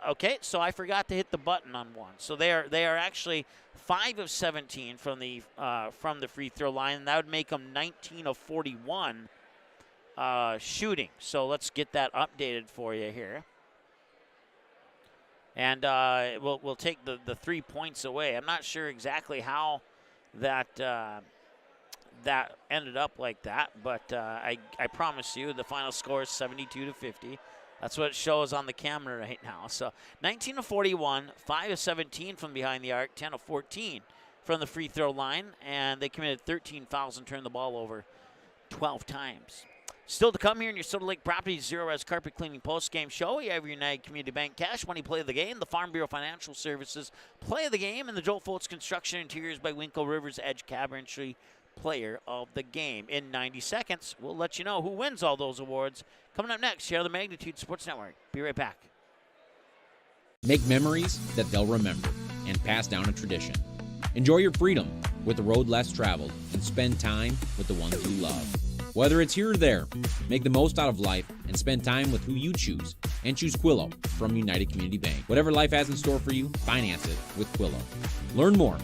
Okay, so I forgot to hit the button on 1. So they are actually 5 of 17 from the free throw line, and that would make them 19 of 41. Shooting. So let's get that updated for you here. And we'll take the 3 points away. I'm not sure exactly how that that ended up like that, but I promise you the final score is 72-50. That's what it shows on the camera right now. So 19 of 41, 5 of 17 from behind the arc, 10 of 14 from the free throw line, and they committed 13 fouls and turned the ball over 12 times. Still to come here in your Soda Lake Properties Zero Res Carpet Cleaning post-game show. We have your United Community Bank Cash Money Play of the Game, the Farm Bureau Financial Services Play of the Game, and the Joel Foltz Construction Interiors by Winkle Rivers Edge Cabinetry Player of the Game. In 90 seconds, we'll let you know who wins all those awards. Coming up next, here on the Magnitude Sports Network. Be right back. Make memories that they'll remember and pass down a tradition. Enjoy your freedom with the road less traveled and spend time with the ones you love. Whether it's here or there, make the most out of life and spend time with who you choose. And choose Quillo from United Community Bank. Whatever life has in store for you, finance it with Quillo. Learn more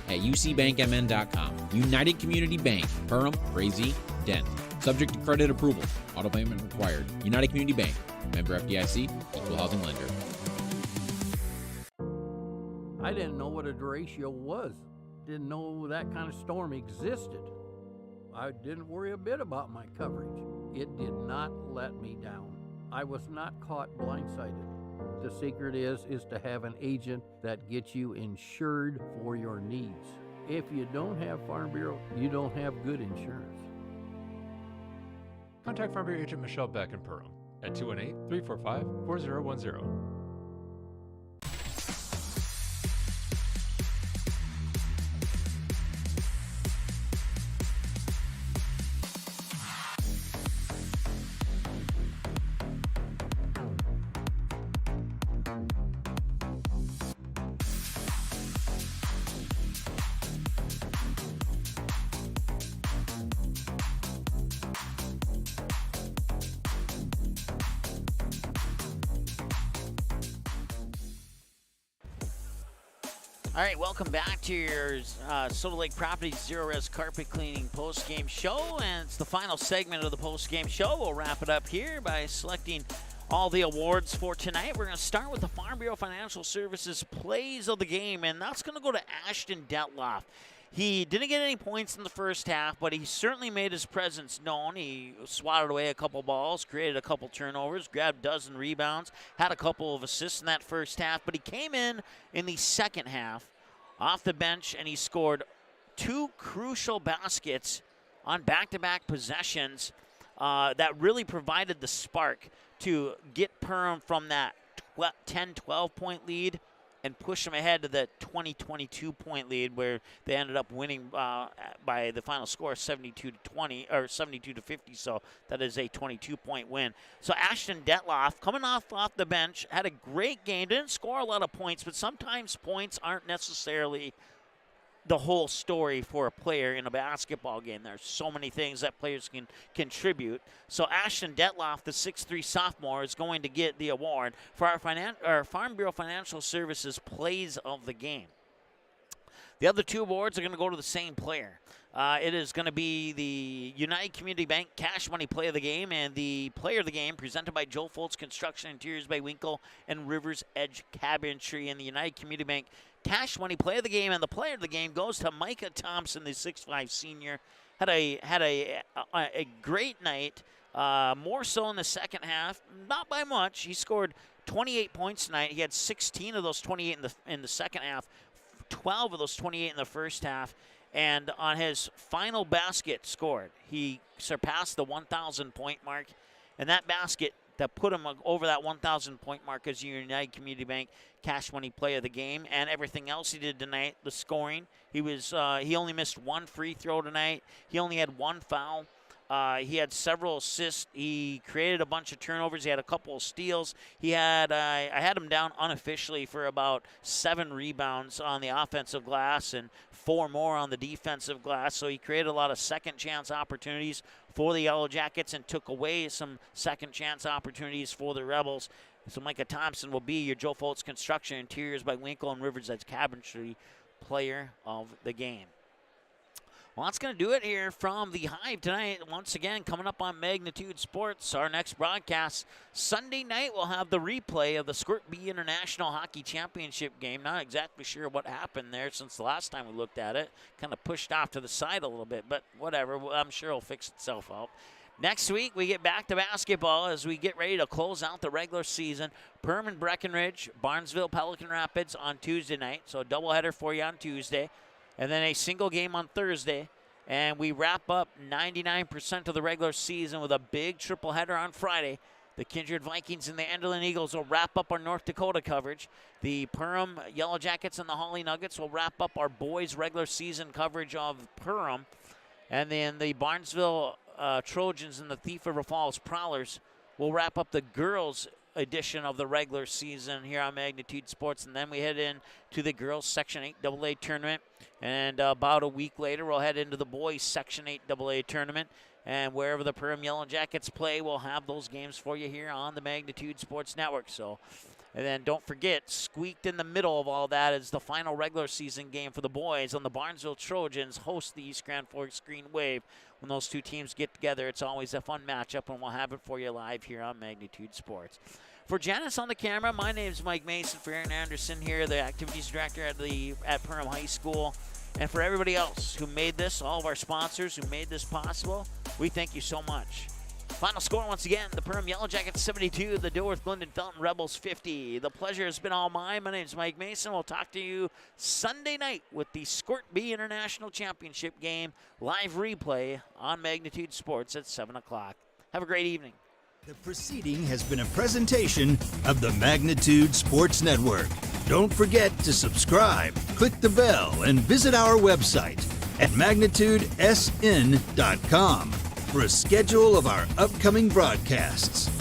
at ucbankmn.com. United Community Bank, Perham, Frazee, Dent. Subject to credit approval. Auto payment required. United Community Bank. Member FDIC. Equal housing lender. I didn't know what a derecho was. Didn't know that kind of storm existed. I didn't worry a bit about my coverage. It did not let me down. I was not caught blindsided. The secret is to have an agent that gets you insured for your needs. If you don't have Farm Bureau, you don't have good insurance. Contact Farm Bureau agent Michelle Beck in Perham at 218-345-4010. All right, welcome back to your Soda Lake Properties Zero Res Carpet Cleaning post-game show, and it's the final segment of the post-game show. We'll wrap it up here by selecting all the awards for tonight. We're going to start with the Farm Bureau Financial Services Plays of the Game, and that's going to go to Ashton Detloff. He didn't get any points in the first half, but he certainly made his presence known. He swatted away a couple balls, created a couple turnovers, grabbed a dozen rebounds, had a couple of assists in that first half, but he came in the second half off the bench, and he scored 2 crucial baskets on back-to-back possessions that really provided the spark to get Perham from that 10-12 point lead and push them ahead to the 20-22 point lead, where they ended up winning by the final score 72-20 or 72-50. So that is a 22 point win. So Ashton Detloff, coming off the bench, had a great game. Didn't score a lot of points, but sometimes points aren't necessarily the whole story for a player in a basketball game. There's so many things that players can contribute. So Ashton Detloff, the 6'3 sophomore, is going to get the award for our Farm Bureau Financial Services Plays of the Game. The other 2 awards are going to go to the same player. It is going to be the United Community Bank Cash Money Play of the Game and the Player of the Game presented by Joel Foltz Construction Interiors by Winkle and Rivers Edge Cabinetry. And the United Community Bank Cash Money Play of the Game and the Player of the Game goes to Micah Thompson, the 6'5 senior. Had a great night, more so in the second half, not by much. He scored 28 points tonight. He had 16 of those 28 in the second half, 12 of those 28 in the first half. And on his final basket scored, he surpassed the 1,000 point mark. And that basket that put him over that 1,000 point mark as your United Community Bank Cash Money Play of the Game. And everything else he did tonight, the scoring. He only missed 1 free throw tonight. He only had 1 foul. He had several assists. He created a bunch of turnovers. He had a couple of steals. I had him down unofficially for about 7 rebounds on the offensive glass and 4 more on the defensive glass. So he created a lot of second chance opportunities for the Yellow Jackets and took away some second chance opportunities for the Rebels. So Micah Thompson will be your Joe Foltz Construction Interiors by Winkle and Rivers Edge Cabinetry Player of the Game. Well, that's going to do it here from the Hive tonight. Once again, coming up on Magnitude Sports, our next broadcast. Sunday night, we'll have the replay of the Squirt B International Hockey Championship game. Not exactly sure what happened there since the last time we looked at it. Kind of pushed off to the side a little bit, but whatever. I'm sure it'll fix itself out. Next week, we get back to basketball as we get ready to close out the regular season. Perham and Breckenridge, Barnesville, Pelican Rapids on Tuesday night. So a doubleheader for you on Tuesday. And then a single game on Thursday. And we wrap up 99% of the regular season with a big triple header on Friday. The Kindred Vikings and the Enderlin Eagles will wrap up our North Dakota coverage. The Perham Yellow Jackets and the Holly Nuggets will wrap up our boys' regular season coverage of Perham. And then the Barnesville Trojans and the Thief River Falls Prowlers will wrap up the girls' edition of the regular season here on Magnitude Sports. And then we head in to the girls Section 8 AA tournament. And about a week later, we'll head into the boys Section 8 AA tournament. And wherever the Perham Yellow Jackets play, we'll have those games for you here on the Magnitude Sports Network. So, and then don't forget, squeaked in the middle of all that is the final regular season game for the boys. On the Barnesville Trojans host the East Grand Forks Green Wave. When those two teams get together, it's always a fun matchup, and we'll have it for you live here on Magnitude Sports. For Janice on the camera, my name is Mike Mason. For Aaron Anderson here, the activities director at Perham High School. And for everybody else who made this, all of our sponsors who made this possible, we thank you so much. Final score once again, the Perham Yellow Jackets 72, the Dilworth Glendon Felton Rebels 50. The pleasure has been all mine. My name is Mike Mason. We'll talk to you Sunday night with the Squirt B International Championship game live replay on Magnitude Sports at 7 o'clock. Have a great evening. The proceeding has been a presentation of the Magnitude Sports Network. Don't forget to subscribe, click the bell, and visit our website at magnitudesn.com for a schedule of our upcoming broadcasts.